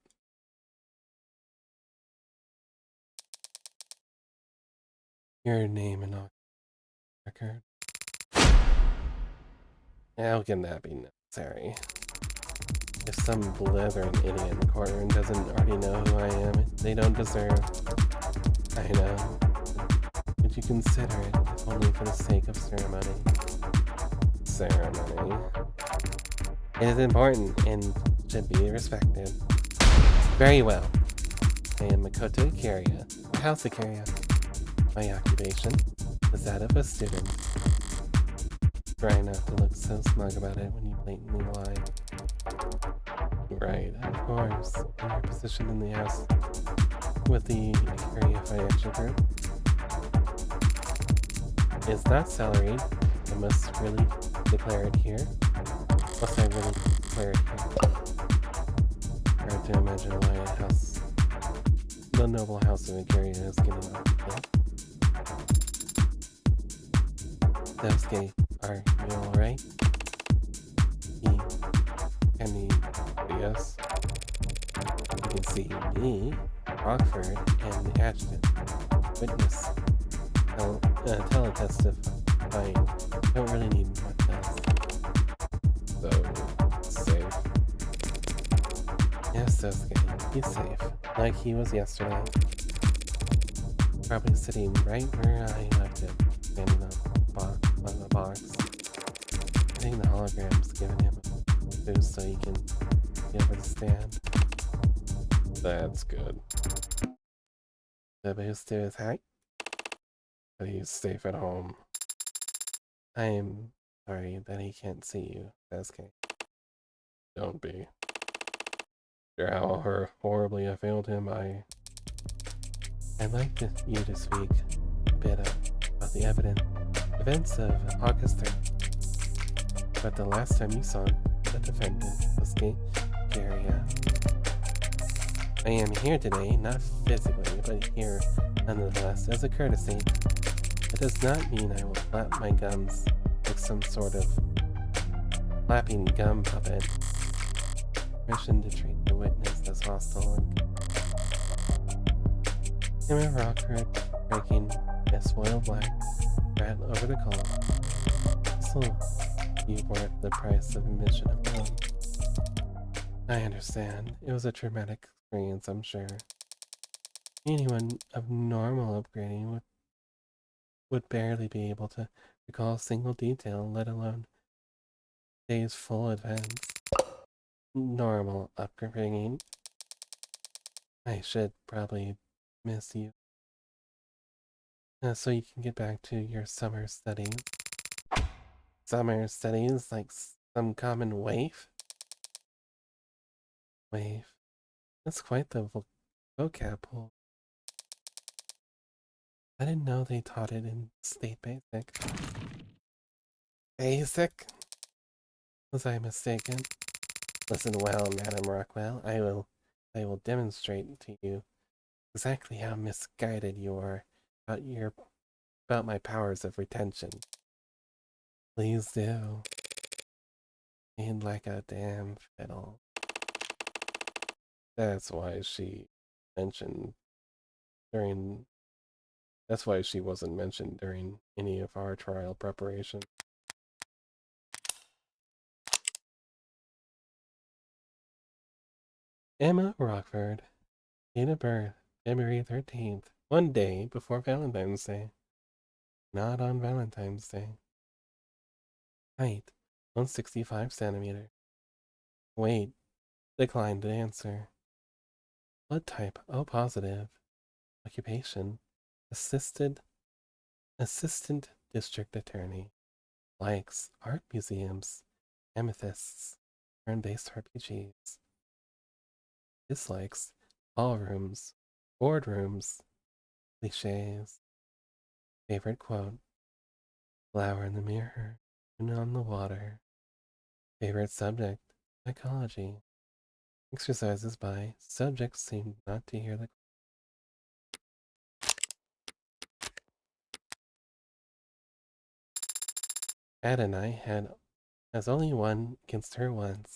Your name and record. How can that be necessary? If some blithering idiot in the courtroom doesn't already know who I am, they don't deserve. I know. Would you consider it, if only for the sake of ceremony? Ceremony. It is important and should be respected. Very well. I am Makoto Ikaria, or House Ikaria. My occupation is that of a student. Try not to look so smug about it when you blatantly lie. Right, of course. In your position in the house with the Ikaria Financial Group. Is that salary? I must really declare it here? Must I really declare it here? Hard to imagine why a house, the noble house of Ikaria is getting off. Daisuke, are you alright? Can he see us? You can see me, Rockford, and the adjutant. Witness. Teletestifying. Don't really need much else. So, safe. Yes, Daisuke, he's safe. Like he was yesterday. Probably sitting right where I left him, standing on the box. I think the hologram's giving him a boost so he can get over the stand. That's good. The boost to his height? But he's safe at home. I am sorry that he can't see you, Daisuke. Don't be. Sure how horribly I failed him, I'd like you to speak a bit about the events of August 3rd. But the last time you saw the defendant was Ikaria. I am here today, not physically, but here nonetheless, as a courtesy. It does not mean I will flap my gums like some sort of flapping gum puppet. Permission to treat the witness as hostile and him and Rockford breaking a spoiled black rat over the collar. This will be worth the price of admission alone. I understand. It was a traumatic experience, I'm sure. Anyone of normal upgrading would barely be able to recall a single detail, let alone days full events. Normal upbringing. I should probably miss you. So you can get back to your summer studies. Summer studies like some common waif? Waif. That's quite the vocab pool. I didn't know they taught it in State Basic. Basic? Was I mistaken? Listen well, Madam Rockwell. I will demonstrate to you exactly how misguided you are about my powers of retention. Please do. And like a damn fiddle. That's why she mentioned during. That's why she wasn't mentioned during any of our trial preparation. Emma Rockford, date of birth, February 13th, one day before Valentine's Day. Not on Valentine's Day. Height, 165 centimeter. Weight, declined to answer. Blood type, O positive. Occupation, assistant district attorney. Likes art museums, amethysts, turn-based RPGs. Dislikes ballrooms, boardrooms, cliches, favorite quote, flower in the mirror, moon on the water, favorite subject, psychology, exercises by subjects seem not to hear the. Ed and I has only won against her once.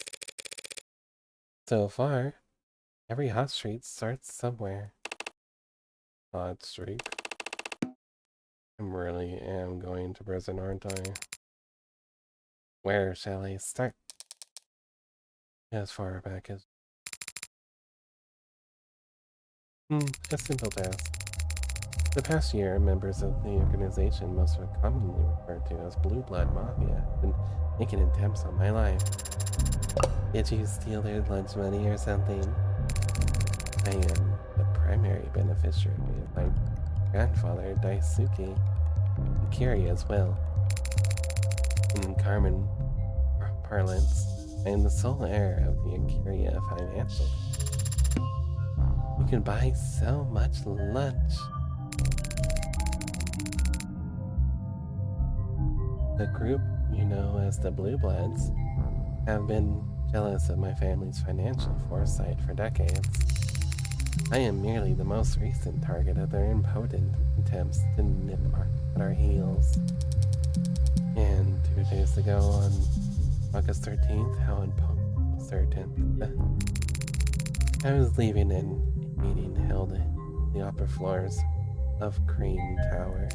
So far, every hot streak starts somewhere. Hot streak. I really am going to prison, aren't I? Where shall I start? As far back as... a simple task. The past year, members of the organization, most commonly referred to as Blue Blood Mafia, have been making attempts on my life. Did you steal their lunch money or something? I am the primary beneficiary of my grandfather, Daisuke, and Kiri as well. In Carmen parlance, I am the sole heir of the Akiria financial. You can buy so much lunch. The group you know as the Blue Bloods have been jealous of my family's financial foresight for decades. I am merely the most recent target of their impotent attempts to nip at our heels. And 2 days ago, on August 13th, how impotent was their attempt. I was leaving a meeting held in the upper floors of Crane Tower.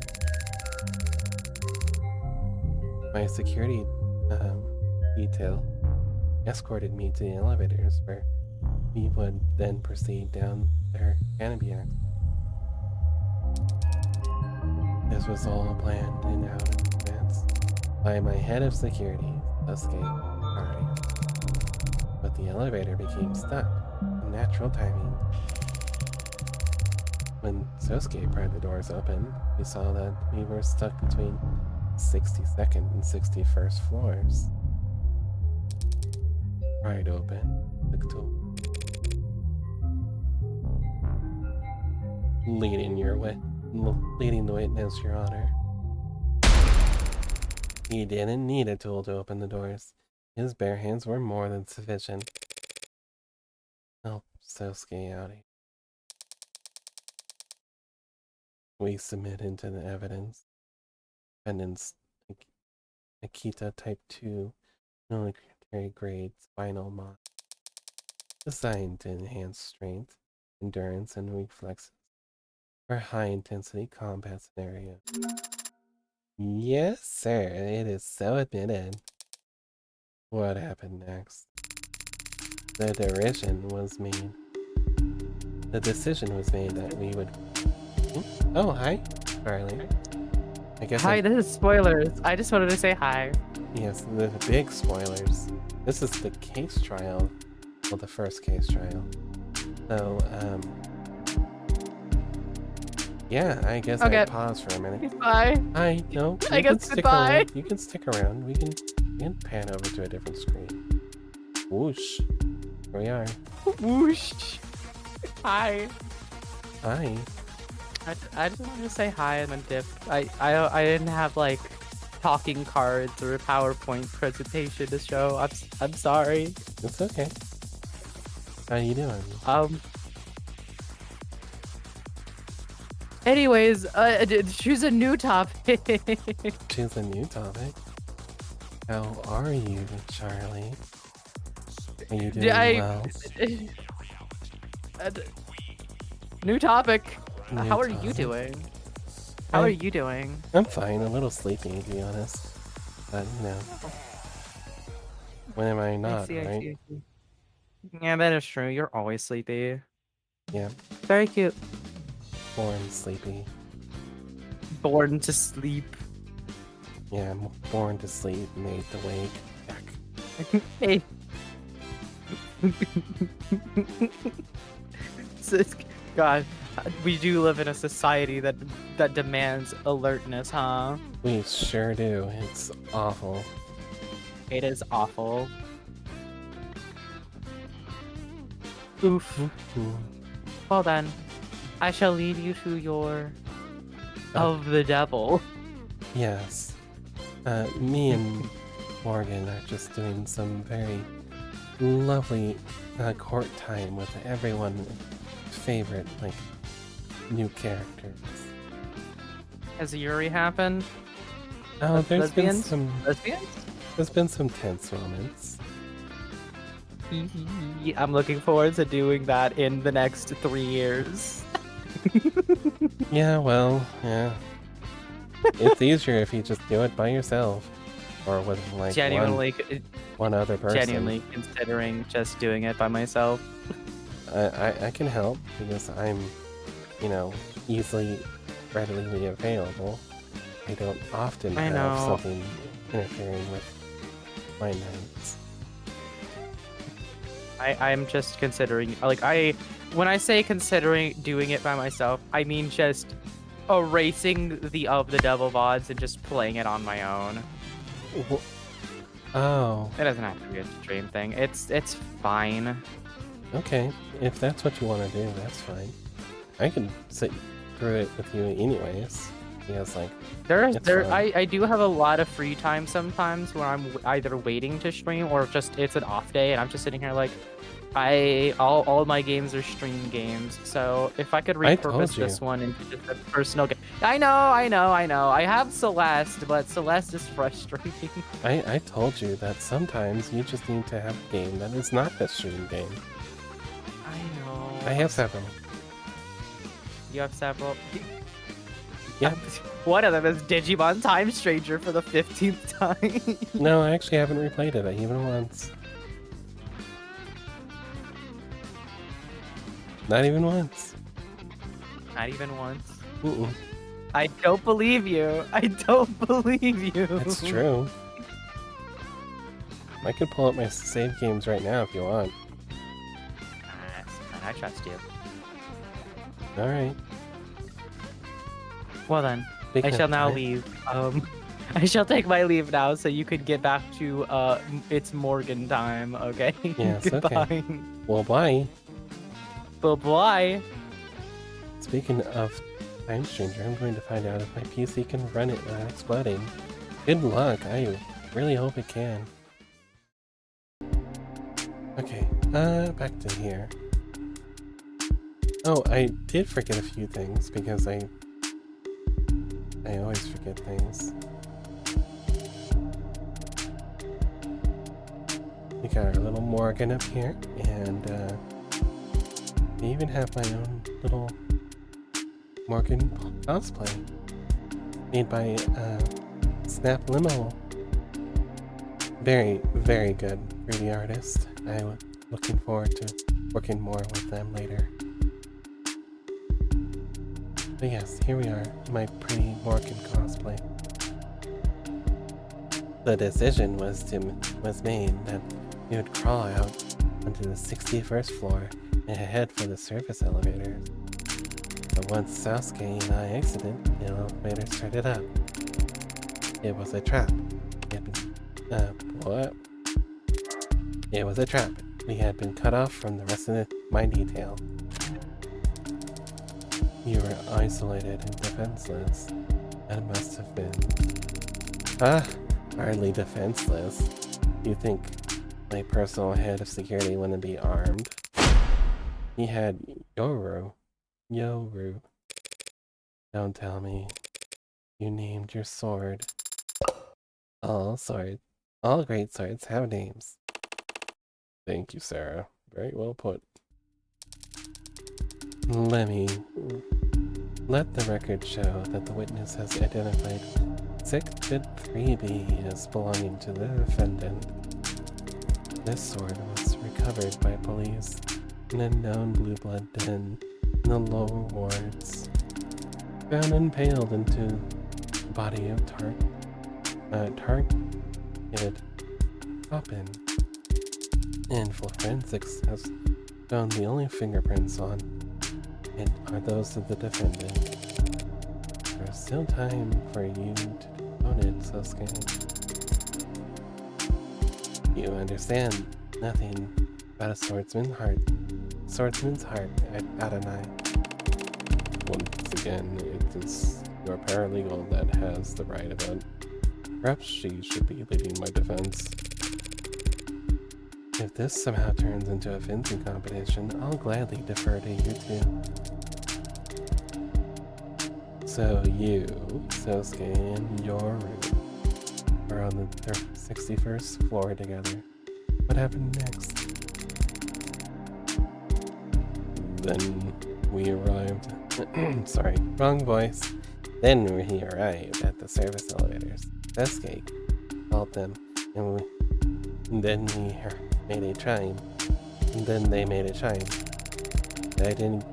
My security detail escorted me to the elevators where we would then proceed down their canopy act. This was all planned and out in advance by my head of security, Sasuke. But the elevator became stuck in natural timing. When Sasuke pried the doors open, we saw that we were stuck between 62nd and 61st floors. Pried open, took to leading the witness, Your Honor. He didn't need a tool to open the doors. His bare hands were more than sufficient. Help Sasuke out. We submit into the evidence. Defendant's Akita Type 2 military grade spinal mod, designed to enhance strength, endurance, and reflexes for high-intensity combat scenarios. Yes, sir, it is so admitted. What happened next? The decision was made that we would... Oh, hi, Charlie. I guess Hi, this is spoilers. I just wanted to say hi. Yes, the big spoilers. This is the case trial. Well, the first case trial. So, yeah, I guess Okay. I'll pause for a minute. Bye. Hi, no, I guess goodbye. around. You can stick around. We can pan over to a different screen. Whoosh. Here we are. Whoosh. Hi. Hi. I just wanted to say hi and then dip. I didn't have like talking cards or a PowerPoint presentation to show. I'm sorry. It's okay. How you doing? Anyways, choose a new topic. Choose a new topic. How are you, Charlie? Are you doing well? New topic. New How are you topic. doing? How are you doing? I'm fine. A little sleepy, to be honest. But, you know. When am I not, right? I see. Yeah, that is true. You're always sleepy. Yeah. Very cute. Born sleepy. Born to sleep. Yeah, I'm born to sleep, made to wake. Back. Hey. God, we do live in a society that demands alertness, huh? We sure do. It's awful. It is awful. Oof. Well then, I shall lead you to your of the devil. Yes. Me and Morgan are just doing some very lovely court time with everyone's favorite, like, new characters. Has Yuri happened? Oh, there's been Lesbians? some Lesbians? there's been some tense moments. I'm looking forward to doing that in the next 3 years. Yeah, well, yeah. It's easier if you just do it by yourself, or with like Genuinely, one other person. genuinely considering just doing it by myself. I can help because I'm, easily, readily available. I don't often I have know. something interfering with my nights. I'm just considering, when I say considering doing it by myself, I mean just erasing the Of the Devil VODs and just playing it on my own. Oh, It doesn't have to be a stream thing. It's fine. okay. If that's what you want to do, that's fine. I can sit through it with you anyways. Because, like, it's fun. I do have a lot of free time sometimes where I'm either waiting to stream or just it's an off day and I'm just sitting here like, all my games are stream games. So if I could repurpose this one into just a personal game. I know. I have Celeste, but Celeste is frustrating. I told you that sometimes you just need to have a game that is not a stream game. I know. I have several. You have several. Yeah. One of them is Digimon Time Stranger for the 15th time. No, I actually haven't replayed it even once. Not even once. Not even once. Mm-mm. I don't believe you. I don't believe you. That's true. I could pull up my save games right now if you want. I trust you. Alright. Well then, Speaking I shall of now time- leave. I shall take my leave now, so you can get back to it's Morgan time. Okay. Yes, Goodbye. okay. Well, bye. Bye. Speaking of Time Stranger, I'm going to find out if my PC can run it without exploding. Good luck. I really hope it can. Okay, back to here. Oh, I did forget a few things because I always forget things. We got our little Morgan up here, and I even have my own little Morgan cosplay made by Snap Limo. Very, very good 3D artist. I'm looking forward to working more with them later. But yes, here we are, my pretty Morgan cosplay. The decision was made that we would crawl out onto the 61st floor and head for the surface elevator. But once Sasuke and I exited, the elevator started up. It was a trap. What? It was a trap. We had been cut off from the rest of my detail. You were isolated and defenseless. That must have been... hardly defenseless. You think my personal head of security wouldn't be armed? He had Yoru. Don't tell me. You named your sword. All great swords have names. Thank you, Sarah. Very well put. Let the record show that the witness has identified Exhibit 3B as belonging to the defendant. This sword was recovered by police in a known blue blood den in the lower wards. Found impaled into the body of targeted Poppin. And forensics has found the only fingerprints on it are those of the defendant. There's still time for you to own it, Sasuke. You understand nothing about a swordsman's heart. Swordsman's heart at Adonai. again, it is your paralegal that has the right about. Perhaps she should be leading my defense. If this somehow turns into a fencing competition, I'll gladly defer to you two. So you, Sosuke, and Yoru are on the 61st floor together. What happened next? Then we arrived. Sorry, wrong voice. Then we arrived at the service elevators. Sosuke called them, and then we made a chime. And then they made a chime. I didn't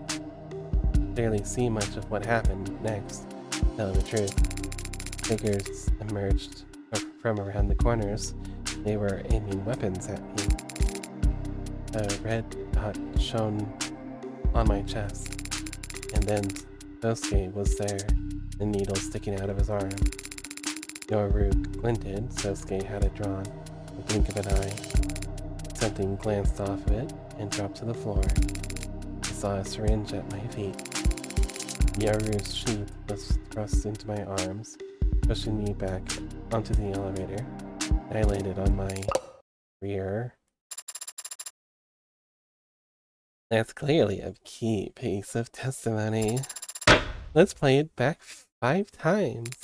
barely see much of what happened next, to tell the truth. Figures emerged from around the corners. They were aiming weapons at me. A red dot shone on my chest, and then Sosuke was there, the needle sticking out of his arm. Yoru glinted. Sosuke had it drawn, a blink of an eye. Something glanced off of it and dropped to the floor. I saw a syringe at my feet. Yoru's sheath was thrust into my arms, pushing me back onto the elevator. I landed on my rear. That's clearly a key piece of testimony. Let's play it back 5 times.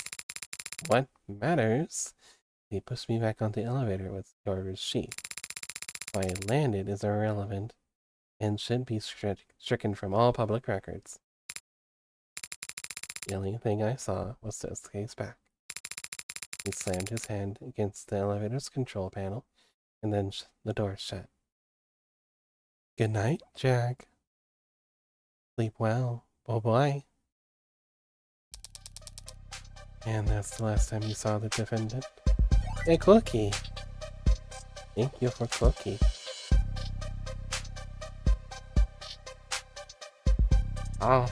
What matters? He pushed me back onto the elevator with Yoru's sheath. Why it landed is irrelevant and should be stricken from all public records. The only thing I saw was Sosuke's back. He slammed his hand against the elevator's control panel, and then the door shut. Good night, Jack. Sleep well. Bye-bye. And that's the last time you saw the defendant. Hey, Cookie. Thank you for Cookie. Oh.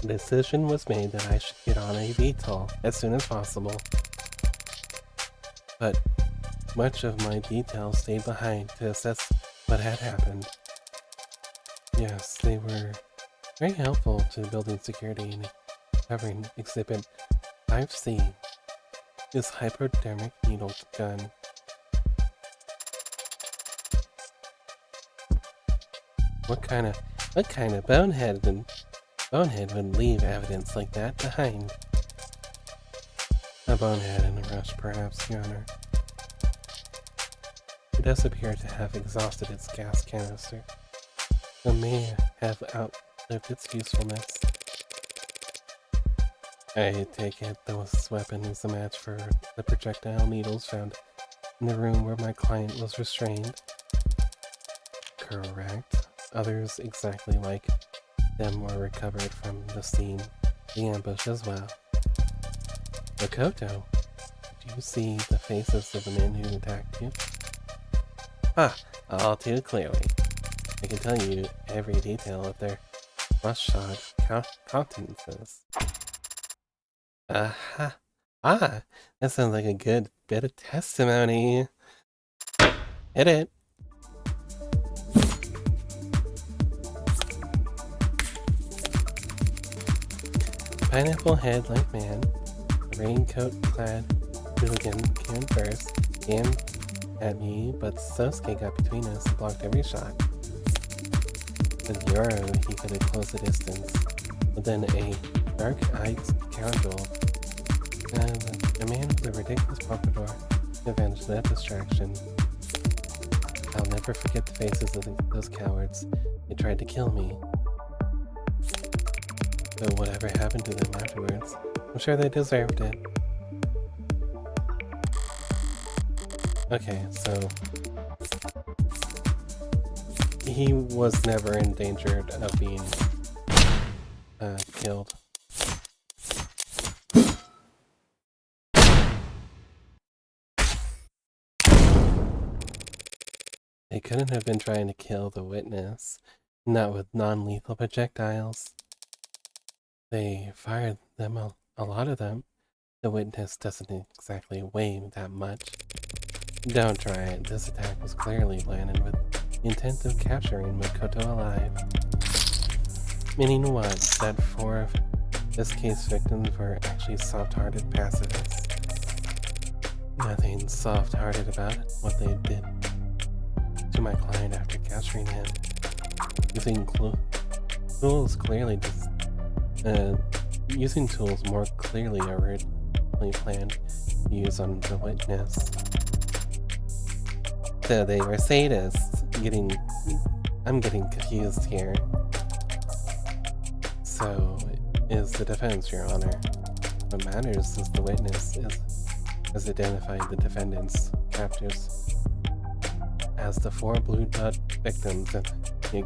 The decision was made that I should get on a VTOL as soon as possible. But much of my details stayed behind to assess what had happened. Yes, they were very helpful to building security and covering Exhibit 5C, this hypodermic needle gun. What kind of bonehead would leave evidence like that behind? A bonehead in a rush, perhaps, Your Honor. It does appear to have exhausted its gas canister, so may have outlived its usefulness. I take it this weapon is a match for the projectile needles found in the room where my client was restrained. Correct. Others exactly like them were recovered from the scene, the ambush as well. Makoto, do you see the faces of the men who attacked you? Ah, all too clearly. I can tell you every detail of their bloodshot countenances. Aha! Ah, that sounds like a good bit of testimony. Hit it! Pineapple head-like man, a raincoat-clad hooligan came first, aimed at me, but Sosuke got between us and blocked every shot. With Yoru, he could have closed the distance, but then a dark-eyed scoundrel, a man with a ridiculous pompadour, avenged that distraction. I'll never forget the faces of those cowards. They tried to kill me. But whatever happened to them afterwards, I'm sure they deserved it. Okay, so he was never in danger of being killed. They couldn't have been trying to kill the witness, not with non-lethal projectiles. They fired them, a lot of them. The witness doesn't exactly weigh that much. Don't try it. This attack was clearly planned with the intent of capturing Makoto alive. Meaning what? That 4 of this case victims were actually soft-hearted pacifists. Nothing soft-hearted about what they did to my client after capturing him. Using tools clearly using tools more clearly originally planned to use on the witness. So they were sadists. I'm getting confused here. So is the defense, Your Honor. What matters is the witness has identified the defendant's captors as the 4 Blue Blood victims that he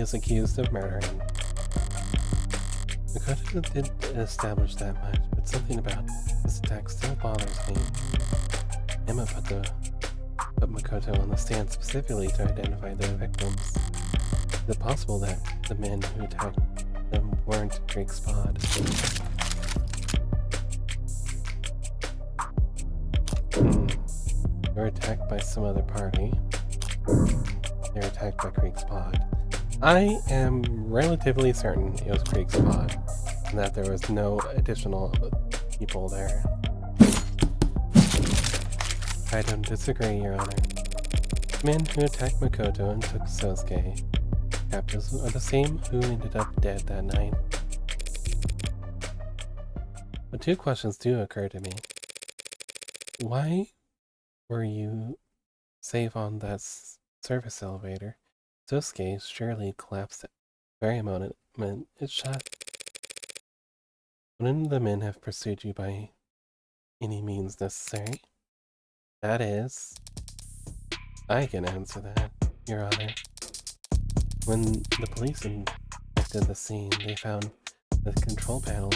is accused of murdering. Makoto didn't establish that much, but something about this attack still bothers me. Emma put Makoto on the stand specifically to identify the victims. Is it possible that the men who attacked them weren't Drake's pod? They were attacked by some other party. They were attacked by Creek's pod. I am relatively certain it was Creek's pod, and that there was no additional people there. I don't disagree, Your Honor. The men who attacked Makoto and took Sosuke captives are the same who ended up dead that night. But 2 questions do occur to me. Why were you safe on that service elevator? Sosuke surely collapsed at the very moment it shut. Wouldn't the men have pursued you by any means necessary? That is... I can answer that, Your Honor. When the police inspected the scene, they found the control panel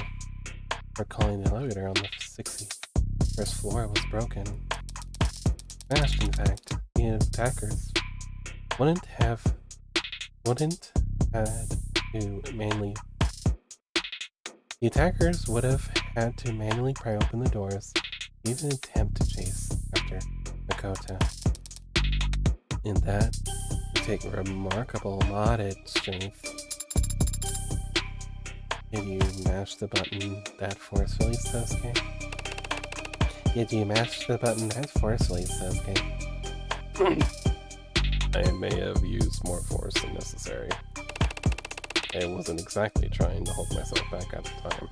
for calling the elevator on the 61st floor was broken. Smashed, in fact. The attackers wouldn't have had to manually... The attackers would have had to manually pry open the doors, even attempt to chase after Makoto. In that, would take remarkable modded strength. Did you mash the button that forcefully, Sosuke? Did you mash the button that forcefully, Sosuke? I may have used more force than necessary. I wasn't exactly trying to hold myself back at the time.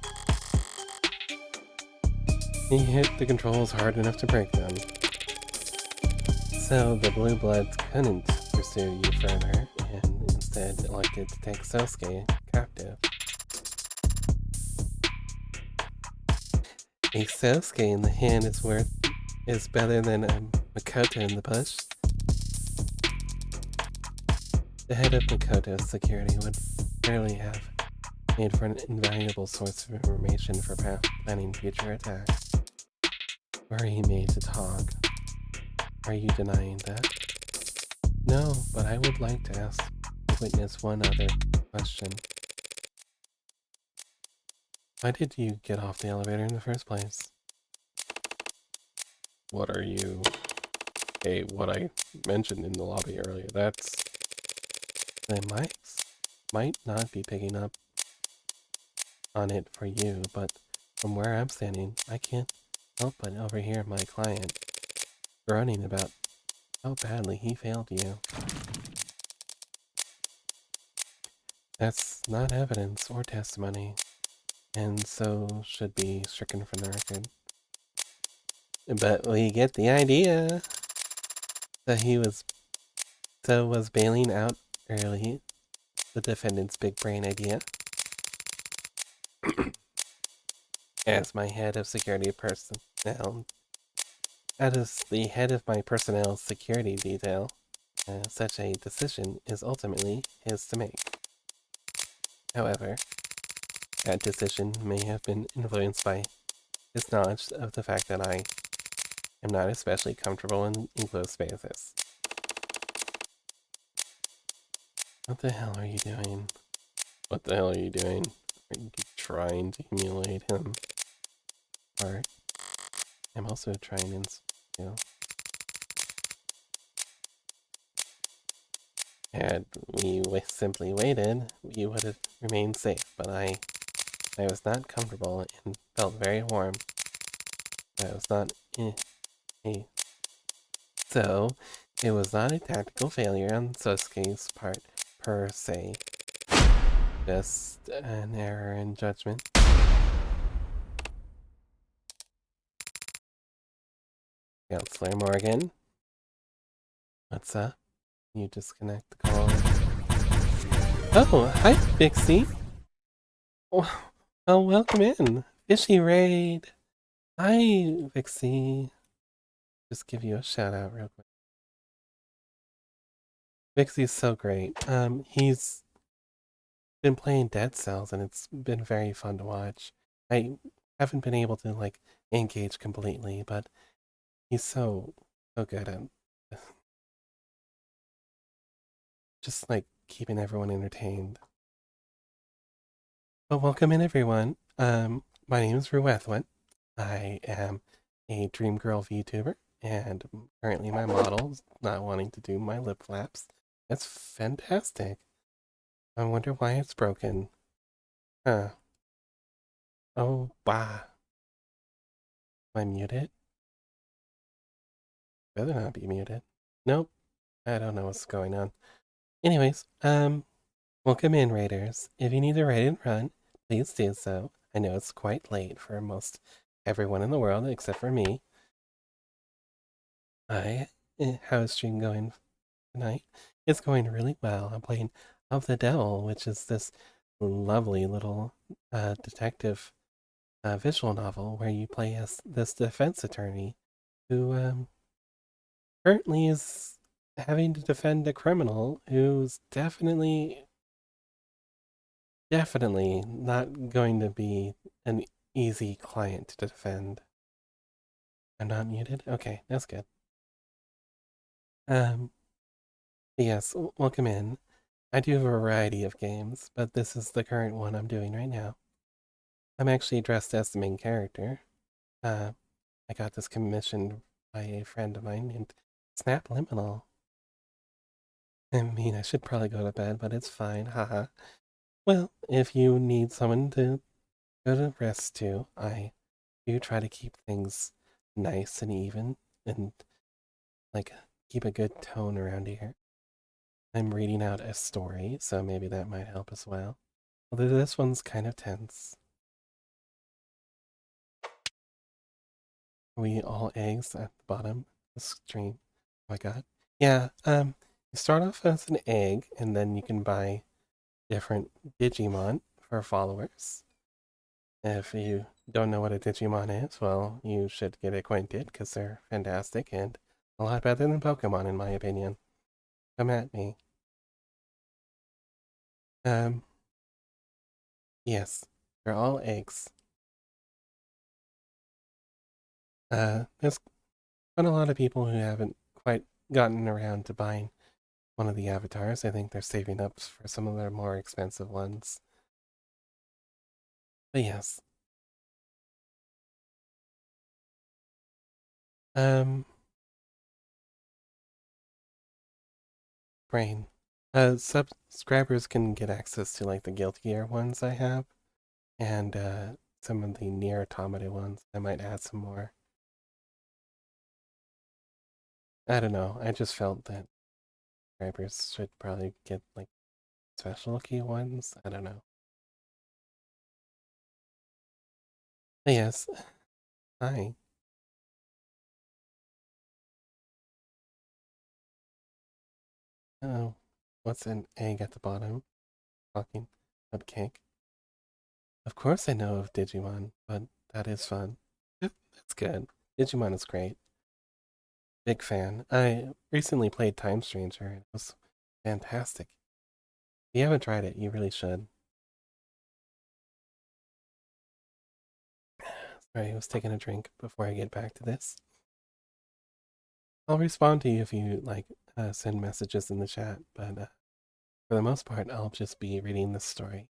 He hit the controls hard enough to break them. So the Blue Bloods couldn't pursue you further, and instead elected to take Sosuke captive. A Sosuke in the hand is better than a Makoto in the bush. The head of Makoto's security would clearly have made for an invaluable source of information for planning future attacks. Were he made to talk? Are you denying that? No, but I would like to ask the witness one other question. Why did you get off the elevator in the first place? What are you... Hey, what I mentioned in the lobby earlier, that's... The mics might not be picking up on it for you, but from where I'm standing, I can't help but overhear my client groaning about how badly he failed you. That's not evidence or testimony, and so should be stricken from the record. But we get the idea that he was bailing out early the defendant's big brain idea. As my head of security personnel, as the head of my personnel security detail, such a decision is ultimately his to make. However, that decision may have been influenced by his knowledge of the fact that I am not especially comfortable in enclosed spaces. What the hell are you doing? What the hell are you doing? Are you trying to emulate him? Or I'm also trying in, you know. Had we simply waited, you would have remained safe, but I was not comfortable and felt very warm. I was not eh. So, it was not a tactical failure on Sosuke's part, per se. Just an error in judgment. Counselor Morgan. What's up? You disconnect the call. Oh, hi, Pixie. Oh, welcome in. Fishy Raid. Hi, Pixie. Just give you a shout out real quick. Pixie's so great. He's been playing Dead Cells and it's been very fun to watch. I haven't been able to like engage completely, but he's so good at just like keeping everyone entertained. Well, welcome in everyone. My name is Ruethwin. I am a Dream Girl VTuber, and currently my model's not wanting to do my lip flaps. That's fantastic. I wonder why it's broken. Huh. Oh, bah. Am I muted? Better not be muted. Nope. I don't know what's going on. Anyways, welcome in, Raiders. If you need to raid and run, please do so. I know it's quite late for most everyone in the world except for me. How's stream going tonight? It's going really well. I'm playing Of the Devil, which is this lovely little detective visual novel where you play as this defense attorney who currently is having to defend a criminal who's definitely not going to be an easy client to defend. I'm not muted? Okay, that's good. Yes, welcome in. I do have a variety of games, but this is the current one I'm doing right now. I'm actually dressed as the main character. I got this commissioned by a friend of mine named Snap Liminal. I mean, I should probably go to bed, but it's fine, haha. Well, if you need someone to go to rest to, I do try to keep things nice and even and like keep a good tone around here. I'm reading out a story, so maybe that might help as well. Although this one's kind of tense. We all eggs at the bottom of the stream. Oh my god. Yeah, you start off as an egg, and then you can buy different Digimon for followers. If you don't know what a Digimon is, well, you should get acquainted, because they're fantastic and a lot better than Pokemon, in my opinion. Come at me. Um, yes, they're all eggs. There's quite a lot of people who haven't quite gotten around to buying one of the avatars. I think they're saving up for some of their more expensive ones. But yes. Um, Brain. Subscribers can get access to like the Guilty Gear ones I have, and some of the Near Automata ones. I might add some more. I don't know. I just felt that subscribers should probably get like specialty ones. I don't know. But yes. Hi. Oh, what's an egg at the bottom? Talking cupcake. Of course I know of Digimon, but that is fun. That's good. Digimon is great. Big fan. I recently played Time Stranger and it was fantastic. If you haven't tried it, you really should. Sorry, I was taking a drink before I get back to this. I'll respond to you if you like send messages in the chat, but for the most part, I'll just be reading the story.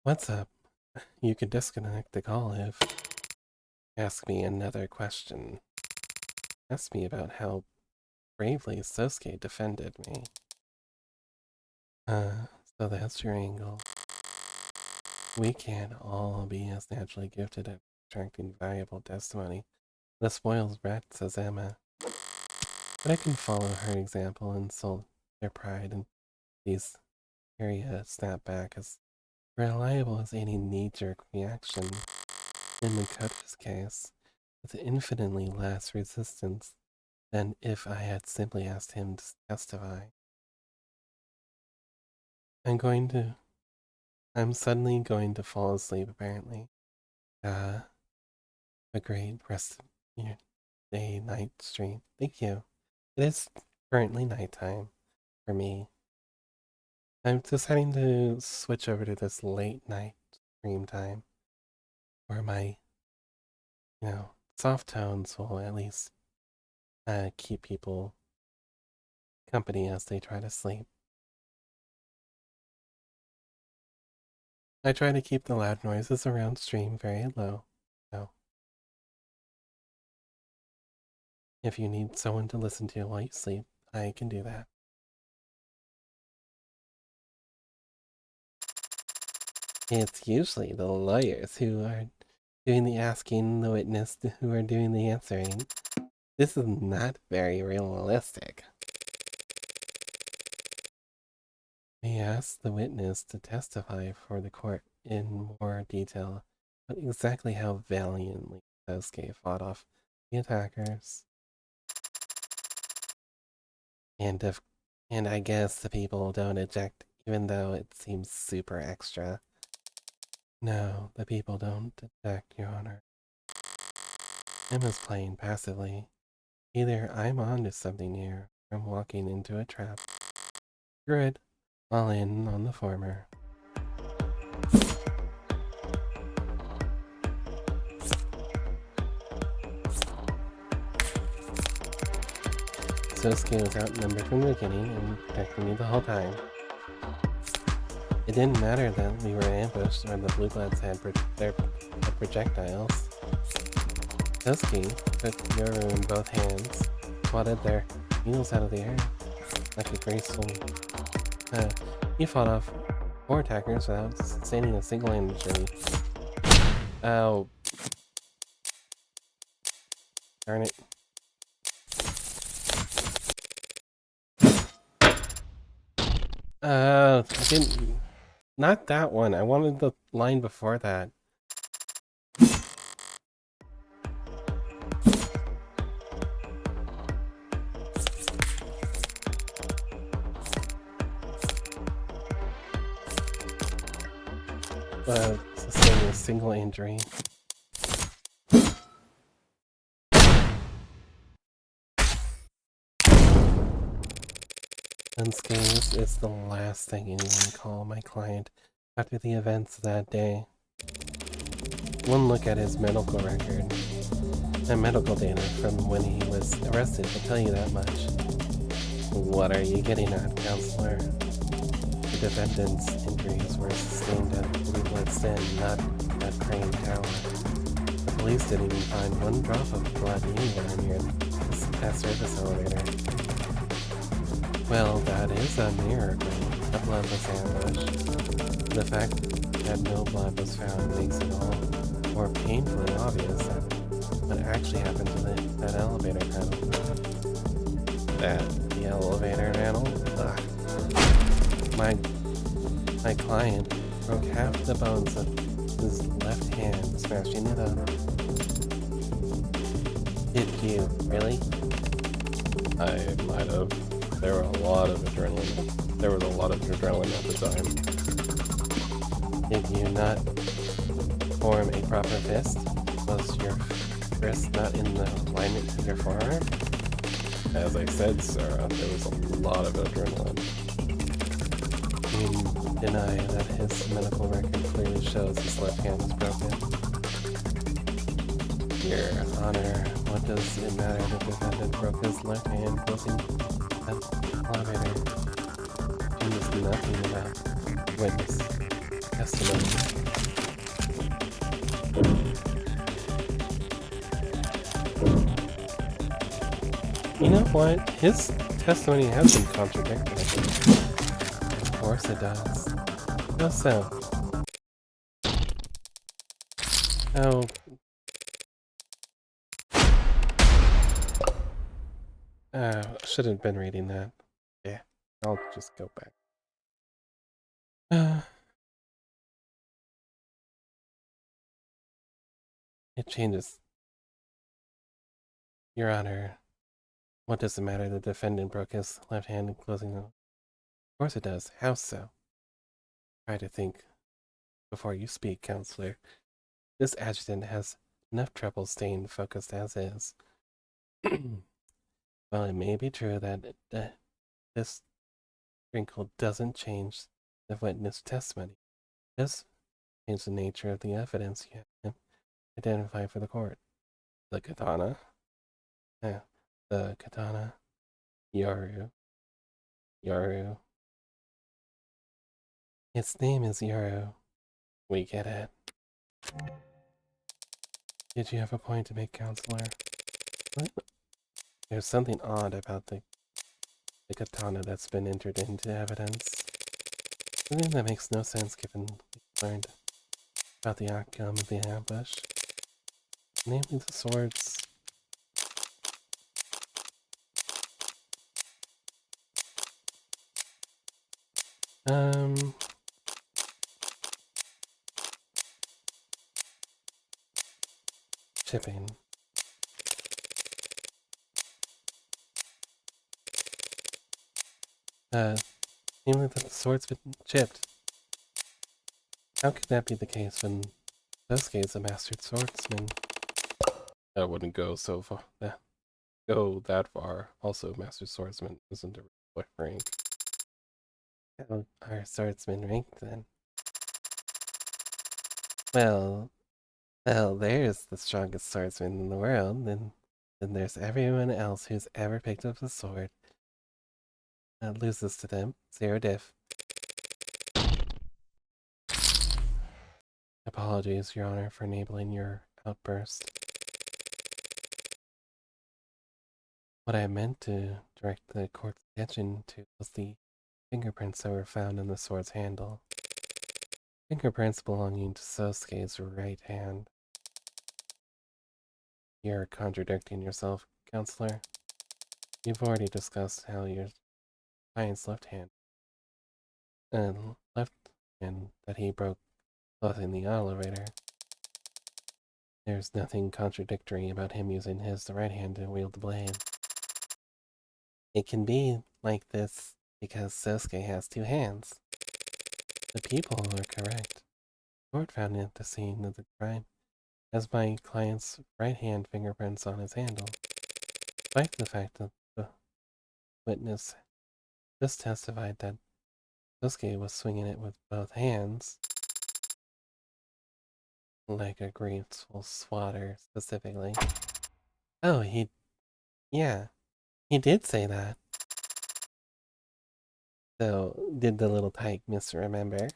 What's up? You could disconnect the call if... Ask me another question. Ask me about how bravely Sosuke defended me. So that's your angle. We can't all be as naturally gifted at extracting valuable testimony. The spoils brats as Emma. But I can follow her example and insult their pride, and these area snap back as reliable as any knee-jerk reaction. In Makoto's case, with infinitely less resistance than if I had simply asked him to testify. I'm suddenly going to fall asleep, apparently. A great rest of your day, night stream. Thank you. It is currently nighttime for me. I'm deciding to switch over to this late night stream time, where my, soft tones will at least keep people company as they try to sleep. I try to keep the loud noises around stream very low, so if you need someone to listen to while you sleep, I can do that. It's usually the lawyers who are doing the asking, the witness who are doing the answering. This is not very realistic. We asked the witness to testify for the court in more detail about exactly how valiantly Sosuke fought off the attackers. And I guess the people don't eject, even though it seems super extra. No, the people don't eject, Your Honor. Emma's playing passively. Either I'm onto something here, or I'm walking into a trap. Good. All in on the former. Sosuke was outnumbered from the beginning and protecting me the whole time. It didn't matter that we were ambushed or the blue bloods had their projectiles. Sosuke took Yoru in both hands, swatted their needles out of the air like a graceful... he fought off 4 attackers without sustaining a single injury. Oh. Darn it. I didn't... Not that one. I wanted the line before that. Sustaining a single injury. Unscathed is the last thing anyone can call my client after the events of that day. One look at his medical record and medical data from when he was arrested will tell you that much. What are you getting at, counselor? The defendant's injuries were sustained at Blue Blood's Den, not at Crane Tower. The police didn't even find one drop of blood anywhere near that service elevator. Well, that is a miracle. The blood was ambushed. The fact that no blood was found makes it all more painfully obvious that what actually happened to that elevator panel. The elevator panel? Ugh. My client broke half the bones of his left hand, smashing it up. Did you, really? I might have. There was a lot of adrenaline at the time. Did you not form a proper fist? Was your wrist not in the alignment to your forearm? As I said, Sarah, there was a lot of adrenaline. You deny that his medical record clearly shows his left hand is broken. Your Honor, what does it matter that the defendant broke his left hand closing the elevator? She knows nothing about witness testimony. You know what? His testimony has been contradicted. Of course it does. How so? Oh. Shouldn't have been reading that. Yeah, I'll just go back. It changes. Your Honor, what does it matter? The defendant broke his left hand in closing the... Of course it does. How so? Try to think before you speak, Counselor. This adjutant has enough trouble staying focused as is. Well, it may be true that this wrinkle doesn't change the witness testimony. It does change the nature of the evidence you have to identify for the court. The katana. Yeah, the katana. Yaru. Yaru. Its name is Yaru. We get it. Did you have a point to make, Counselor? What? There's something odd about the katana that's been entered into evidence. Something that makes no sense given we learned about the outcome of the ambush. Namely the swords. Chipping. Namely that the sword's been chipped. How could that be the case when Sosuke is a mastered swordsman? I wouldn't go so far. Go that far. Also, master swordsman isn't a real rank. How are swordsmen ranked then? Well, there's the strongest swordsman in the world, then there's everyone else who's ever picked up a sword. Loses to them. Zero diff. Apologies, Your Honor, for enabling your outburst. What I meant to direct the court's attention to was the fingerprints that were found in the sword's handle. Fingerprints belonging to Sosuke's right hand. You're contradicting yourself, Counselor. You've already discussed how your client's left hand that he broke closing the elevator. There's nothing contradictory about him using the right hand to wield the blade. It can be like this because Sosuke has two hands. The people are correct. The court found at the scene of the crime has my client's right hand fingerprints on his handle, despite the fact that the witness just testified that Sosuke was swinging it with both hands, like a graceful swatter specifically. Oh, yeah, he did say that. So, did the little tyke misremember?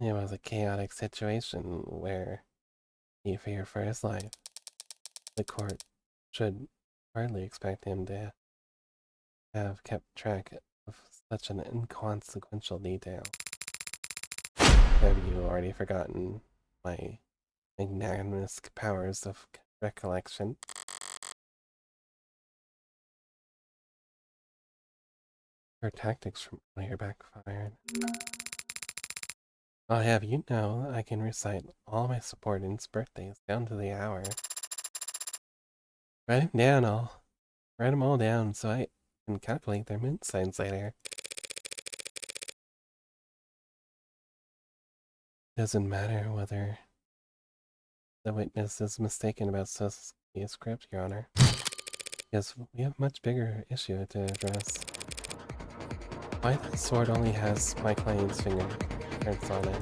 It was a chaotic situation where he feared for his life. The court should hardly expect him to have kept track of such an inconsequential detail. Have you already forgotten my magnanimous powers of recollection? Her tactics from earlier backfired. I'll have you know I can recite all my subordinates' birthdays down to the hour. Write them all down so I can calculate their moon signs later. Doesn't matter whether the witness is mistaken about Sasuke's script, Your Honor. Because we have a much bigger issue to address. Why the sword only has my client's fingerprints on it?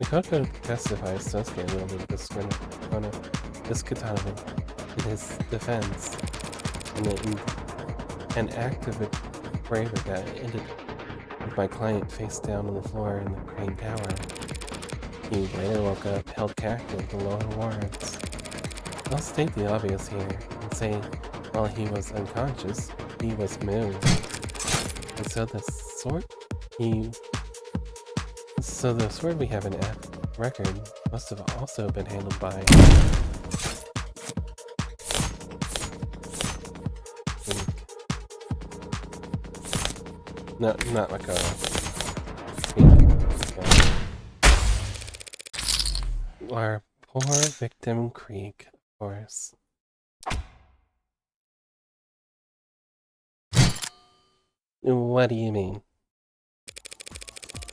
Makoto testifies Sosuke wielded this katana in his defense, in an act of bravery that ended with my client face down on the floor in the crane tower. He later woke up, held captive in the lower wards. I'll state the obvious here and say, while he was unconscious, he was moved. And so the sword we have in record must have also been handled by no, not Makoto. Our poor victim Creek, of course. What do you mean?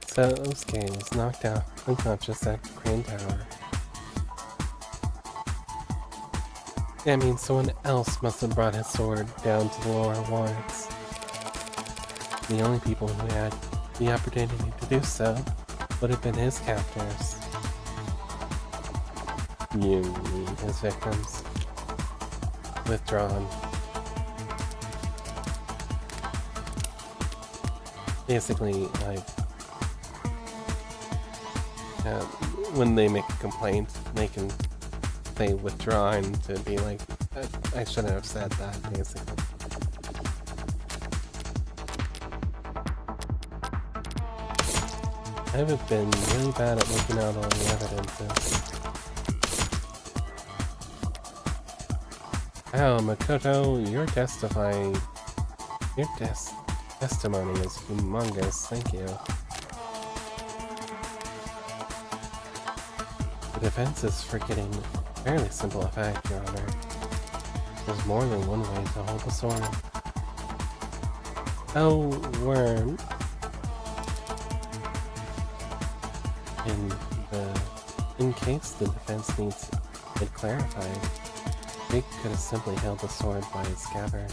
So Osuke was knocked out unconscious at Crane Tower. That means someone else must have brought his sword down to the lower wards. The only people who had the opportunity to do so would have been his captors. You mean his victims. Withdrawn. Basically, like, when they make a complaint, they can say withdrawn to be like, I shouldn't have said that, basically. I have been really bad at looking out all the evidences. Oh, Makoto, your testimony is humongous, thank you. The defense is forgetting a fairly simple fact, Your Honor. There's more than one way to hold the sword. Oh, worm. In case the defense needs it clarified, Creek could have simply held the sword by its scabbard.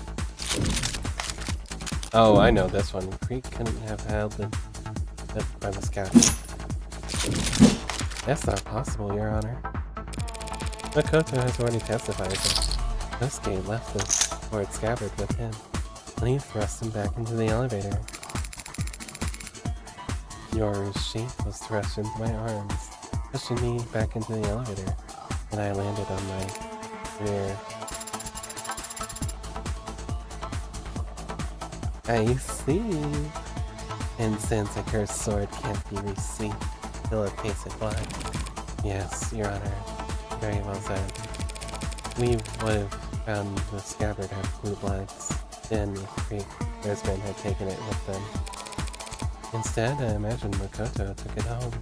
Oh, I know this one. Creek couldn't have held it by the scabbard. That's not possible, Your Honor. Makoto has already testified that Sosuke left the sword scabbard with him when he thrust him back into the elevator. Your sheath was thrust into my arms, pushing me back into the elevator, and I landed on my rear. I see. And since a cursed sword can't be received till it tasted blood. Yes, Your Honor. Very well said. We would have found the scabbard had blue bloods, then if Creek's men had taken it with them. Instead, I imagine Makoto took it home.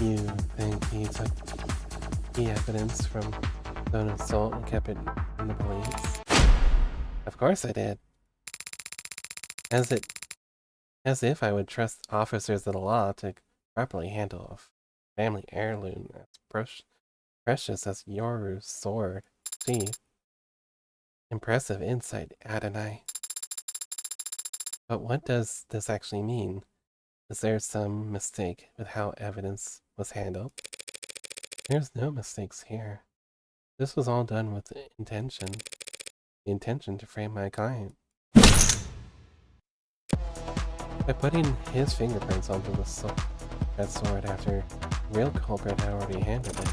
You think he took the evidence from the assault and kept it in the police? Of course I did. As if I would trust officers of the law to properly handle a family heirloom as precious as Yoru's sword. Gee. Impressive insight, Adonai. But what does this actually mean? Is there some mistake with how evidence was handled? There's no mistakes here. This was all done with intention. The intention to frame my client. By putting his fingerprints onto that sword after the real culprit had already handled it.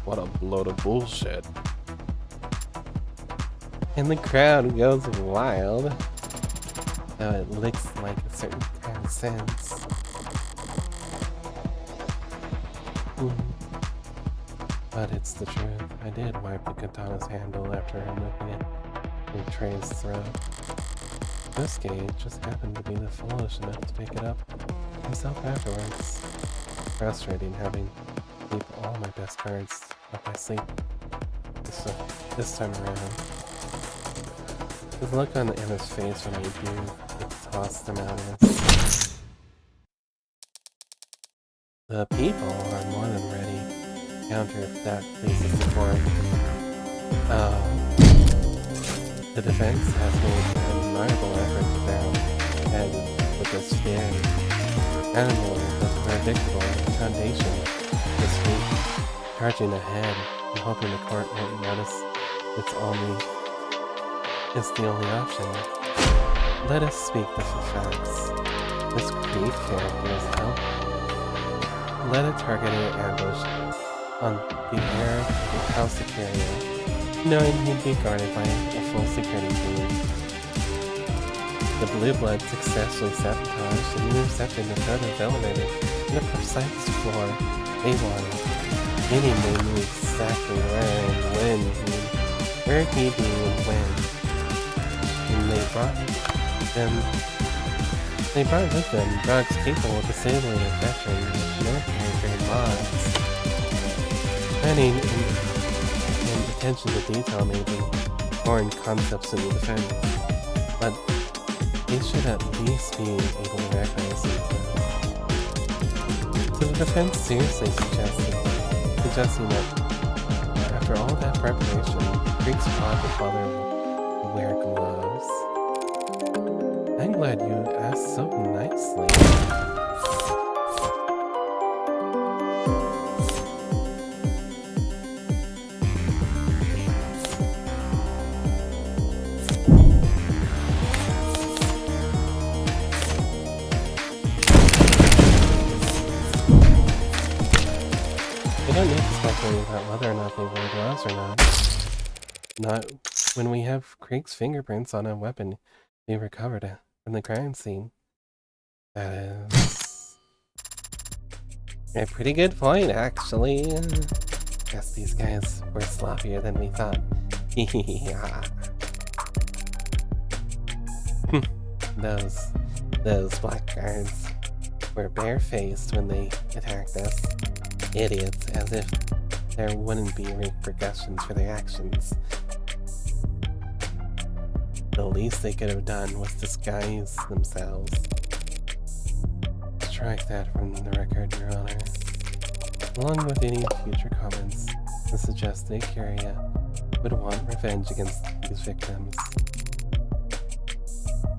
What a load of bullshit. And the crowd goes wild. Though it looks like a certain kind of sense. But it's the truth. I did wipe the katana's handle after removing it from Trey's throat. Sosuke just happened to be the foolish enough to pick it up himself afterwards. Frustrating having to keep all my best cards up my sleeve this time around. The look on Emma's face when I do toss them out is... The people are more than ready to counter if that pleases the court. The defense has made an admirable effort to head with this very animal but predictable foundation this week, charging ahead and hoping the court won't notice it's the only option. Let us speak the facts. This Creed character is help. Let a targeted ambush on the heir of the House of Carrier, knowing he'd be guarded by a full security team. The Blue Blood successfully sabotaged and intercepted the photos elevated in the precise floor they wanted. Meaning they knew exactly where he'd be and when. And they brought with them drugs capable of disabling infection with military-grade mods. Planning and attention to detail may be foreign concepts in the defense, but they should at least be able to recognize them. So the defense seriously suggesting that after all that preparation, Greeks brought the father to wear gloves. I'm glad you asked so nicely. We don't need to speculate about whether or not they wear gloves or not. Not when we have Craig's fingerprints on a weapon they recovered from the crime scene. That is a pretty good point, actually. Guess these guys were sloppier than we thought. Those blackguards were barefaced when they attacked us. Idiots, as if there wouldn't be repercussions for their actions. The least they could have done was disguise themselves. Strike that from the record, Your Honor. Along with any future comments that suggest the Curia would want revenge against these victims.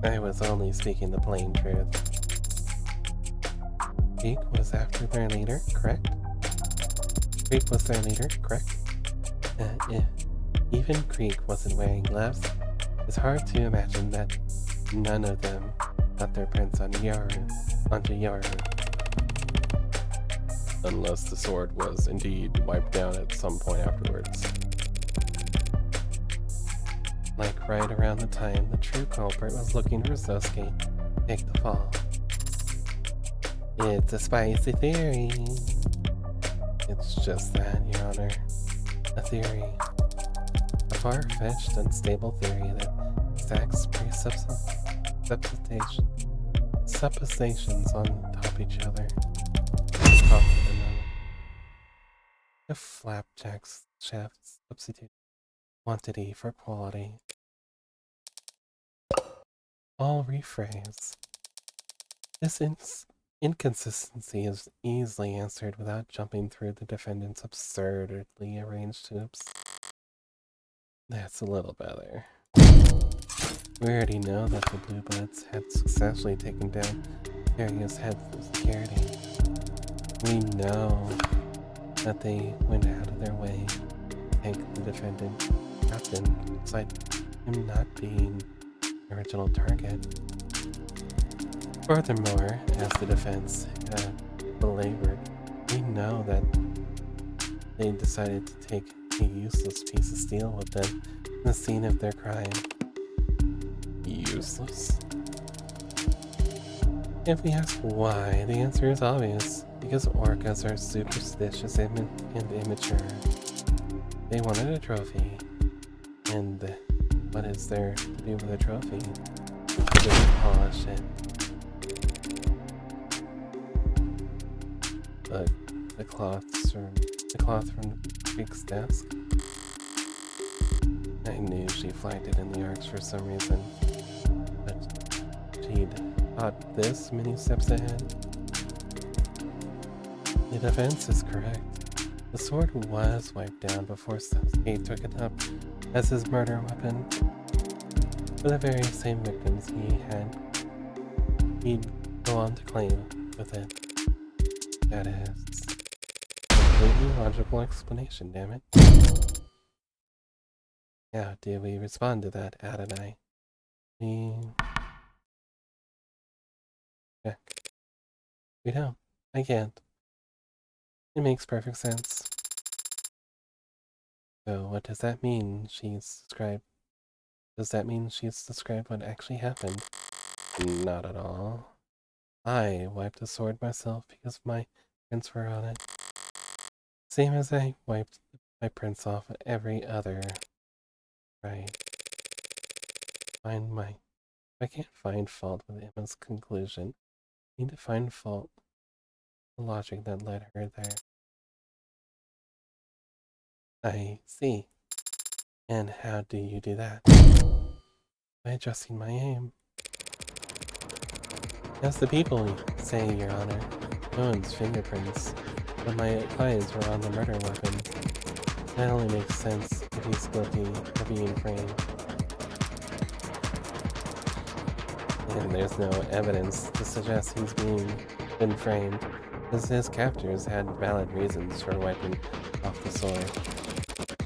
I was only speaking the plain truth. Creek was after their leader, correct? Creek was their leader, correct? If even Creek wasn't wearing gloves, it's hard to imagine that none of them got their prints on onto Yaru. Unless the sword was indeed wiped down at some point afterwards. Like right around the time the true culprit was looking for Sosuke to take the fall. It's a spicy theory. It's just that, Your Honor. A theory. A far-fetched, unstable theory that stacks suppositions on top of each other. A flapjack's chef substitute quantity for quality. I'll rephrase. This inconsistency is easily answered without jumping through the defendant's absurdly arranged hoops. That's a little better. We already know that the Blue Bloods had successfully taken down Caria's head for security. We know that they went out of their way to thank the defendant captain, despite him not being the original target. Furthermore, as the defense belabored, we know that they decided to take a useless piece of steel with them in the scene of their crime. Useless? If we ask why, the answer is obvious. Because orcas are superstitious and immature. They wanted a trophy. And what is there to do with a trophy? Just polish it. But the cloth from Creek's desk? I knew she flagged it in the arcs for some reason. But she'd thought this many steps ahead. The defense is correct. The sword was wiped down before Sasuke took it up as his murder weapon for the very same victims he had he'd go on to claim with it. That is a completely logical explanation, damn it. How did we respond to that, Adonai? Check. We don't. I can't. It makes perfect sense. So what does that mean? Does that mean she's described what actually happened? Not at all. I wiped the sword myself because my prints were on it. Same as I wiped my prints off every other. Right. I can't find fault with Emma's conclusion. I need to find fault the logic that led her there. I see. And how do you do that? By adjusting my aim. As the people say, Your Honor, no one's fingerprints, but my clients were on the murder weapon. That only makes sense if he's guilty of being framed. And there's no evidence to suggest he's been framed, because his captors had valid reasons for wiping off the sword.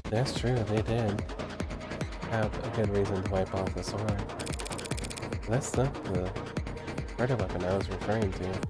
That's true, they did have a good reason to wipe off the sword. That's not the murder weapon I was referring to.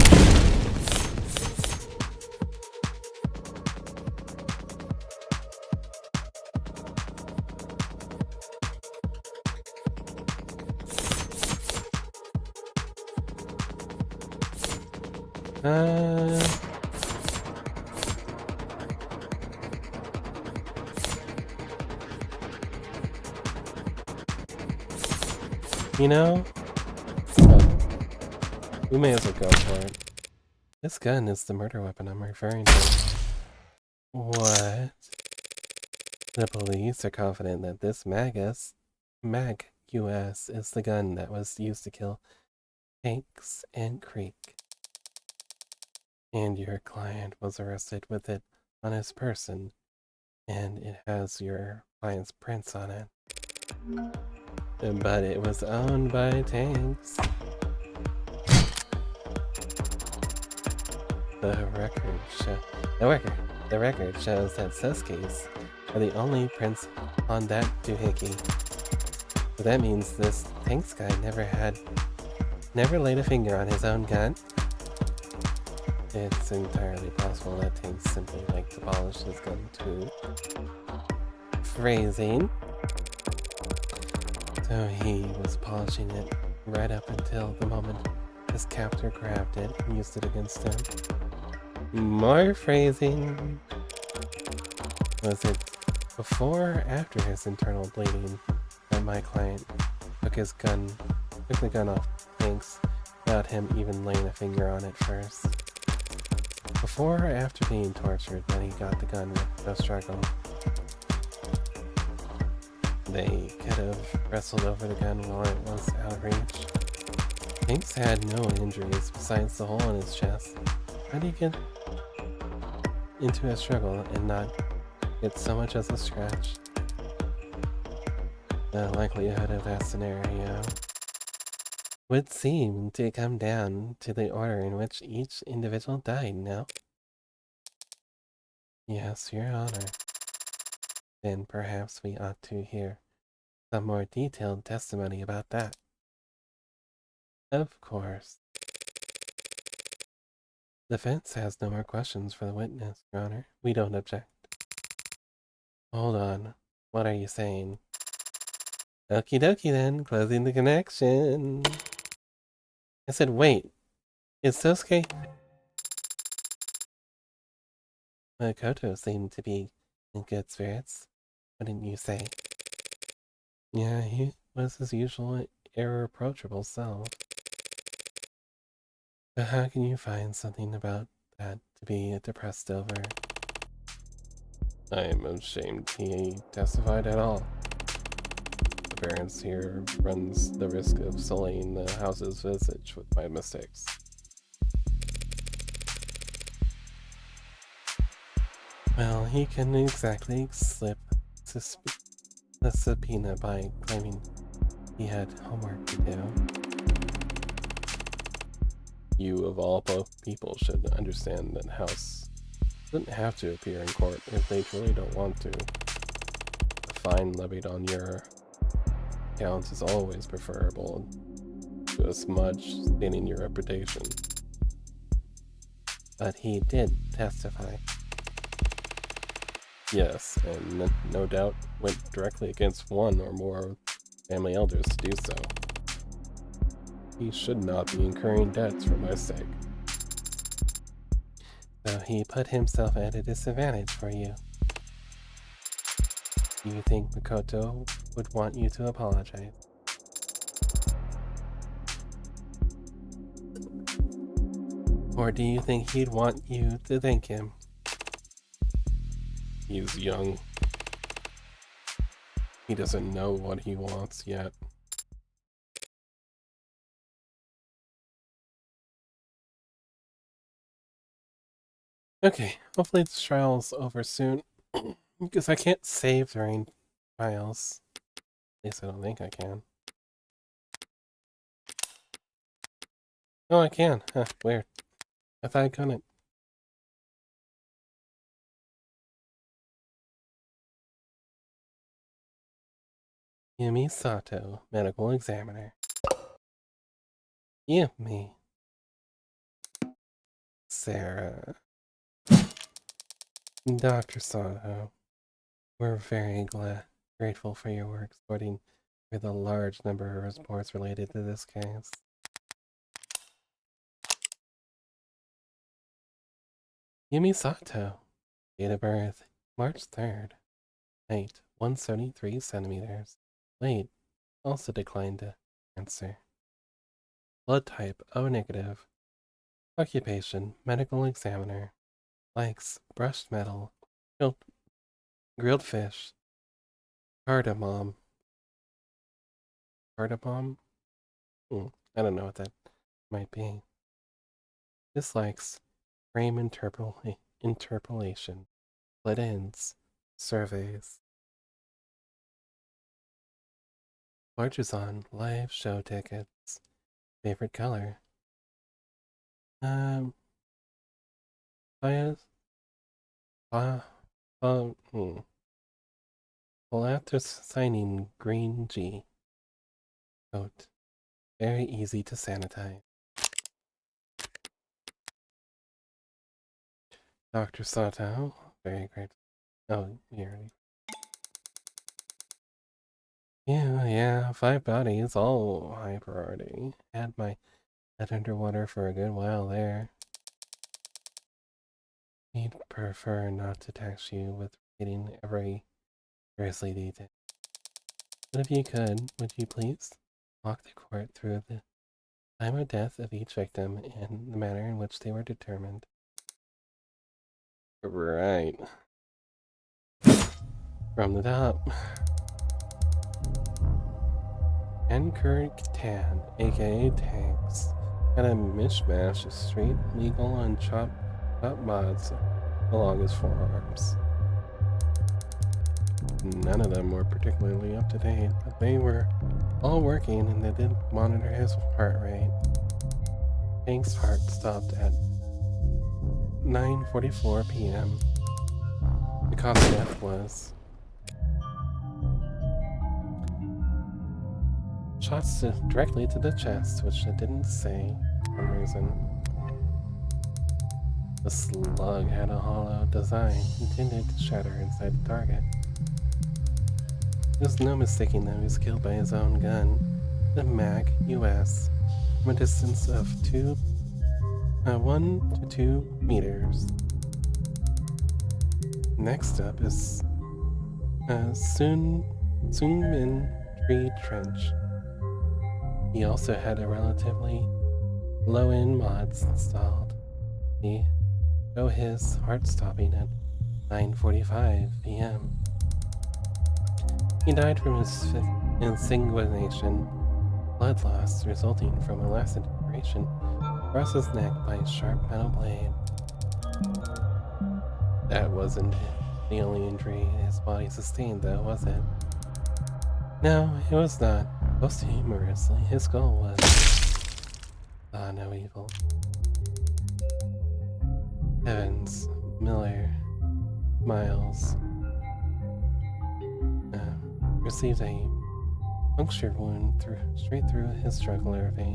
You know, we may as well go for it. This gun is the murder weapon I'm referring to. What? The police are confident that this Mag US is the gun that was used to kill Hanks and Creek. And your client was arrested with it on his person, and it has your client's prints on it. But it was owned by Tanks. The record shows that Sasuke's are the only prints on that doohickey. So that means this Tanks guy never laid a finger on his own gun. It's entirely possible that Tanks simply liked to polish his gun too. Phrasing. So he was polishing it right up until the moment his captor grabbed it and used it against him. More phrasing. Was it before or after his internal bleeding that my client took the gun off Hanks without him even laying a finger on it first? Before or after being tortured, then he got the gun with no struggle. They could have wrestled over the gun while it was out of reach. Hanks had no injuries besides the hole in his chest. How do you get into a struggle and not get so much as a scratch? The likelihood of that scenario would seem to come down to the order in which each individual died, no? Yes, Your Honor. Then perhaps we ought to hear some more detailed testimony about that. Of course. The defense has no more questions for the witness, Your Honor. We don't object. Hold on. What are you saying? Okie dokie then, closing the connection. I said, wait. Is Sosuke... Makoto seemed to be in good spirits. Wouldn't you say? Yeah, he was his usual irreproachable self. But how can you find something about that to be depressed over? I am ashamed he testified at all. The parents here runs the risk of sullying the house's visage with my mistakes. Well, he can exactly slip the subpoena by claiming he had homework to do. you of all people should understand that House doesn't have to appear in court if they truly don't want to. The fine levied on your account is always preferable to a smudge staining your reputation. But he did testify. Yes, and no doubt went directly against one or more family elders to do so. He should not be incurring debts for my sake. So he put himself at a disadvantage for you. Do you think Makoto would want you to apologize? Or do you think he'd want you to thank him? He's young. He doesn't know what he wants yet. Okay, hopefully this trial's over soon. Because I can't save during trials. At least I don't think I can. Oh, I can. Huh, weird. I thought I couldn't. Yumi Sato, medical examiner. Yumi. Sarah. Dr. Sato. We're very grateful for your work sorting with a large number of reports related to this case. Yumi Sato. Date of birth, March 3rd. Height, 173 centimeters. Weight, also declined to answer. Blood type, O negative. Occupation, medical examiner. Likes, brushed metal, grilled fish, cardamom. Cardamom? I don't know what that might be. Dislikes, frame interpolation, split ends, surveys. Bargezon, live show tickets. Favorite color? Well, after signing green G. Coat. Very easy to sanitize. Dr. Sato. Very great. Oh, you already. Yeah, 5 bodies, all high priority. Had my head underwater for a good while there. He'd prefer not to tax you with reading every grisly detail. But if you could, would you please walk the court through the time of death of each victim and the manner in which they were determined? Right. From the top. Ankurt Tan, aka Tanks, had a mishmash of street, legal, and chop mods along his forearms. None of them were particularly up to date, but they were all working and they did monitor his heart rate. Tank's heart stopped at 9:44 p.m. The cause of death was shots directly to the chest, which it didn't say for some reason. The slug had a hollow design intended to shatter inside the target. There's no mistaking that he was killed by his own gun, the Mag US, from a distance of 1 to 2 meters. Next up is Sunmin Tree Trench. He also had a relatively low-end mods installed. He show his heart stopping at 9:45 p.m. He died from his insanguination, blood loss resulting from a laceration across his neck by a sharp metal blade. That wasn't the only injury his body sustained, though, was it? No, it was not. Posthumously, his skull was. Ah, no evil. Evans, Miller, Miles received a punctured wound straight through his jugular vein.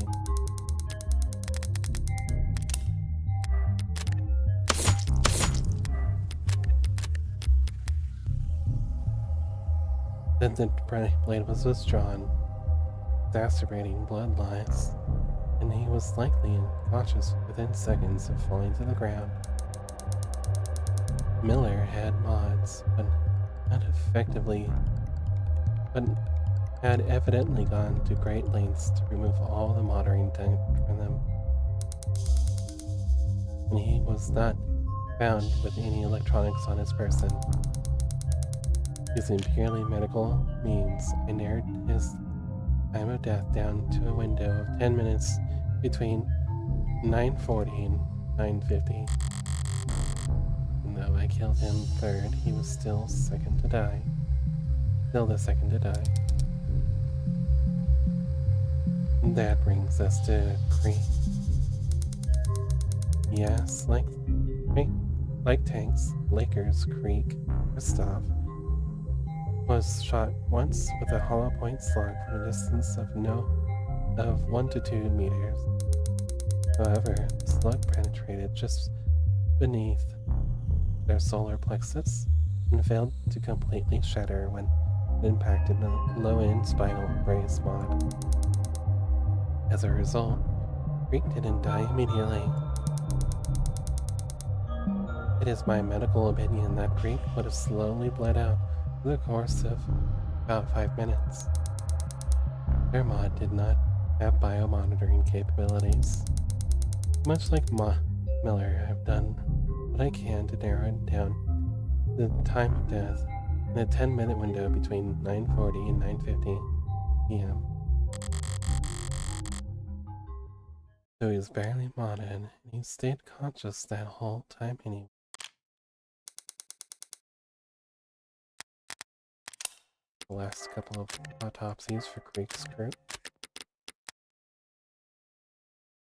Then the blade was withdrawn, exacerbating blood loss, and he was likely unconscious within seconds of falling to the ground. Miller had mods, but had evidently gone to great lengths to remove all the modding done from them. And he was not found with any electronics on his person. Using purely medical means, I narrowed his time of death down to a window of 10 minutes between 9:40 and 9:50. And though I killed him third, he was still the second to die. And that brings us to Creek. Yes, like Tanks, Lakers Creek, Christoph was shot once with a hollow point slug from a distance of 1 to 2 meters. However, the slug penetrated just beneath their solar plexus and failed to completely shatter when it impacted the low-end spinal brace mod. As a result, Creek didn't die immediately. It is my medical opinion that Creek would have slowly bled out over the course of about 5 minutes. Their mod did not have biomonitoring capabilities. Much like Miller, I've done what I can to narrow down the time of death in a 10-minute window between 9:40 and 9:50 p.m. So he was barely modded, and he stayed conscious that whole time anyway. The last couple of autopsies for Creek's crew.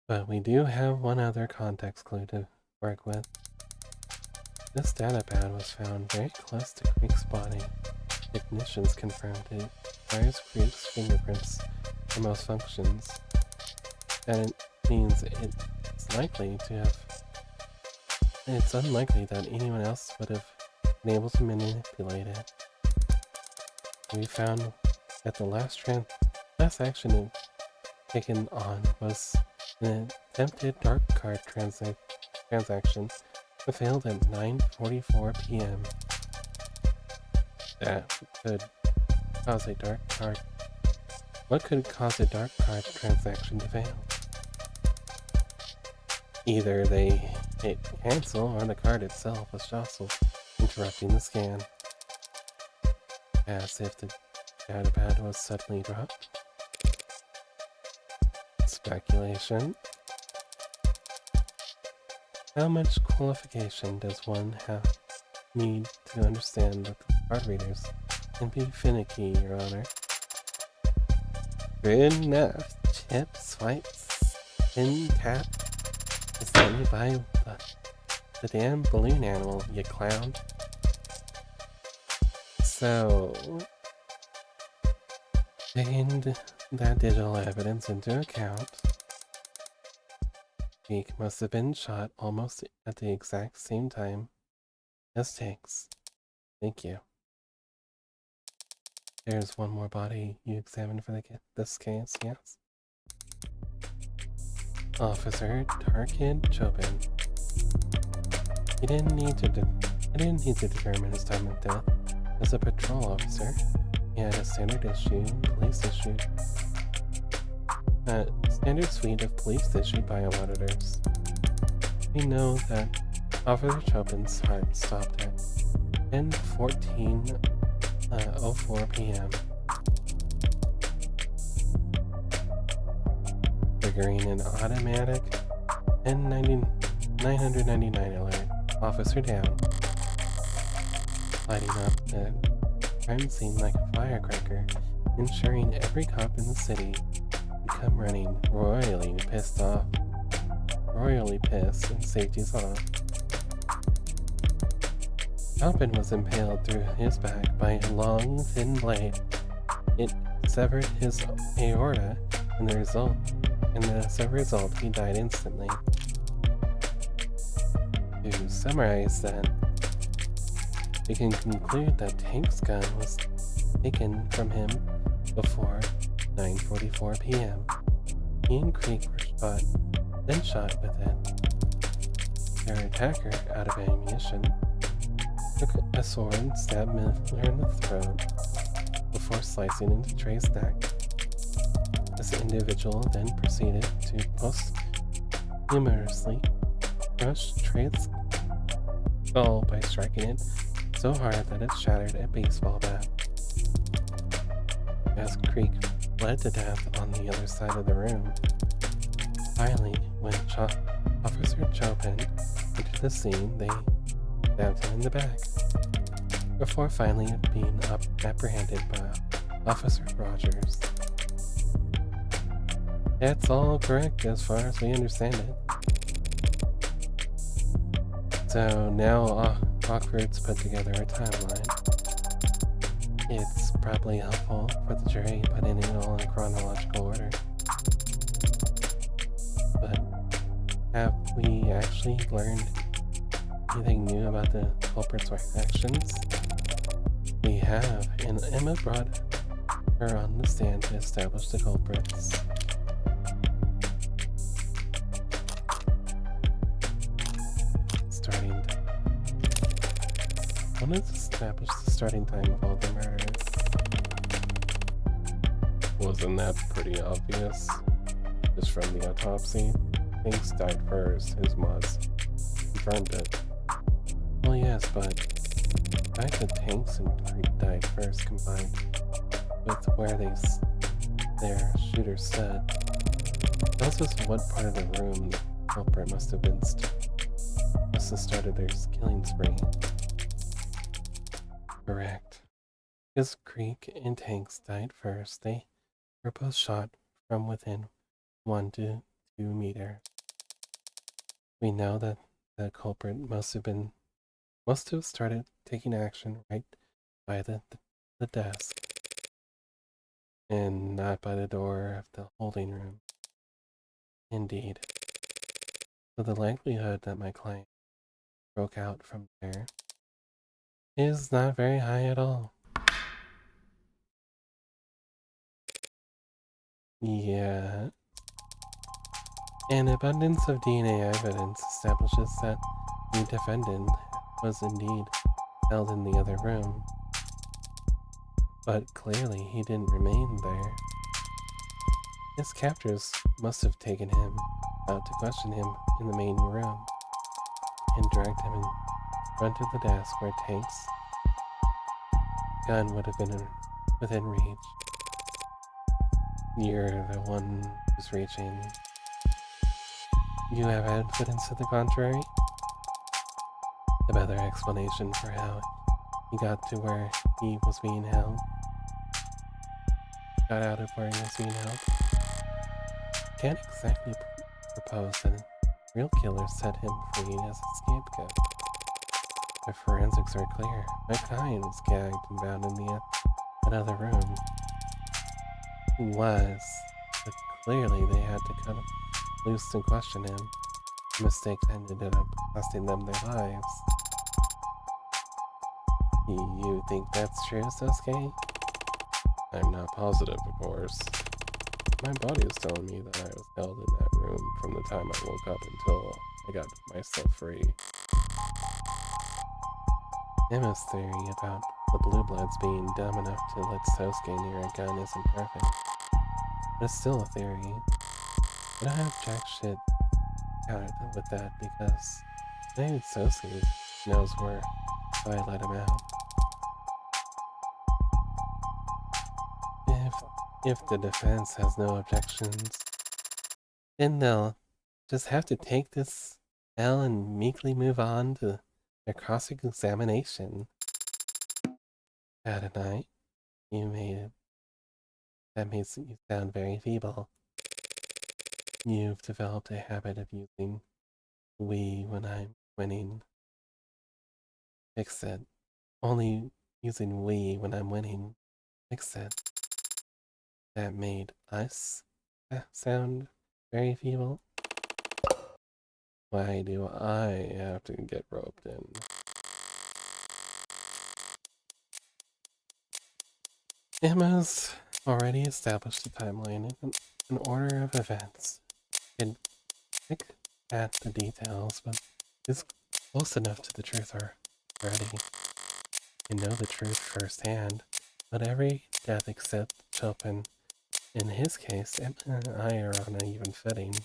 But we do have one other context clue to work with. This datapad was found very close to Creek's body. Technicians confirmed it bears Creek's fingerprints for most functions. And it means it's unlikely that anyone else would have been able to manipulate it. We found that the last action taken on was an attempted dark card transaction that failed at 9:44 p.m. That could cause a dark card. What could cause a dark card transaction to fail? Either they hit cancel or the card itself was jostled, interrupting the scan. As if the datapad was suddenly dropped. Speculation. How much qualification does one need to understand that the card readers can be finicky, Your Honor? Good enough. Chip swipes, pin tap. Just let me buy the damn balloon animal, you clown. So, taking that digital evidence into account, Creek must have been shot almost at the exact same time as Tanks. Thank you. There's one more body you examined for this case, yes? Officer Tarkid Chopin. I didn't need to determine his time of death. As a patrol officer, he had a standard suite of police-issued biomonitors. We know that Officer Chopin's heart stopped at 10:04 p.m. Triggering an automatic N999 alert. Officer down. Lighting up the crime scene like a firecracker, ensuring every cop in the city would come running, royally pissed and safety's off. Chopin was impaled through his back by a long, thin blade. It severed his aorta, and as a result, he died instantly. To summarize then, we can conclude that Tank's gun was taken from him before 9:44 p.m. He and Creek were then shot with it. Their attacker, out of ammunition, took a sword and stabbed Miller in the throat before slicing into Trey's neck. This individual then proceeded to posthumously crush Trey's skull by striking it so hard that it shattered a baseball bat. As Creek bled to death on the other side of the room. Finally, when Officer Chopin entered the scene, they stabbed him in the back, before finally being apprehended by Officer Rogers. That's all correct as far as we understand it. So now Awkward's put together a timeline. It's probably helpful for the jury putting it all in chronological order. But have we actually learned anything new about the culprit's actions? We have, and Emma brought her on the stand to establish the culprits. Starting time. I wanted to establish the starting time of all the murders. Wasn't that pretty obvious? Just from the autopsy? Things died first, his mods confirmed it. Well, yes, but the fact that Tanks and Creek died first combined with where their shooter stood tells us what part of the room the culprit must have started their killing spree. Correct. Because Creek and Tanks died first, they were both shot from within 1 to 2 meters. We know that the culprit must have started taking action right by the desk, and not by the door of the holding room. Indeed. So the likelihood that my client broke out from there is not very high at all. Yeah. An abundance of DNA evidence establishes that the defendant was indeed held in the other room, but clearly he didn't remain there. His captors must have taken him out to question him in the main room and dragged him in front of the desk where Tank's gun would have been within reach. You're the one who's reaching. You have evidence to the contrary? A better explanation for how he got to where he was being held. Got out of where he was being held. Can't exactly propose that a real killer set him free as a scapegoat. The forensics are clear. My client was gagged and bound in another room. He was, but clearly they had to cut him loose and question him. The mistake ended up costing them their lives. You think that's true, Sasuke? I'm not positive, of course. My body is telling me that I was held in that room from the time I woke up until I got myself free. Emma's theory about the Blue Bloods being dumb enough to let Sasuke near a gun isn't perfect, but it's still a theory. I don't have jack shit out with that because maybe Sasuke knows where I let him out. If the defense has no objections, then they'll just have to take this L and meekly move on to their cross-examination. Adonai, that makes you sound very feeble. You've developed a habit of using we when I'm winning. Fix it. only using we when I'm winning. Fix it. That made us sound very feeble. Why do I have to get roped in? Emma's already established a timeline and an order of events. Can pick at the details, but it's close enough to the truth already. I know the truth firsthand, but every death except Chopin. In his case, Emma and I are on an even footing.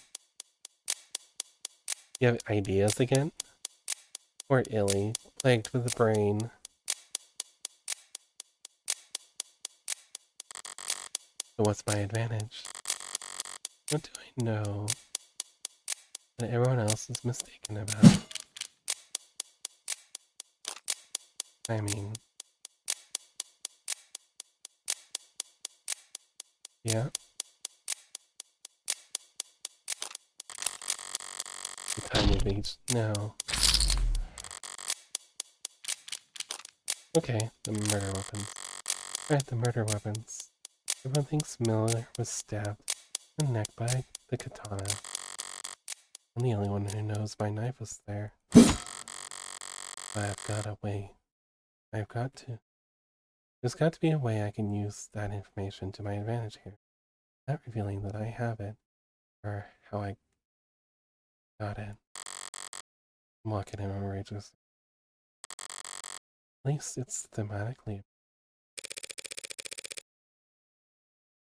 You have ideas again? Poor Illy, plagued with a brain. So what's my advantage? What do I know that everyone else is mistaken about? I mean, yeah. The time of each. No. Okay, the murder weapons. Right, the murder weapons. Everyone thinks Miller was stabbed in the neck by the katana. I'm the only one who knows my knife was there. I've got a way. There's got to be a way I can use that information to my advantage here. Not revealing that I have it, or how I got it. I'm walking in outrageous. At least it's thematically.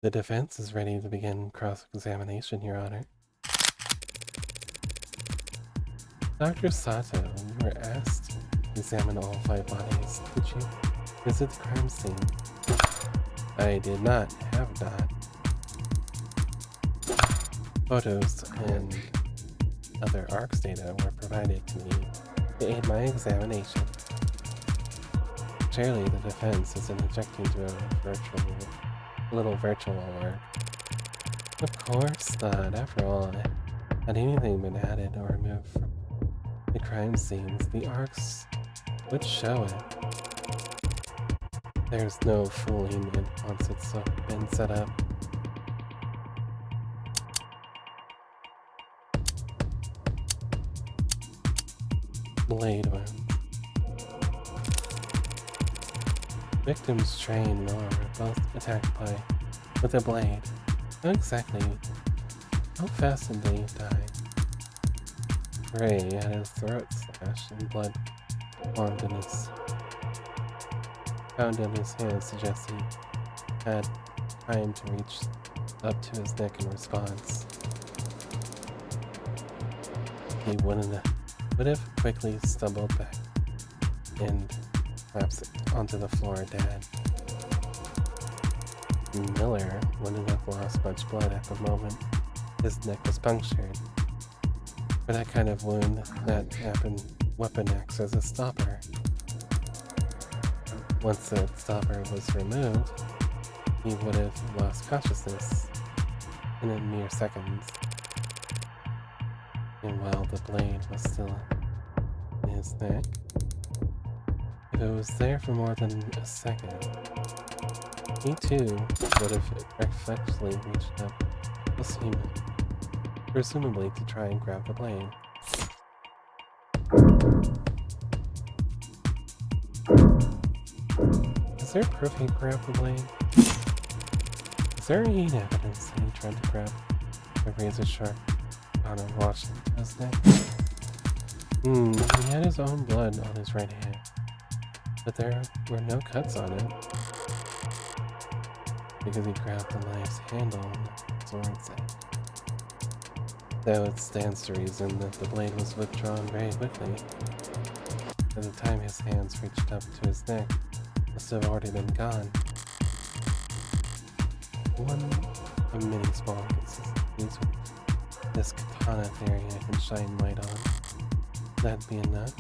The defense is ready to begin cross-examination, Your Honor. Dr. Sato, you were asked to examine all 5 bodies. Did you visit the crime scene? I did not, have not. Photos and other ARCS data were provided to me to aid my examination. Clearly, the defense is interjecting to a little virtual work. Of course not. After all, had anything been added or removed from the crime scenes, the ARCS would show it. There's no fooling it once it's been set up. Blade wound. Victims Trey and Miller were both attacked with a blade. How exactly? How fast did they die? Ray had his throat slashed and blood found in his hand suggests he had time to reach up to his neck in response. He would have quickly stumbled back and perhaps onto the floor dead. Miller wouldn't have lost much blood at the moment his neck was punctured. For that kind of wound, that weapon acts as a stopper. Once the stopper was removed, he would have lost consciousness in a mere seconds. And while the blade was still in his neck, if it was there for more than a second, he too would have reflexively reached up, presumably to try and grab the blade. Is there proof he grabbed the blade? Is there any evidence that he tried to grab the razor sharp on a washed into his neck? He had his own blood on his right hand, but there were no cuts on it because he grabbed the knife's handle and the sword's edge. Though it stands to reason that the blade was withdrawn very quickly. By the time his hands reached up to his neck, it must have already been gone. One of many small inconsistencies with this katana theory I can shine light on. That'd be enough.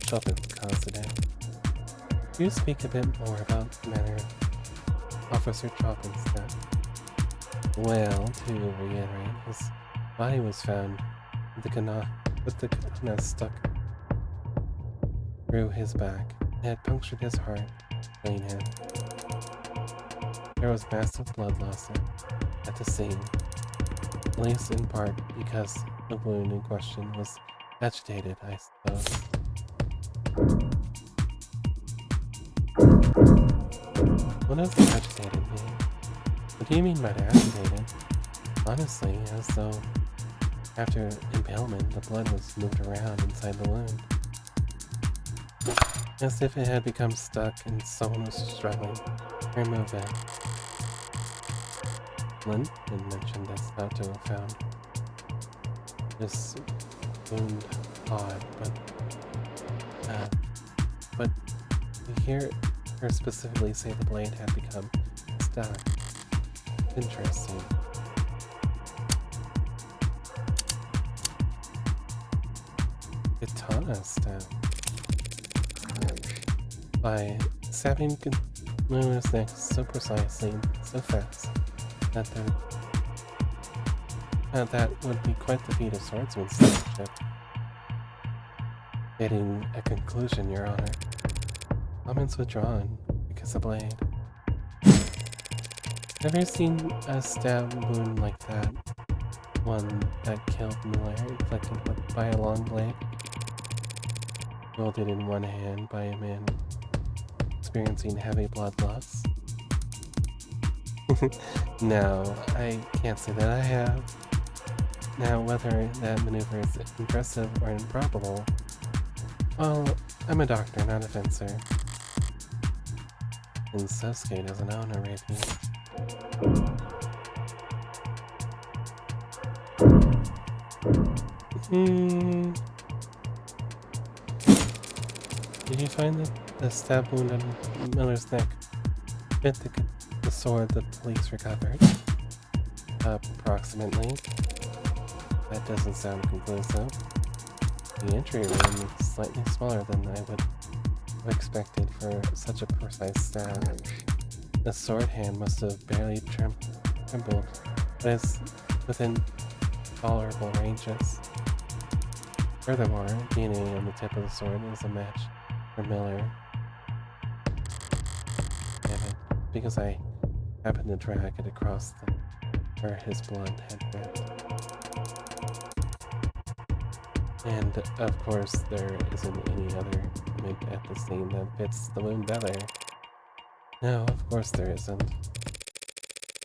Chopin caused the death. Could you speak a bit more about the manner of Officer Chopin's death? Well, to reiterate, his body was found with the katana stuck through his back. It had punctured his heart, killing him. There was massive blood loss at the scene, at least in part because the wound in question was agitated, I suppose. What does agitated mean? What do you mean by agitated? Honestly, as though after impalement the blood was moved around inside the wound. As if it had become stuck and someone was struggling to remove it. Lynn did mention that Sato found this wound odd, but you hear her specifically say the blade had become stuck. Interesting. It taught us that by stabbing Luna's neck so precisely and so fast that that would be quite the feat of swordsmanship. Stating a conclusion, Your Honor. Comments withdrawn because of blade. Never seen a stab wound like that. One that killed Miller, inflicted by a long blade. Wielded in one hand by a man experiencing heavy blood loss. No, I can't say that I have. Now, whether that maneuver is impressive or improbable, well, I'm a doctor, not a fencer. And Sasuke doesn't own a rapier. Did you find the stab wound on Miller's neck fit the sword the police recovered? Approximately. That doesn't sound conclusive. The entry wound is slightly smaller than I would have expected for such a precise stab. The sword hand must have barely trembled, but it's within tolerable ranges. Furthermore, DNA on the tip of the sword is a match for Miller. Damn it, because I happened to drag it across where his blood had dripped. And of course, there isn't any other image at the scene that fits the wound better. No, of course there isn't.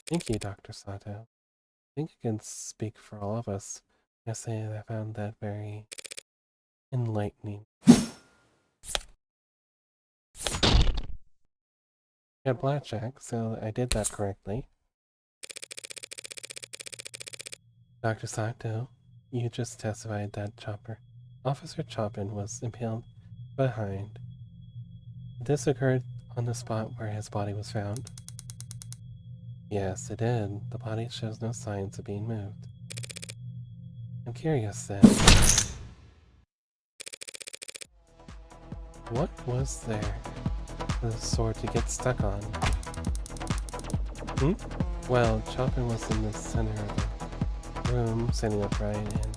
Thank you, Dr. Sato. I think I can speak for all of us when I say that I found that very enlightening. I had blackjack, so I did that correctly. Dr. Sato, you just testified that Officer Chopin was impaled behind. This occurred on the spot where his body was found? Yes, it did. The body shows no signs of being moved. I'm curious then. What was there for the sword to get stuck on? Well, Chopin was in the center of the room, sitting upright, and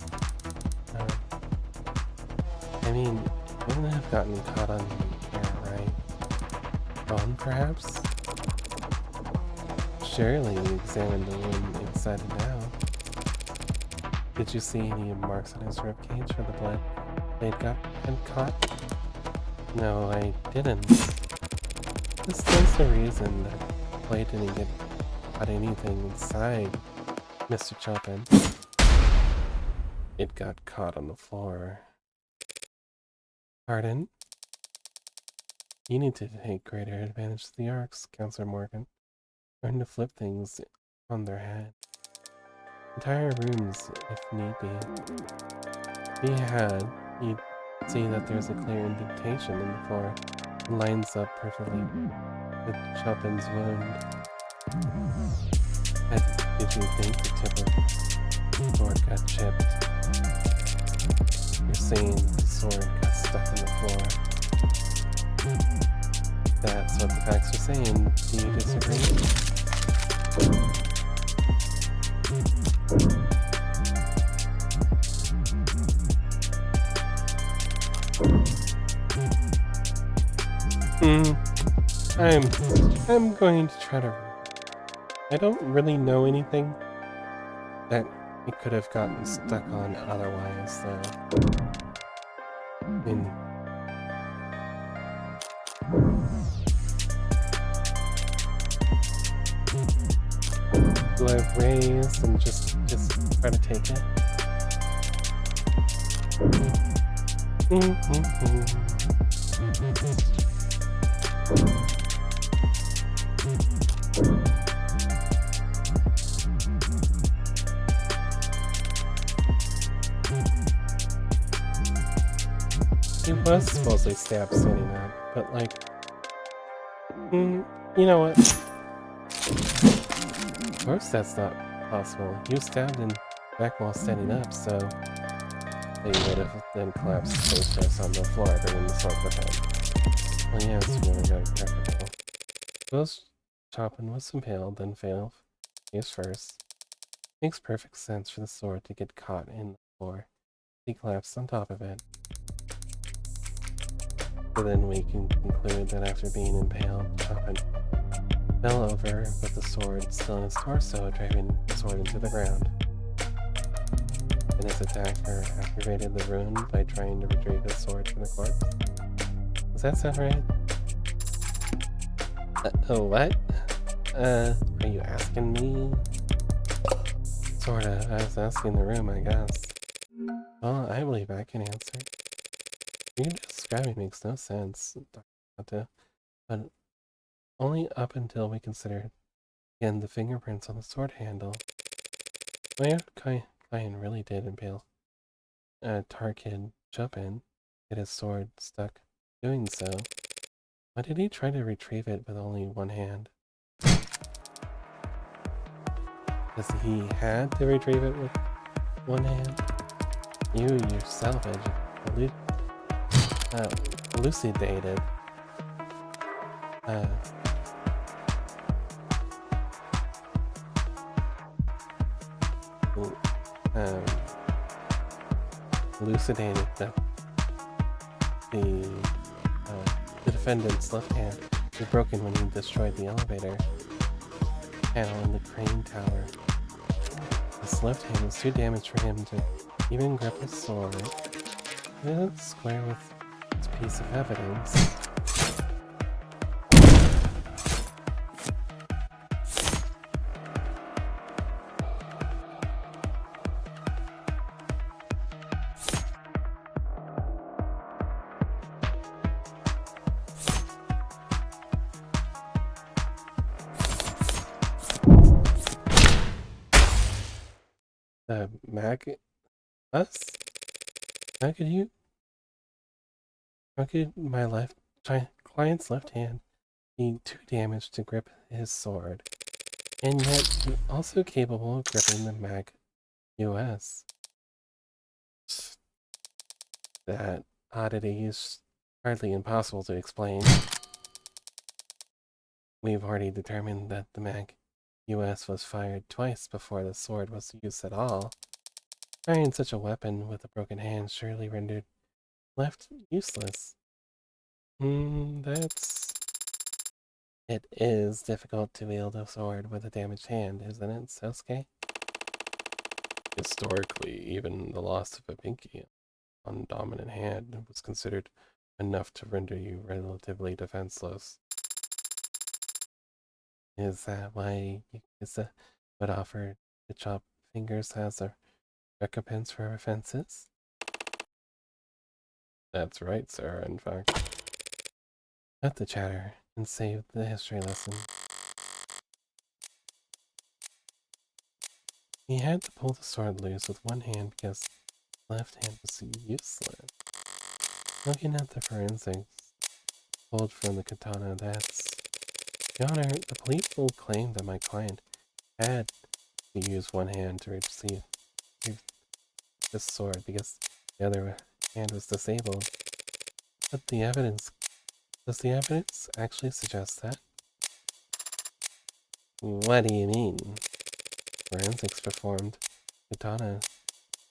I mean, it wouldn't have gotten caught on camera, right? Bone, perhaps? Surely you examined the room inside and out. Did you see any marks on his ribcage where the blade had caught? No, I didn't. This stands to reason that the blade didn't get caught anything inside Mr. Chopin. It got caught on the floor. Pardon? You need to take greater advantage of the arcs, Counselor Morgan. Learn to flip things on their head. Entire rooms, if need be. If you had, you'd see that there's a clear indentation in the floor. It lines up perfectly with Chopin's wound. Did you think the tip of the sword got chipped? You're saying the sword got stuck in the floor. That's what the facts are saying. Do you disagree? I'm going to try to... I don't really know anything that it could have gotten stuck on otherwise, though. I mean... Do I raise and just try to take it? He was supposedly stabbed standing up, but like... you know what? Of course that's not possible. He was stabbed in back while standing up, so... They would have then collapsed face first on the floor, bringing the sword with him. Well, yes, we only got a practical. Suppose Chopin was impaled, then fell face first. Makes perfect sense for the sword to get caught in the floor. He collapsed on top of it. So then we can conclude that after being impaled, Chopin fell over with the sword still in his torso, driving the sword into the ground. And his attacker activated the rune by trying to retrieve his sword from the corpse. Does that sound right? Oh, what? Are you asking me? Sorta. I was asking the room, I guess. Well, I believe I can answer. You describing makes no sense, Dr. but only up until we consider again the fingerprints on the sword handle. My client really did impale Tarkid Chopin, get his sword stuck doing so. Why did he try to retrieve it with only one hand? Because he had to retrieve it with one hand? You yourself elucidated elucidated that the defendant's left hand was broken when he destroyed the elevator panel in the crane tower. His left hand was too damaged for him to even grip his sword. He didn't square with this piece of evidence. Us? How could my client's left hand be too damaged to grip his sword, and yet also capable of gripping the Mag US? That oddity is hardly impossible to explain. We've already determined that the Mag US was fired twice before the sword was used at all. Firing such a weapon with a broken hand surely rendered left useless. It is difficult to wield a sword with a damaged hand, isn't it, Sosuke? Historically, even the loss of a pinky on dominant hand was considered enough to render you relatively defenseless. Is that why Yusa would offer to chop fingers as a recompense for offenses? That's right, Sarah, in fact. Cut the chatter and save the history lesson. He had to pull the sword loose with one hand because the left hand was useless. Looking at the forensics pulled from the katana, that's... Your Honor, the police will claim that my client had to use one hand to retrieve this sword because the other hand was disabled. But does the evidence actually suggest that? What do you mean? Forensics performed. Katana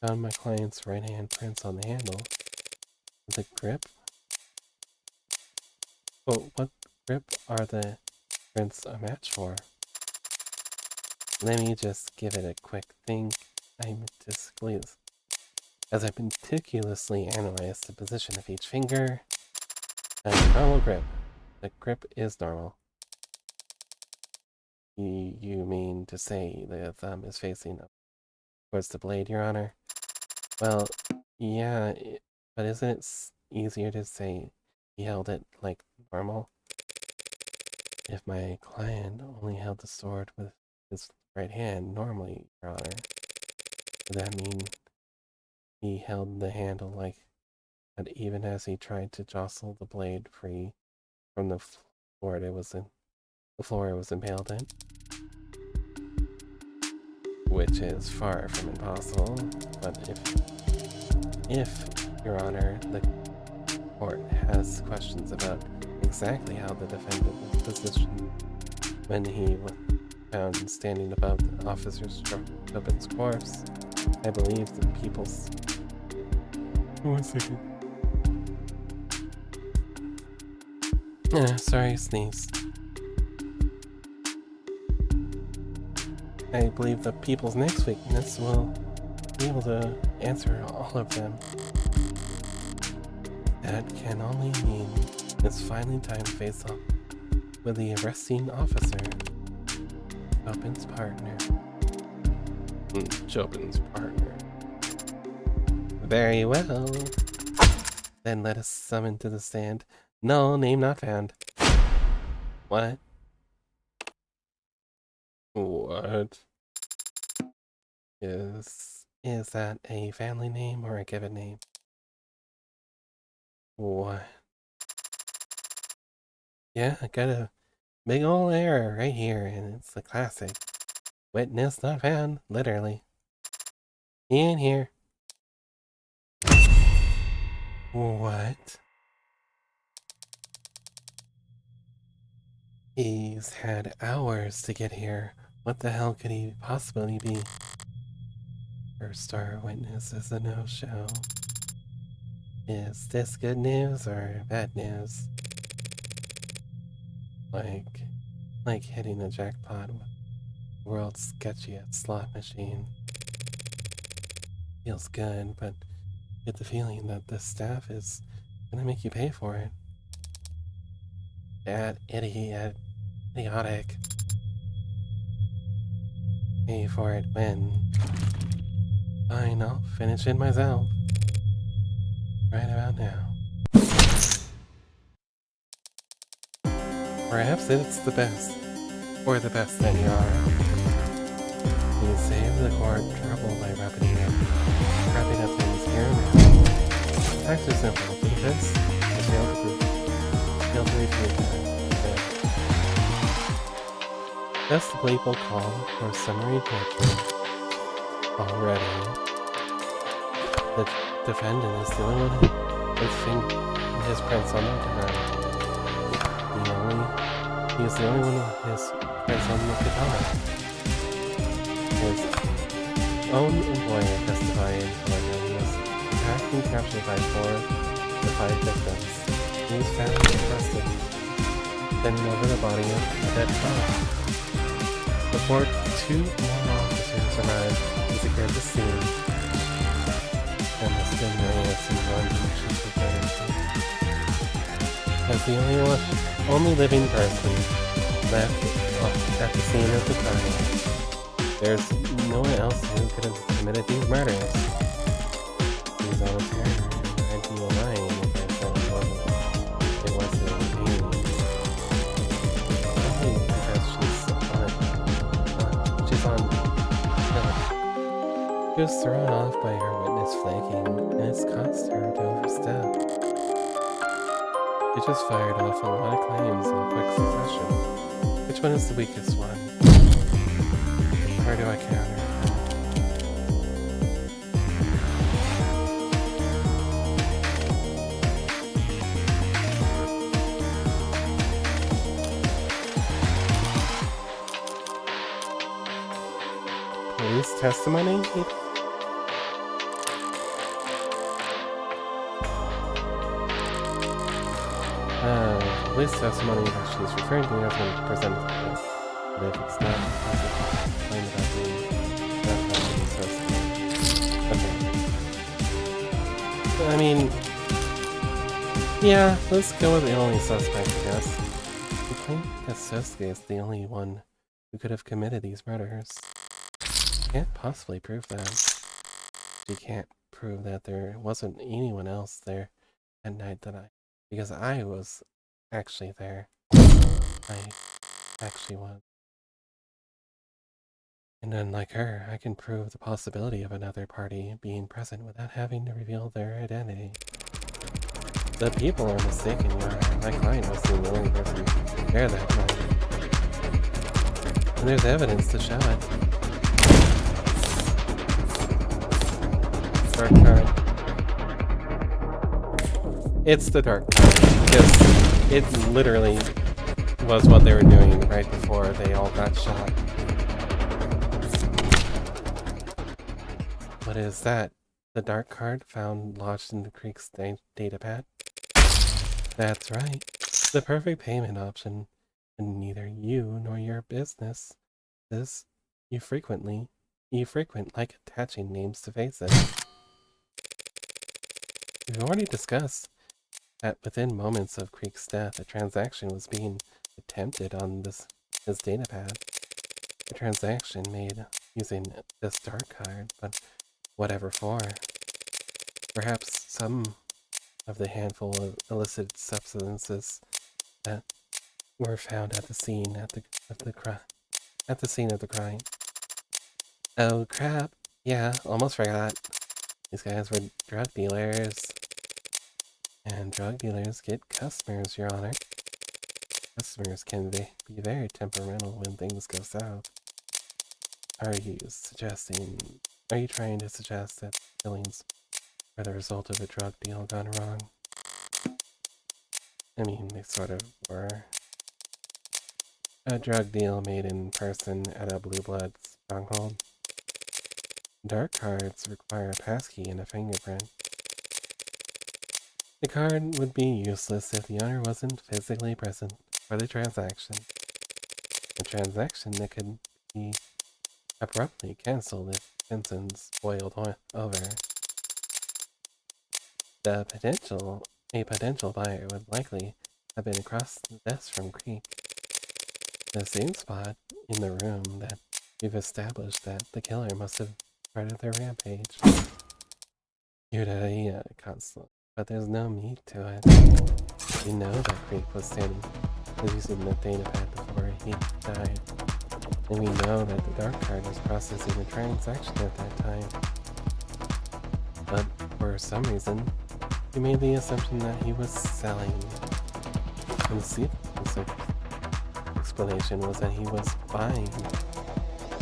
found my client's right hand prints on the handle. The grip? grip are the prints a match for? Let me just give it a quick think. As I meticulously analyze the position of each finger. A normal grip. The grip is normal. You mean to say the thumb is facing up towards the blade, Your Honor? Well, yeah, but isn't it easier to say he held it like normal? If my client only held the sword with his right hand normally, Your Honor, would that mean he held the handle like that even as he tried to jostle the blade free from the floor it was impaled in? Which is far from impossible, but if Your Honor, the court has questions about exactly how the defendant was positioned when he was found standing above the Officer Chopin's corpse, I believe the people's... 1 second. Sorry, sneeze. I believe the people's next witness will be able to answer all of them. That can only mean it's finally time to face off with the arresting officer, Chopin's partner. Chopin's partner. Very well. Then let us summon to the stand. No, name not found. What? What? Is that a family name or a given name? What? Yeah, I got a big ol' error right here, and it's the classic. Witness not found, literally. In here. What? He's had hours to get here. What the hell could he possibly be? First star witness is a no-show. Is this good news or bad news? Like hitting a jackpot with the world's sketchiest slot machine. Feels good, but get the feeling that the staff is gonna make you pay for it. That idiotic. Pay for it when. Fine, I'll finish it myself. Right about now. Perhaps it's the best. Or the best that you are. You save the court trouble by wrapping up things here and now. Facts are simple. The defense has failed to refute that. That's the playful call for summary judgment. Already, the defendant is the only one with his prints on the guitar. He is the only one with his prints on the guitar. His own employer testified that he was attacked and captured by 4 to 5 victims. He was found and arrested, bending over the body of a dead dog. Before 2 more officers arrived, he secured the scene. And the stimulus and non-conditions were as the only living person left at the scene of the crime. There's no one else who could have committed these murders. He's on a terror, and I'd be lying if I said it wasn't me. Only because she's on She was thrown off by her witness flaking, and it's caused her to overstep. She just fired off a lot of claims in quick succession. Which one is the weakest one? Where do I counter? Police testimony? police testimony that she's referring to has been presented to us. But if it's not, it's claim about being that suspect. Okay. I mean, yeah, let's go with the only suspect, I guess. We claim that Sosuke is the only one who could have committed these murders. Can't possibly prove that. She can't prove that there wasn't anyone else there at night because I was actually there. I actually was. And unlike her, I can prove the possibility of another party being present without having to reveal their identity. The people are mistaken, Your Honor. My client was the only person there that night. And there's evidence to show it. Dark card. It's the dark card, because it literally was what they were doing right before they all got shot. What is that? The dark card found lodged in the Creek's datapad? That's right. The perfect payment option. And neither you nor your business is you frequent like attaching names to faces. We've already discussed that within moments of Creek's death, a transaction was being attempted on his datapad. A transaction made using this dark card, but whatever for. Perhaps some of the handful of illicit substances that were found at the scene of the crime. Oh crap! Yeah, almost forgot. These guys were drug dealers. And drug dealers get customers, Your Honor. Customers can be very temperamental when things go south. Are you trying to suggest that killings are the result of a drug deal gone wrong? I mean, they sort of were. A drug deal made in person at a blue blood stronghold. Dark cards require a passkey and a fingerprint. The card would be useless if the owner wasn't physically present for the transaction. A transaction that could be abruptly cancelled if tensions boiled over. A potential buyer would likely have been across the desk from Creek. The same spot in the room that we've established that the killer must have started their rampage. You'd constant, but there's no meat to it. We know that Creek was using the datapad before he died. And we know that the dark card was processing a transaction at that time. But for some reason, we made the assumption that he was selling. And the explanation was that he was buying,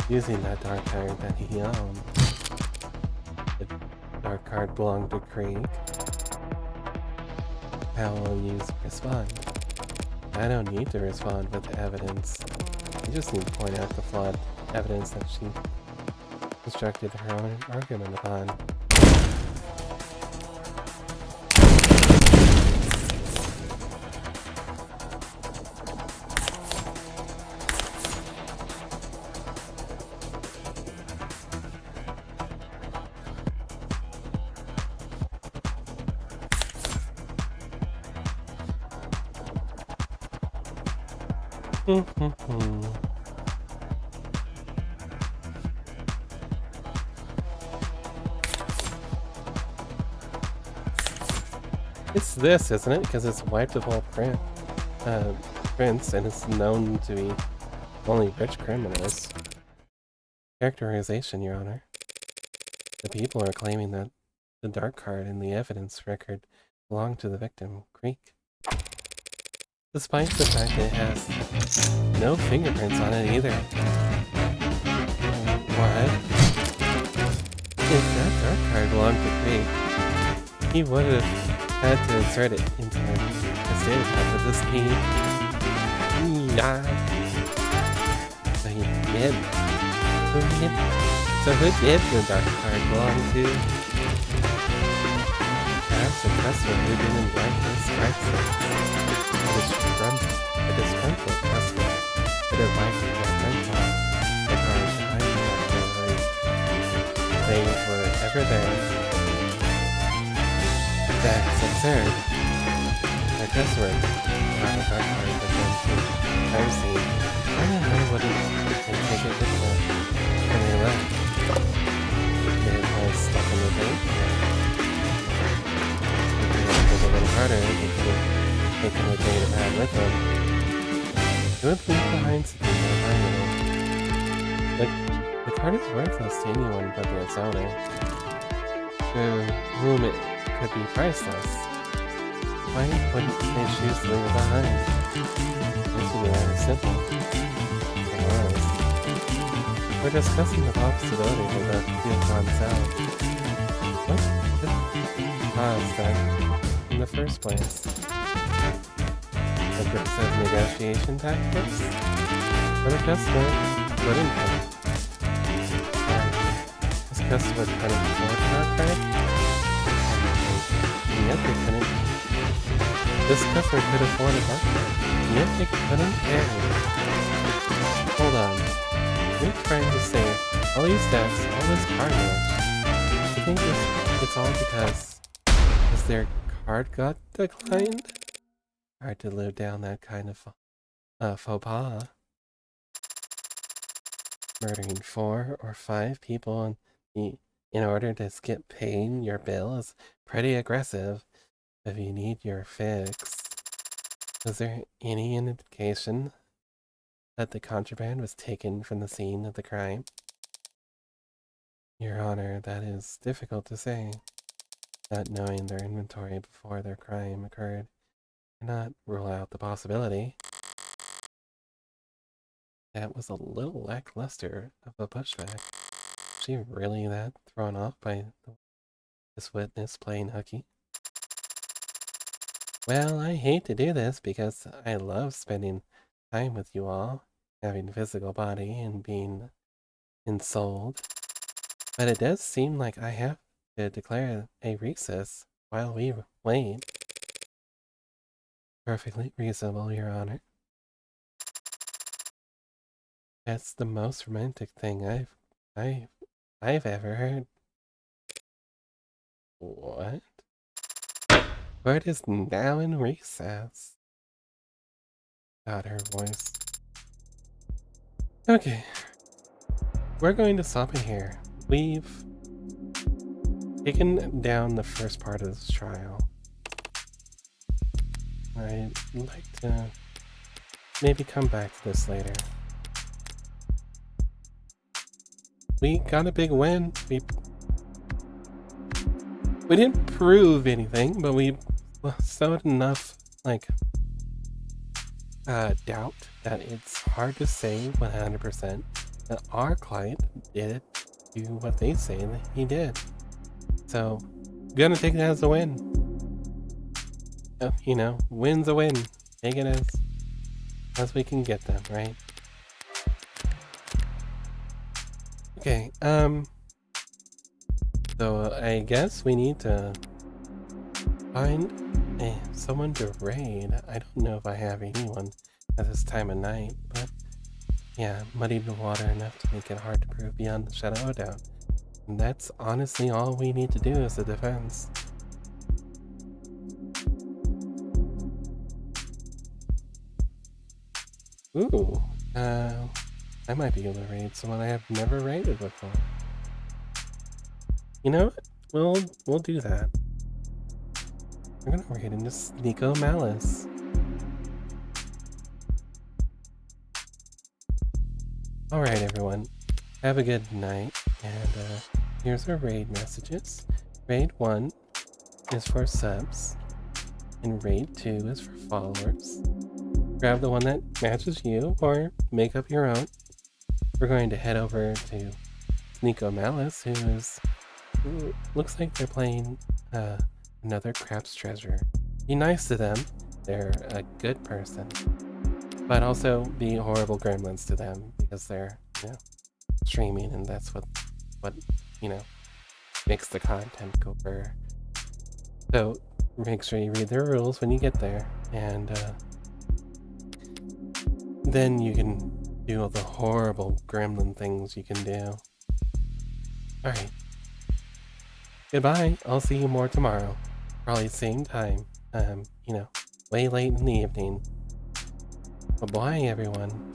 using that dark card that he owned. The dark card belonged to Creek. How will you respond? I don't need to respond with evidence. I just need to point out the flawed evidence that she constructed her own argument upon. It's this, isn't it? Because it's wiped of all prints, and it's known to be only rich criminals. Characterization, Your Honor. The people are claiming that the dark card in the evidence record belonged to the victim, Creek. Despite the fact that it has no fingerprints on it either. What? If that dark card belonged to Creek, he would have had to insert it into his datapad with this key. Yeah. So he did. So who did the dark card belong to? Perhaps a customer who didn't like his price list. A disgruntled customer who didn't like their grandpa. The car behind them. They were ever there. That's absurd. Our customer brought a car behind them to crime scene. I don't know what it is and take it with them. And they left. It was stuck in the bank. If they had pulled a little harder, they could have taken the data pad with them. It would leave behind something more permanent. The card is worthless to anyone but its owner, to whom it could be priceless. Why wouldn't they choose to leave it behind? This would be rather simple. We're discussing the possibility of the field gone south. What caused that in the first place? Aggressive negotiation tactics? Or the customer wouldn't have? This customer couldn't afford our credit? And yet they couldn't. This customer could afford a market, and yet they couldn't pay. Hold on. You're trying to say all these deaths, all this carnage. You think it's all because their card got declined? Hard to live down that kind of faux pas. Murdering 4 or 5 people in order to skip paying your bill is pretty aggressive if you need your fix. Was there any indication that the contraband was taken from the scene of the crime? Your Honor, that is difficult to say. Not knowing their inventory before their crime occurred cannot rule out the possibility. That was a little lackluster of a pushback. Was she really that thrown off by this witness playing hooky? Well, I hate to do this because I love spending time with you all, having a physical body and being ensouled. But it does seem like I have to declare a recess while we wait. Perfectly reasonable, Your Honor. That's the most romantic thing I've ever heard. What? Court is now in recess. Got her voice. Okay. We're going to stop it here. We've taken down the first part of this trial. I'd like to maybe come back to this later. We got a big win. We didn't prove anything, but we sowed enough, like, doubt that it's hard to say 100% that our client did do what they say that he did. So, gonna take it as a win. You know, win's a win. Take it as we can get them, right? Okay, so I guess we need to find someone to raid. I don't know if I have anyone at this time of night, but yeah, muddied the water enough to make it hard to prove beyond the shadow of a doubt. And that's honestly all we need to do as a defense. Ooh, I might be able to raid someone I have never raided before. You know what? We'll do that. We're gonna raid into Sneeko Malice. Alright everyone, have a good night, and here's our raid messages. Raid 1 is for subs, and raid 2 is for followers. Grab the one that matches you, or make up your own. We're going to head over to Sneeko Malice, who looks like they're playing another Craps Treasure. Be nice to them, they're a good person. But also be horrible gremlins to them, because they're, you know, streaming, and that's what you know, makes the content go burr. So make sure you read their rules when you get there, and then you can do all the horrible gremlin things you can do. Alright. Goodbye. I'll see you more tomorrow. Probably same time. You know, way late in the evening. Bye-bye, everyone.